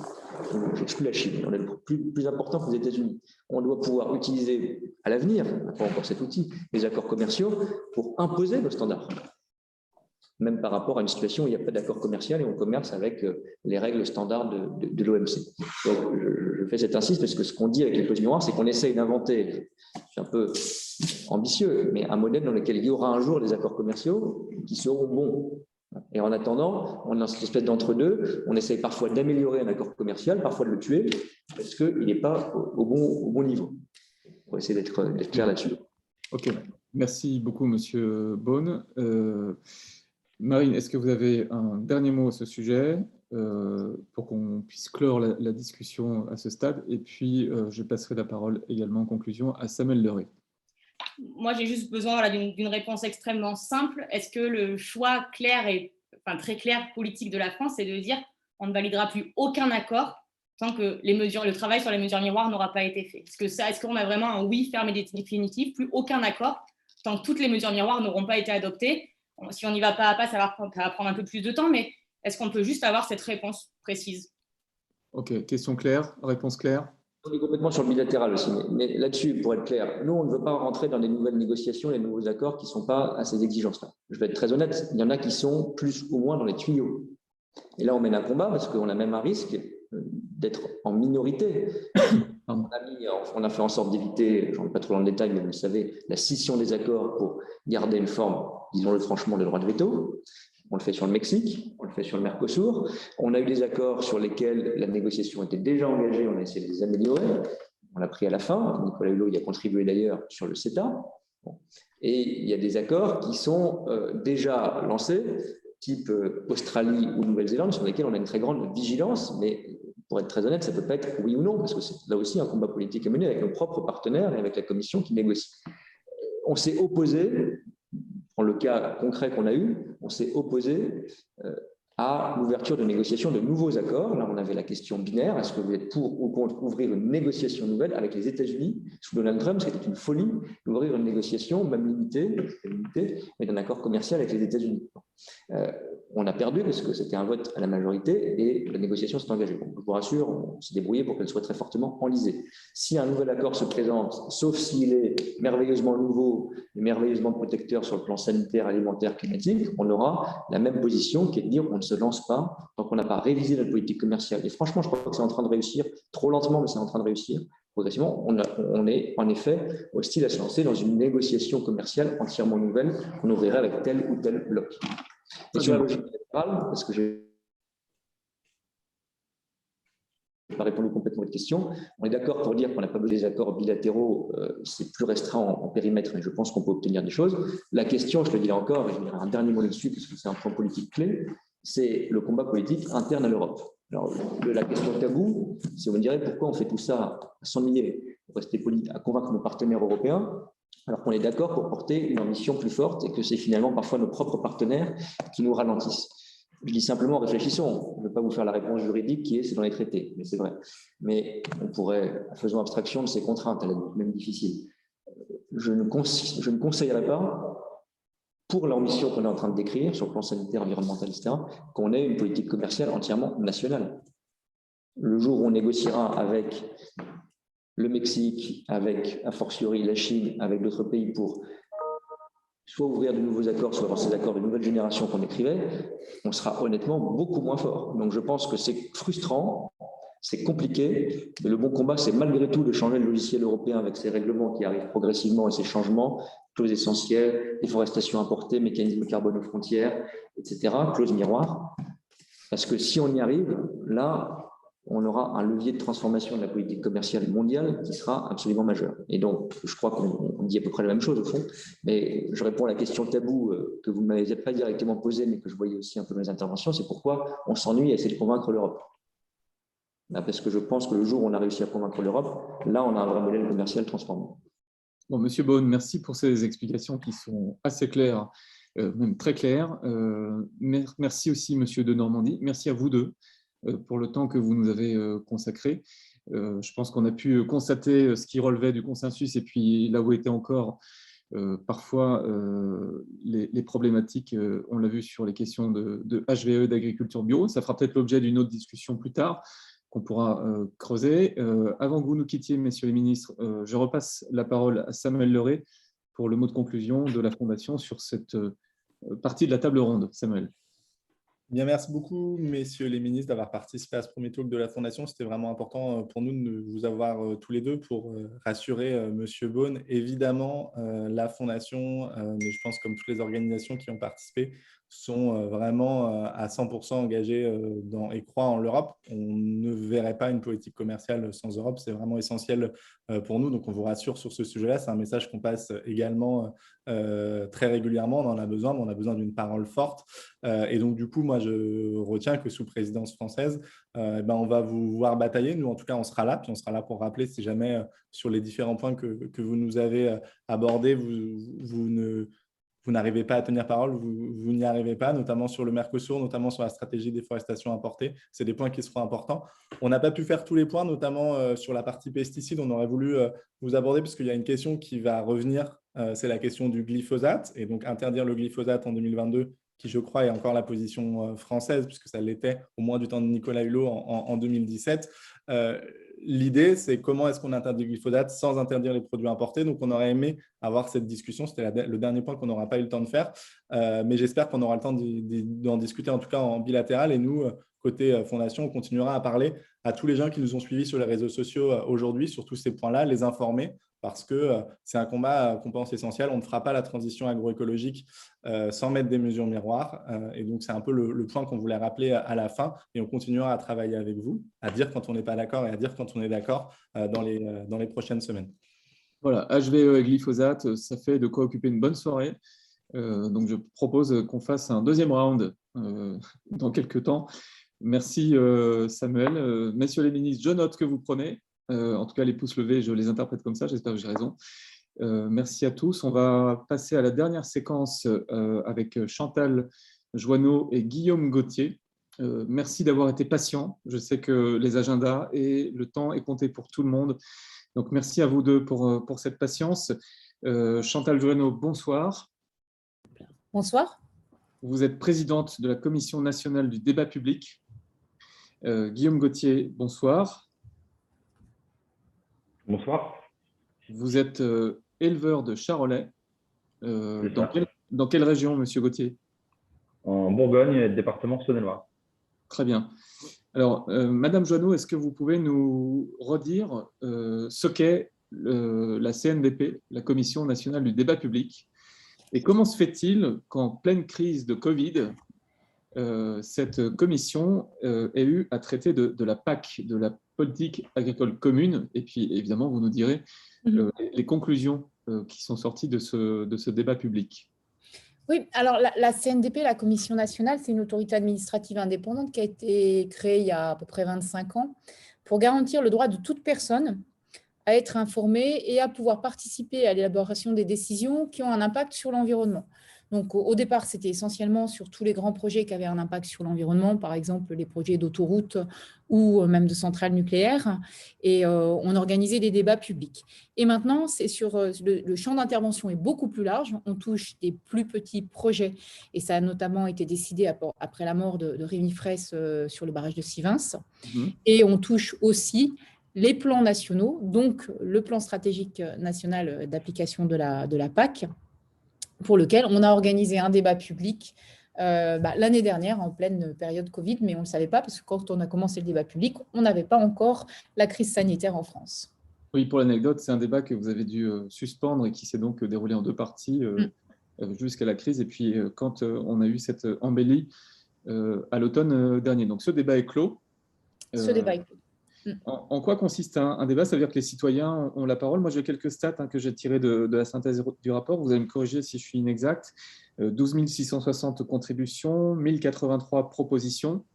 j'exclus la Chine. On est le plus important que les États-Unis. On doit pouvoir utiliser à l'avenir, on n'a pas encore cet outil, les accords commerciaux pour imposer nos standards. Même par rapport à une situation où il n'y a pas d'accord commercial et on commerce avec les règles standards de l'OMC. Donc, je fais cette insiste parce que ce qu'on dit avec les clauses miroirs, c'est qu'on essaye d'inventer, c'est un peu ambitieux, mais un modèle dans lequel il y aura un jour des accords commerciaux qui seront bons. Et en attendant, on est dans cette espèce d'entre-deux, on essaye parfois d'améliorer un accord commercial, parfois de le tuer, parce qu'il n'est pas au bon niveau. On va essayer d'être clair là-dessus. Ok, merci beaucoup, Monsieur Beaune. Marine, est-ce que vous avez un dernier mot à ce sujet pour qu'on puisse clore la discussion à ce stade? Et puis, je passerai la parole également en conclusion à Samuel Leray. Moi, j'ai juste besoin d'une réponse extrêmement simple. Est-ce que le choix clair et très clair politique de la France, c'est de dire on ne validera plus aucun accord tant que le travail sur les mesures miroirs n'aura pas été fait? Est-ce qu'on a vraiment un oui ferme et définitif, plus aucun accord tant que toutes les mesures miroirs n'auront pas été adoptées? Si on n'y va pas à pas, ça va prendre un peu plus de temps, mais est-ce qu'on peut juste avoir cette réponse précise? Ok, question claire, réponse claire. On est complètement sur le bilatéral aussi, mais là-dessus, pour être clair, nous, on ne veut pas rentrer dans des nouvelles négociations et des nouveaux accords qui ne sont pas à ces exigences-là. Je vais être très honnête, il y en a qui sont plus ou moins dans les tuyaux. Et là, on mène un combat parce qu'on a même un risque d'être en minorité. On a fait en sorte d'éviter, je ne rentre pas trop dans le détail, mais vous le savez, la scission des accords pour garder une forme, disons-le franchement, de droit de veto. On le fait sur le Mexique, on le fait sur le Mercosur. On a eu des accords sur lesquels la négociation était déjà engagée, on a essayé de les améliorer. On l'a pris à la fin. Nicolas Hulot y a contribué d'ailleurs sur le CETA. Et il y a des accords qui sont déjà lancés, type Australie ou Nouvelle-Zélande, sur lesquels on a une très grande vigilance, mais pour être très honnête, ça ne peut pas être oui ou non, parce que c'est là aussi un combat politique à mener avec nos propres partenaires et avec la Commission qui négocie. On s'est opposé, dans le cas concret qu'on a eu, on s'est opposé à l'ouverture de négociations de nouveaux accords. Là, on avait la question binaire. Est-ce que vous êtes pour ou contre ouvrir une négociation nouvelle avec les États-Unis sous Donald Trump? C'était une folie d'ouvrir une négociation, même limitée, mais d'un accord commercial avec les États-Unis. On a perdu parce que c'était un vote à la majorité et la négociation s'est engagée. Donc, je vous rassure, on s'est débrouillé pour qu'elle soit très fortement enlisée. Si un nouvel accord se présente, sauf s'il est merveilleusement nouveau et merveilleusement protecteur sur le plan sanitaire, alimentaire, climatique, on aura la même position qui est de dire on ne se lance pas tant qu'on n'a pas révisé notre politique commerciale. Et franchement, je crois que c'est en train de réussir, trop lentement, mais c'est en train de réussir. Progressivement, on est en effet hostile à se lancer dans une négociation commerciale entièrement nouvelle qu'on ouvrirait avec tel ou tel bloc. Et sur la logique générale, parce que je n'ai pas répondu complètement à votre question, on est d'accord pour dire qu'on n'a pas besoin des accords bilatéraux, c'est plus restreint en périmètre, mais je pense qu'on peut obtenir des choses. La question, je le dis là encore, et je dirai un dernier mot là-dessus, parce que c'est un point politique clé, c'est le combat politique interne à l'Europe. Alors, la question tabou, c'est vous me direz pourquoi on fait tout ça à s'ennuyer, pour rester poli, à convaincre nos partenaires européens, alors qu'on est d'accord pour porter une ambition plus forte et que c'est finalement parfois nos propres partenaires qui nous ralentissent. Je dis simplement, réfléchissons. Je ne veux pas vous faire la réponse juridique qui est c'est dans les traités, mais c'est vrai. Mais on pourrait, faisons abstraction de ces contraintes, même difficiles. Je ne conseillerais pas, pour l'ambition qu'on est en train de décrire sur le plan sanitaire, environnemental, etc., qu'on ait une politique commerciale entièrement nationale. Le jour où on négociera avec le Mexique, avec, a fortiori, la Chine, avec d'autres pays pour soit ouvrir de nouveaux accords, soit avoir ces accords de nouvelle génération qu'on écrivait, on sera honnêtement beaucoup moins fort. Donc je pense que c'est frustrant, c'est compliqué, mais le bon combat, c'est malgré tout de changer le logiciel européen avec ces règlements qui arrivent progressivement et ces changements, clauses essentielles, déforestation importée, mécanisme carbone aux frontières, etc., clauses miroirs. Parce que si on y arrive, là, on aura un levier de transformation de la politique commerciale mondiale qui sera absolument majeur. Et donc, je crois qu'on dit à peu près la même chose au fond, mais je réponds à la question taboue que vous ne m'avez pas directement posée, mais que je voyais aussi un peu dans les interventions, c'est pourquoi on s'ennuie à essayer de convaincre l'Europe. Parce que je pense que le jour où on a réussi à convaincre l'Europe, là, on a un vrai modèle commercial transformé. Bon, Monsieur Beaune, merci pour ces explications qui sont assez claires, même très claires. Merci aussi, Monsieur de Normandie. Merci à vous deux pour le temps que vous nous avez consacré. Je pense qu'on a pu constater ce qui relevait du consensus et puis là où étaient encore parfois les problématiques, on l'a vu sur les questions de HVE, d'agriculture bio. Ça fera peut-être l'objet d'une autre discussion plus tard qu'on pourra creuser. Avant que vous nous quittiez, messieurs les ministres, je repasse la parole à Samuel Leray pour le mot de conclusion de la Fondation sur cette partie de la table ronde. Samuel. Bien, merci beaucoup, messieurs les ministres, d'avoir participé à ce premier talk de la Fondation. C'était vraiment important pour nous de vous avoir tous les deux pour rassurer Monsieur Beaune. Évidemment, la Fondation, mais je pense comme toutes les organisations qui ont participé, sont vraiment à 100% engagés dans et croient en l'Europe. On ne verrait pas une politique commerciale sans Europe. C'est vraiment essentiel pour nous. Donc, on vous rassure sur ce sujet-là. C'est un message qu'on passe également très régulièrement. On en a besoin, mais on a besoin d'une parole forte. Et donc, du coup, moi, je retiens que sous présidence française, on va vous voir batailler. Nous, en tout cas, on sera là. Puis, on sera là pour rappeler si jamais sur les différents points que vous nous avez abordés, vous n'arrivez pas à tenir parole, vous n'y arrivez pas, notamment sur le Mercosur, notamment sur la stratégie déforestation importée. C'est des points qui seront importants. On n'a pas pu faire tous les points, notamment sur la partie pesticides. On aurait voulu vous aborder puisqu'il y a une question qui va revenir, c'est la question du glyphosate. Et donc, interdire le glyphosate en 2022, qui, je crois, est encore la position française, puisque ça l'était au moins du temps de Nicolas Hulot en 2017. L'idée, c'est comment est-ce qu'on interdit le glyphosate sans interdire les produits importés. Donc, on aurait aimé avoir cette discussion. C'était le dernier point qu'on n'aura pas eu le temps de faire. Mais j'espère qu'on aura le temps d'en discuter, en tout cas en bilatéral. Et nous, côté Fondation, on continuera à parler à tous les gens qui nous ont suivis sur les réseaux sociaux aujourd'hui sur tous ces points-là, les informer, parce que c'est un combat qu'on pense essentiel. On ne fera pas la transition agroécologique sans mettre des mesures miroirs. Et donc, c'est un peu le point qu'on voulait rappeler à la fin. Et on continuera à travailler avec vous, à dire quand on n'est pas d'accord et à dire quand on est d'accord dans les prochaines semaines. Voilà, HVE et glyphosate, ça fait de quoi occuper une bonne soirée. Donc, je propose qu'on fasse un deuxième round dans quelques temps. Merci Samuel. Messieurs les ministres, je note que vous prenez. En tout cas, les pouces levés, je les interprète comme ça. J'espère que j'ai raison. Merci à tous. On va passer à la dernière séquence avec Chantal Joanneau et Guillaume Gauthier. Merci d'avoir été patient. Je sais que les agendas et le temps est compté pour tout le monde. Donc, merci à vous deux pour cette patience. Chantal Jouanneau, bonsoir. Bonsoir. Vous êtes présidente de la Commission nationale du débat public. Guillaume Gauthier, bonsoir. Bonsoir. Vous êtes éleveur de charolais. Dans quelle région, monsieur Gauthier? En Bourgogne, département Saône-et-Loire. Très bien. Alors, Madame Jouanneau, est-ce que vous pouvez nous redire ce qu'est la CNDP, la Commission nationale du débat public, et comment se fait-il qu'en pleine crise de Covid, cette commission ait eu à traiter de la PAC, de la politique agricole commune, et puis évidemment, vous nous direz les conclusions qui sont sorties de ce débat public. Oui, alors la CNDP, la Commission nationale, c'est une autorité administrative indépendante qui a été créée il y a à peu près 25 ans pour garantir le droit de toute personne à être informée et à pouvoir participer à l'élaboration des décisions qui ont un impact sur l'environnement. Donc, au départ, c'était essentiellement sur tous les grands projets qui avaient un impact sur l'environnement, par exemple les projets d'autoroutes ou même de centrales nucléaires, et on organisait des débats publics. Et maintenant, c'est sur le champ d'intervention est beaucoup plus large. On touche des plus petits projets, et ça a notamment été décidé après la mort de Rémi Fraisse sur le barrage de Sivens. Et on touche aussi les plans nationaux, donc le plan stratégique national d'application de la PAC, pour lequel on a organisé un débat public l'année dernière en pleine période Covid, mais on ne le savait pas parce que quand on a commencé le débat public, on n'avait pas encore la crise sanitaire en France. Oui, pour l'anecdote, c'est un débat que vous avez dû suspendre et qui s'est donc déroulé en 2 parties jusqu'à la crise. Et puis, quand on a eu cette embellie à l'automne dernier. Donc, ce débat est clos. Ce débat est clos. En quoi consiste un débat? Ça veut dire que les citoyens ont la parole. Moi, j'ai quelques stats que j'ai tirées de la synthèse du rapport. Vous allez me corriger si je suis inexact. 12 660 contributions, 1083 propositions.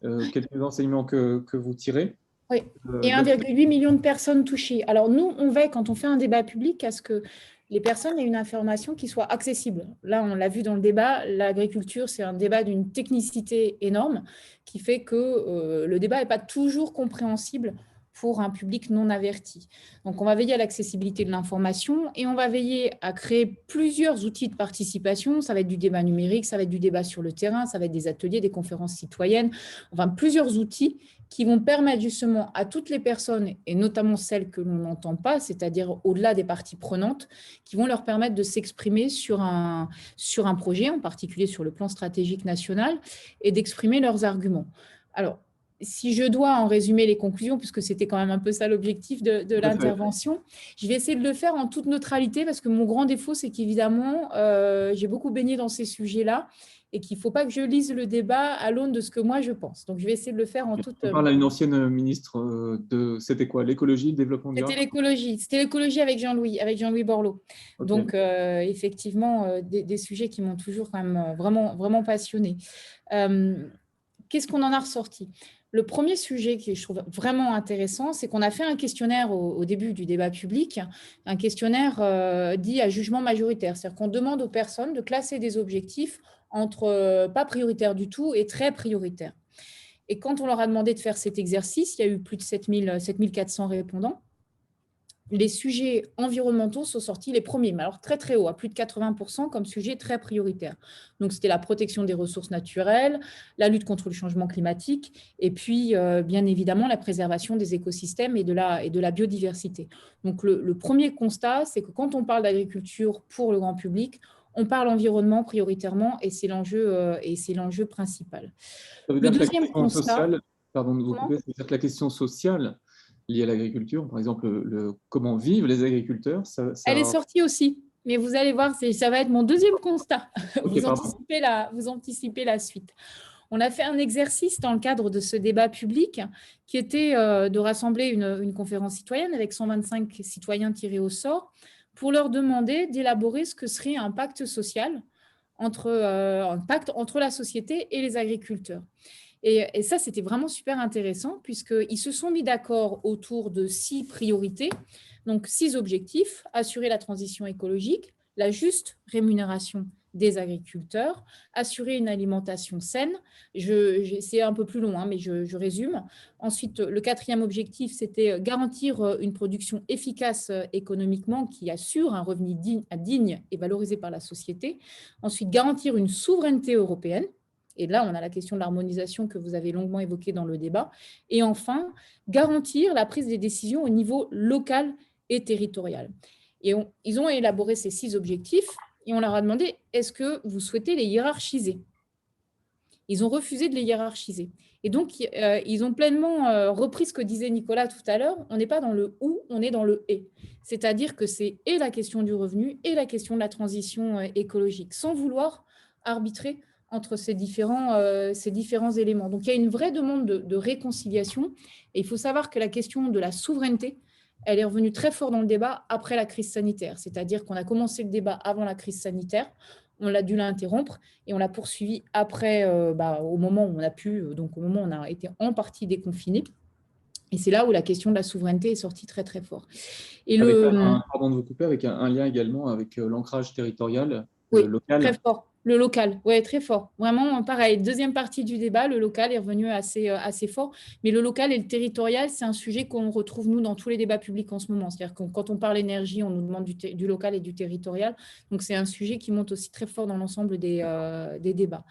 Quelques enseignements que vous tirez. Oui, et 1,8 million de personnes touchées. Alors nous, on veille, quand on fait un débat public, à ce que les personnes aient une information qui soit accessible. Là, on l'a vu dans le débat, l'agriculture, c'est un débat d'une technicité énorme qui fait que le débat n'est pas toujours compréhensible pour un public non averti. Donc, on va veiller à l'accessibilité de l'information et on va veiller à créer plusieurs outils de participation. Ça va être du débat numérique, ça va être du débat sur le terrain, ça va être des ateliers, des conférences citoyennes, enfin plusieurs outils qui vont permettre justement à toutes les personnes, et notamment celles que l'on n'entend pas, c'est-à-dire au-delà des parties prenantes, qui vont leur permettre de s'exprimer sur un projet, en particulier sur le plan stratégique national, et d'exprimer leurs arguments. Alors, si je dois en résumer les conclusions, puisque c'était quand même un peu ça l'objectif de l'intervention, je vais essayer de le faire en toute neutralité, parce que mon grand défaut, c'est qu'évidemment, j'ai beaucoup baigné dans ces sujets-là, et qu'il ne faut pas que je lise le débat à l'aune de ce que moi je pense. Donc, je vais essayer de le faire en toute... On parle à une ancienne ministre de... C'était quoi? L'écologie, le développement durable? C'était l'écologie avec Jean-Louis Borloo. Okay. Donc, effectivement, des sujets qui m'ont toujours quand même vraiment passionnée. Qu'est-ce qu'on en a ressorti? Le premier sujet que je trouve vraiment intéressant, c'est qu'on a fait un questionnaire au début du débat public, un questionnaire dit à jugement majoritaire. C'est-à-dire qu'on demande aux personnes de classer des objectifs entre pas prioritaire du tout et très prioritaire. Et quand on leur a demandé de faire cet exercice, il y a eu plus de 7400 répondants. Les sujets environnementaux sont sortis les premiers, mais alors très très haut, à plus de 80% comme sujet très prioritaire. Donc c'était la protection des ressources naturelles, la lutte contre le changement climatique, et puis bien évidemment la préservation des écosystèmes et de la biodiversité. Donc le premier constat, c'est que quand on parle d'agriculture pour le grand public, on parle environnement prioritairement, et c'est l'enjeu principal. Le deuxième constat... Pardon de vous couper, c'est-à-dire que la question sociale liée à l'agriculture, par exemple, comment vivent les agriculteurs, Elle est sortie aussi, mais vous allez voir, ça va être mon deuxième constat. Okay, vous anticipez la suite. On a fait un exercice dans le cadre de ce débat public qui était de rassembler une conférence citoyenne avec 125 citoyens tirés au sort pour leur demander d'élaborer ce que serait un pacte social entre la société et les agriculteurs. Et ça, c'était vraiment super intéressant puisqu'ils se sont mis d'accord autour de 6 priorités, donc 6 objectifs: assurer la transition écologique, la juste rémunération des agriculteurs, assurer une alimentation saine. C'est un peu plus long, hein, mais je résume. Ensuite, le quatrième objectif, c'était garantir une production efficace économiquement qui assure un revenu digne et valorisé par la société. Ensuite, garantir une souveraineté européenne. Et là, on a la question de l'harmonisation que vous avez longuement évoquée dans le débat. Et enfin, garantir la prise des décisions au niveau local et territorial. Et ils ont élaboré ces 6 objectifs et on leur a demandé, est-ce que vous souhaitez les hiérarchiser? Ils ont refusé de les hiérarchiser. Et donc, ils ont pleinement repris ce que disait Nicolas tout à l'heure. On n'est pas dans le « ou », on est dans le « et ». C'est-à-dire que c'est et la question du revenu et la question de la transition écologique, sans vouloir arbitrer entre ces différents éléments. Donc, il y a une vraie demande de réconciliation. Et il faut savoir que la question de la souveraineté, elle est revenue très fort dans le débat après la crise sanitaire. C'est-à-dire qu'on a commencé le débat avant la crise sanitaire, on a dû l'interrompre et on l'a poursuivi après, au moment où on a pu, donc au moment où on a été en partie déconfiné. Et c'est là où la question de la souveraineté est sortie très, très fort. Et pardon de vous couper, avec un lien également avec l'ancrage territorial, oui, local. Très fort. Le local, oui, très fort. Vraiment, pareil, deuxième partie du débat, le local est revenu assez fort. Mais le local et le territorial, c'est un sujet qu'on retrouve, nous, dans tous les débats publics en ce moment. C'est-à-dire que quand on parle énergie, on nous demande du local et du territorial. Donc, c'est un sujet qui monte aussi très fort dans l'ensemble des débats.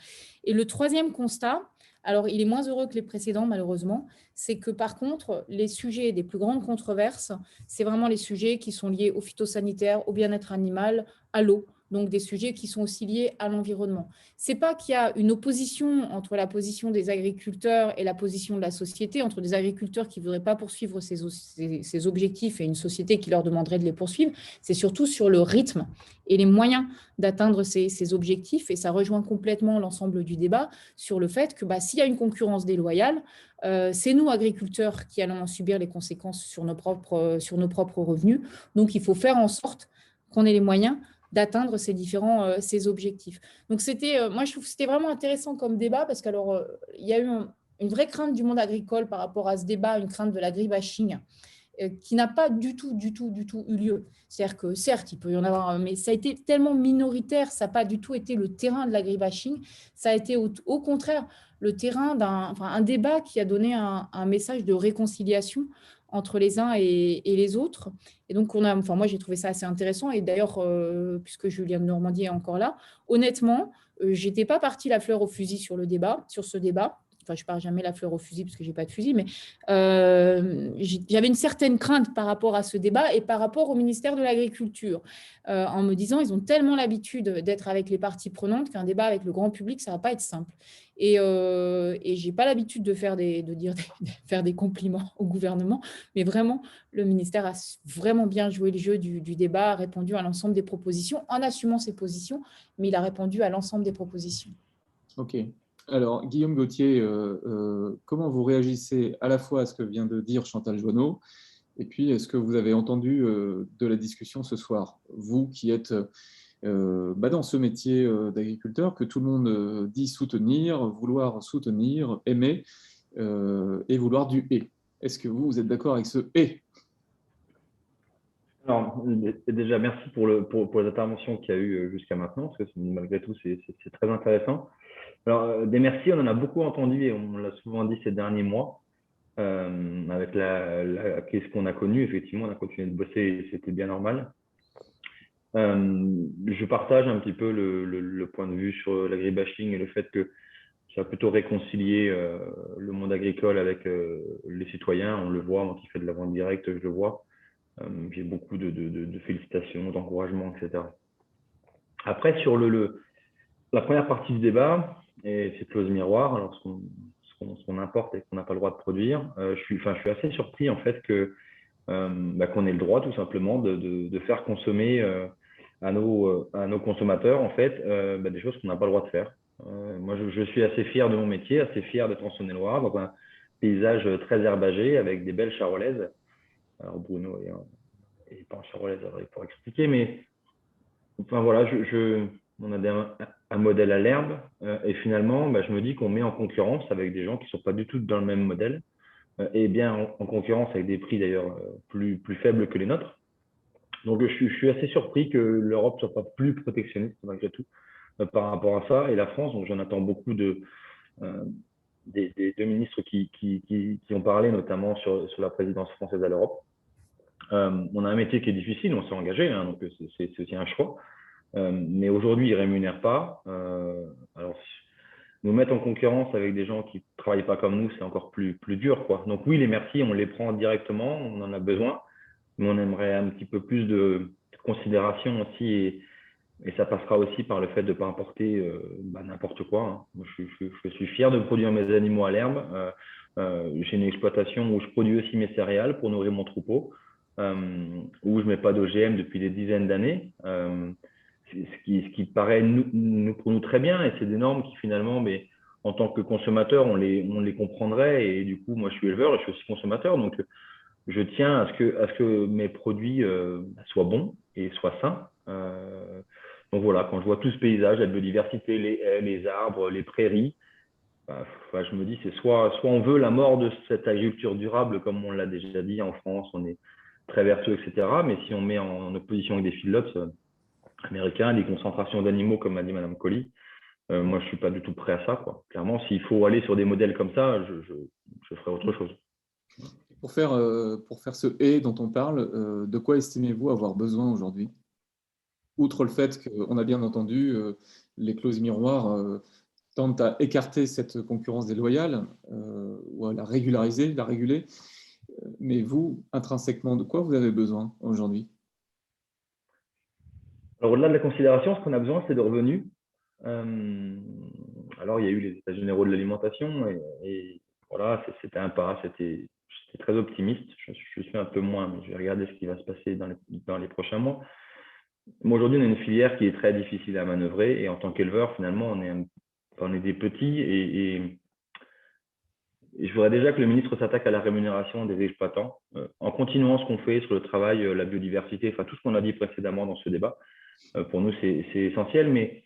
Et le troisième constat, alors il est moins heureux que les précédents, malheureusement, c'est que par contre, les sujets des plus grandes controverses, c'est vraiment les sujets qui sont liés au phytosanitaire, au bien-être animal, à l'eau. Donc des sujets qui sont aussi liés à l'environnement. Ce n'est pas qu'il y a une opposition entre la position des agriculteurs et la position de la société, entre des agriculteurs qui ne voudraient pas poursuivre ces objectifs et une société qui leur demanderait de les poursuivre. C'est surtout sur le rythme et les moyens d'atteindre ces objectifs. Et ça rejoint complètement l'ensemble du débat sur le fait que s'il y a une concurrence déloyale, c'est nous, agriculteurs, qui allons en subir les conséquences sur nos propres revenus. Donc, il faut faire en sorte qu'on ait les moyens d'atteindre ces objectifs. Donc, moi, je trouve que c'était vraiment intéressant comme débat parce qu'alors, il y a eu une vraie crainte du monde agricole par rapport à ce débat, une crainte de l'agribashing qui n'a pas du tout eu lieu. C'est-à-dire que, certes, il peut y en avoir, mais ça a été tellement minoritaire, ça n'a pas du tout été le terrain de l'agribashing, ça a été au contraire le terrain un débat qui a donné un message de réconciliation entre les uns et les autres. Et donc, moi, j'ai trouvé ça assez intéressant. Et d'ailleurs, puisque Julien de Normandie est encore là, honnêtement, je n'étais pas partie la fleur au fusil sur ce débat. Enfin, je ne pars jamais la fleur au fusil parce que je n'ai pas de fusil, mais j'avais une certaine crainte par rapport à ce débat et par rapport au ministère de l'Agriculture, en me disant ils ont tellement l'habitude d'être avec les parties prenantes qu'un débat avec le grand public, ça ne va pas être simple. Et je n'ai pas l'habitude de faire des compliments au gouvernement, mais vraiment, le ministère a vraiment bien joué le jeu du débat, a répondu à l'ensemble des propositions, en assumant ses positions, mais il a répondu à l'ensemble des propositions. OK. Alors, Guillaume Gauthier, comment vous réagissez à la fois à ce que vient de dire Chantal Joanneau et puis est-ce que vous avez entendu de la discussion ce soir, vous qui êtes dans ce métier d'agriculteur que tout le monde dit soutenir, vouloir soutenir, aimer et vouloir du « et ». Est-ce que vous êtes d'accord avec ce « et » ? Alors, déjà, merci pour les interventions qu'il y a eu jusqu'à maintenant, parce que malgré tout, c'est très intéressant. Alors, des merci, on en a beaucoup entendu et on l'a souvent dit ces derniers mois. Avec la crise qu'on a connue, effectivement, on a continué de bosser et c'était bien normal. Je partage un petit peu le point de vue sur l'agribashing et le fait que ça a plutôt réconcilié le monde agricole avec les citoyens. On le voit, moi qui fais de la vente directe, je le vois. J'ai beaucoup de félicitations, d'encouragements, etc. Après, sur la première partie du débat, et c'est clause miroir, alors ce qu'on importe et qu'on n'a pas le droit de produire, je suis assez surpris en fait qu'on ait le droit tout simplement de faire consommer à nos consommateurs en fait des choses qu'on n'a pas le droit de faire. Moi, je suis assez fier de mon métier, assez fier d'être en Saône-et-Loire, dans un paysage très herbagé avec des belles charolaises. Alors Bruno est pas en charolaise, alors il pourra expliquer, mais enfin voilà, on a un modèle à l'herbe et finalement, je me dis qu'on met en concurrence avec des gens qui ne sont pas du tout dans le même modèle et bien en concurrence avec des prix d'ailleurs plus faibles que les nôtres. Donc, je suis assez surpris que l'Europe ne soit pas plus protectionniste, malgré tout, par rapport à ça. Et la France, donc j'en attends beaucoup des deux ministres qui ont parlé, notamment sur la présidence française à l'Europe. On a un métier qui est difficile, on s'est engagé, hein, donc c'est aussi un choix. Mais aujourd'hui, ils ne rémunèrent pas. Alors, nous mettre en concurrence avec des gens qui ne travaillent pas comme nous, c'est encore plus dur, quoi. Donc oui, les merci, on les prend directement, on en a besoin, mais on aimerait un petit peu plus de considération aussi, et ça passera aussi par le fait de ne pas importer n'importe quoi, hein. Moi, je suis fier de produire mes animaux à l'herbe. J'ai une exploitation où je produis aussi mes céréales pour nourrir mon troupeau, où je ne mets pas d'OGM depuis des dizaines d'années. Ce qui paraît pour nous très bien, et c'est des normes qui finalement, mais en tant que consommateur, on les comprendrait, et du coup, moi je suis éleveur et je suis aussi consommateur, donc je tiens à ce que mes produits soient bons et soient sains. Donc voilà, quand je vois tout ce paysage, la biodiversité, les haies, les arbres, les prairies, je me dis, c'est soit on veut la mort de cette agriculture durable, comme on l'a déjà dit en France, on est très vertueux, etc. Mais si on met en opposition avec des feedlots américains, des concentrations d'animaux, comme a dit Madame Colli, moi, je ne suis pas du tout prêt à ça, quoi. Clairement, s'il faut aller sur des modèles comme ça, je ferai autre chose. Pour faire ce « et » dont on parle, de quoi estimez-vous avoir besoin aujourd'hui? Outre le fait qu'on a bien entendu, les clauses miroirs tendent à écarter cette concurrence déloyale ou à la régulariser, la réguler. Mais vous, intrinsèquement, de quoi vous avez besoin aujourd'hui? Alors, au-delà de la considération, ce qu'on a besoin, c'est de revenus. Alors, il y a eu les états généraux de l'alimentation et voilà, c'était un pas, j'étais très optimiste. Je suis un peu moins, mais je vais regarder ce qui va se passer dans les prochains mois. Moi, aujourd'hui, on a une filière qui est très difficile à manœuvrer, et en tant qu'éleveur, finalement, on est des petits, et je voudrais déjà que le ministre s'attaque à la rémunération des exploitants, en continuant ce qu'on fait sur le travail, la biodiversité, enfin tout ce qu'on a dit précédemment dans ce débat. Pour nous, c'est essentiel, mais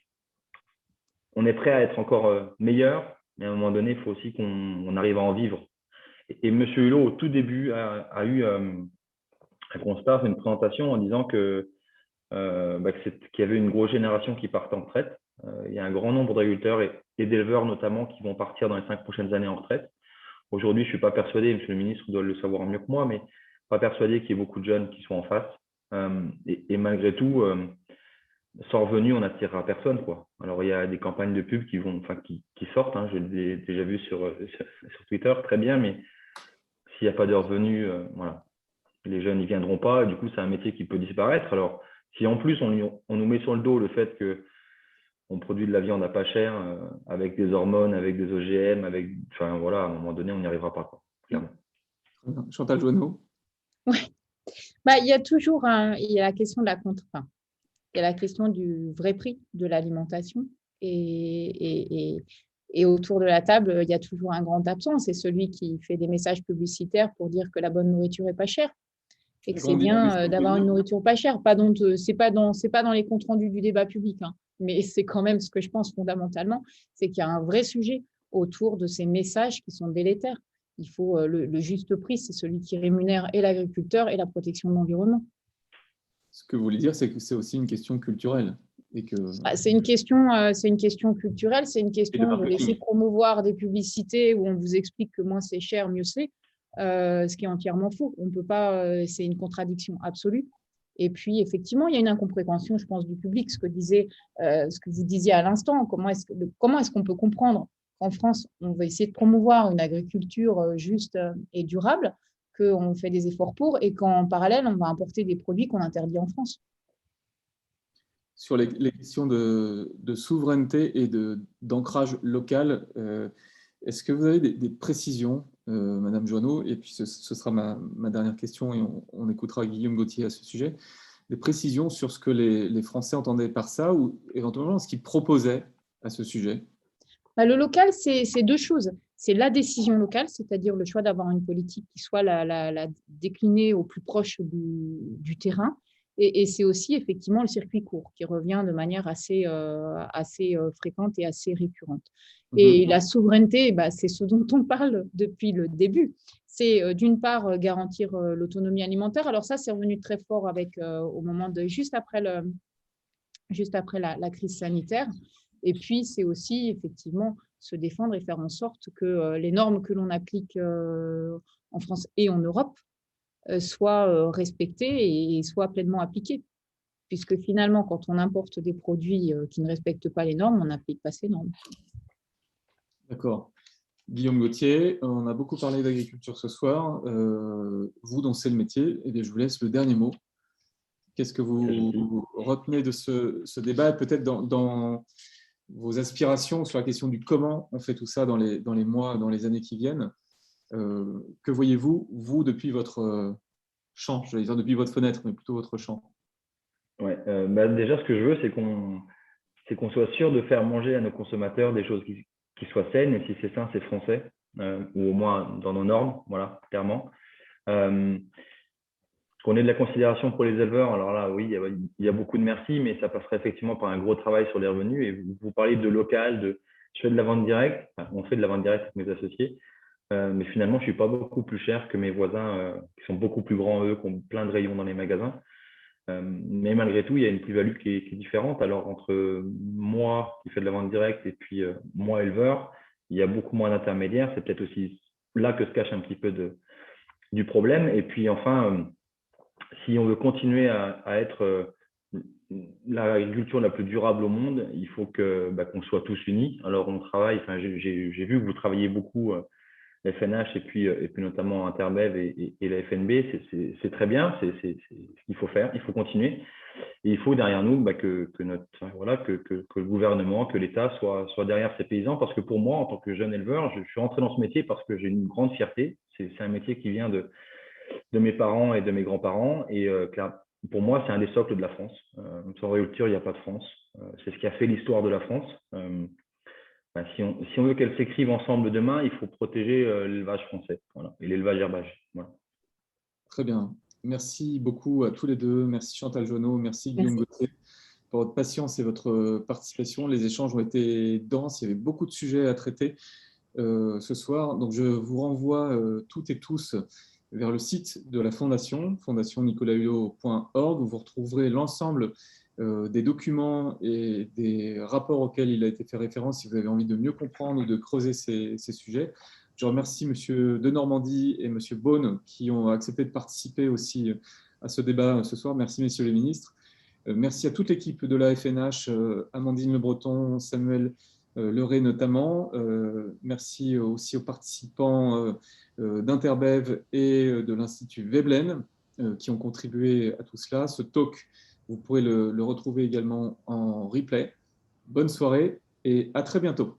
on est prêt à être encore meilleur, mais à un moment donné, il faut aussi qu'on arrive à en vivre. Et M. Hulot, au tout début, a eu un constat, une présentation en disant qu'il y avait une grosse génération qui partait en retraite. Il y a un grand nombre d'agriculteurs et d'éleveurs notamment qui vont partir dans les 5 prochaines années en retraite. Aujourd'hui, je ne suis pas persuadé, M. le ministre doit le savoir mieux que moi, mais pas persuadé qu'il y ait beaucoup de jeunes qui soient en face. Et malgré tout, sans revenu, on n'attirera personne, quoi. Alors, il y a des campagnes de pub qui sortent, hein, je l'ai déjà vu sur Twitter, très bien, mais s'il n'y a pas de revenus, voilà, les jeunes n'y viendront pas, et du coup, c'est un métier qui peut disparaître. Alors, si en plus, on nous met sur le dos le fait qu'on produit de la viande à pas cher, avec des hormones, avec des OGM, voilà, à un moment donné, on n'y arrivera pas, quoi, clairement. Chantal Jouanneau. Oui. Il y a toujours il y a la question de la contre-faim. Il y a la question du vrai prix de l'alimentation. Et autour de la table, il y a toujours un grand absent. C'est celui qui fait des messages publicitaires pour dire que la bonne nourriture n'est pas chère. Et que c'est bien d'avoir une nourriture pas chère. Ce n'est pas dans les comptes rendus du débat public, hein, mais c'est quand même ce que je pense fondamentalement, c'est qu'il y a un vrai sujet autour de ces messages qui sont délétères. Il faut le juste prix, c'est celui qui rémunère et l'agriculteur et la protection de l'environnement. Ce que vous voulez dire, c'est que c'est aussi une question culturelle. C'est une question culturelle, c'est une question de laisser promouvoir des publicités où on vous explique que moins c'est cher, mieux c'est, ce qui est entièrement faux. On peut pas, c'est une contradiction absolue. Et puis, effectivement, il y a une incompréhension, je pense, du public, ce que vous disiez à l'instant. Comment est-ce qu'on peut comprendre qu'en France, on va essayer de promouvoir une agriculture juste et durable, qu'on fait des efforts pour, et qu'en parallèle, on va importer des produits qu'on interdit en France. Sur les questions de souveraineté et d'ancrage local, est-ce que vous avez des précisions, Madame Jouanneau, et puis ce sera ma dernière question, et on écoutera Guillaume Gauthier à ce sujet, des précisions sur ce que les Français entendaient par ça, ou éventuellement ce qu'ils proposaient à ce sujet? Le local, c'est deux choses. C'est la décision locale, c'est-à-dire le choix d'avoir une politique qui soit la déclinée au plus proche du terrain. Et c'est aussi effectivement le circuit court qui revient de manière assez fréquente et assez récurrente. Et la souveraineté, c'est ce dont on parle depuis le début. c'est d'une part garantir l'autonomie alimentaire. Alors ça, c'est revenu très fort avec, au moment de juste après la crise sanitaire. Et puis, c'est aussi effectivement se défendre et faire en sorte que les normes que l'on applique en France et en Europe soient respectées et soient pleinement appliquées. Puisque finalement, quand on importe des produits qui ne respectent pas les normes, on n'applique pas ces normes. D'accord. Guillaume Gauthier, on a beaucoup parlé d'agriculture ce soir. Vous, dont c'est le métier, eh bien, je vous laisse le dernier mot. Qu'est-ce que vous retenez de ce débat, peut-être dans vos aspirations sur la question du comment on fait tout ça dans les mois, dans les années qui viennent? Que voyez-vous, vous, depuis votre champ, j'allais dire depuis votre fenêtre, mais plutôt votre champ? Ouais, déjà, ce que je veux, c'est qu'on soit sûr de faire manger à nos consommateurs des choses qui soient saines, et si c'est sain, c'est français, ou au moins dans nos normes, voilà, clairement. Qu'on ait de la considération pour les éleveurs, alors là, oui, il y a beaucoup de merci, mais ça passerait effectivement par un gros travail sur les revenus. Et vous parlez de local, je fais de la vente directe, enfin, on fait de la vente directe avec mes associés, mais finalement, je ne suis pas beaucoup plus cher que mes voisins qui sont beaucoup plus grands, eux, qui ont plein de rayons dans les magasins. Mais malgré tout, il y a une plus-value qui est différente. Alors, entre moi qui fais de la vente directe et puis moi, éleveur, il y a beaucoup moins d'intermédiaires. C'est peut-être aussi là que se cache un petit peu du problème. Et puis, enfin, si on veut continuer à être l'agriculture la plus durable au monde, il faut qu'on soit tous unis. Alors, on travaille, enfin, j'ai vu que vous travaillez beaucoup la FNH et puis notamment Interbev et la FNB, c'est très bien, c'est ce qu'il faut faire, il faut continuer. Et il faut derrière nous que le gouvernement, que l'État soit derrière ces paysans, parce que pour moi, en tant que jeune éleveur, je suis rentré dans ce métier parce que j'ai une grande fierté. C'est un métier qui vient de mes parents et de mes grands-parents. Et pour moi, c'est un des socles de la France. Sans agriculture, il n'y a pas de France. C'est ce qui a fait l'histoire de la France. Si on veut qu'elle s'écrive ensemble demain, il faut protéger l'élevage français, voilà, et l'élevage herbage. Voilà. Très bien. Merci beaucoup à tous les deux. Merci Chantal Joanneau, merci Guillaume Gauthier pour votre patience et votre participation. Les échanges ont été denses, il y avait beaucoup de sujets à traiter ce soir. Donc je vous renvoie toutes et tous vers le site de la Fondation, fondationnicolahulot.org, où vous retrouverez l'ensemble des documents et des rapports auxquels il a été fait référence si vous avez envie de mieux comprendre ou de creuser ces sujets. Je remercie M. Denormandie et M. Beaune qui ont accepté de participer aussi à ce débat ce soir. Merci, messieurs les ministres. Merci à toute l'équipe de la FNH, Amandine Le Breton, Samuel Leray notamment. Merci aussi aux participants d'Interbev et de l'Institut Veblen qui ont contribué à tout cela. Ce talk, vous pourrez le retrouver également en replay. Bonne soirée et à très bientôt.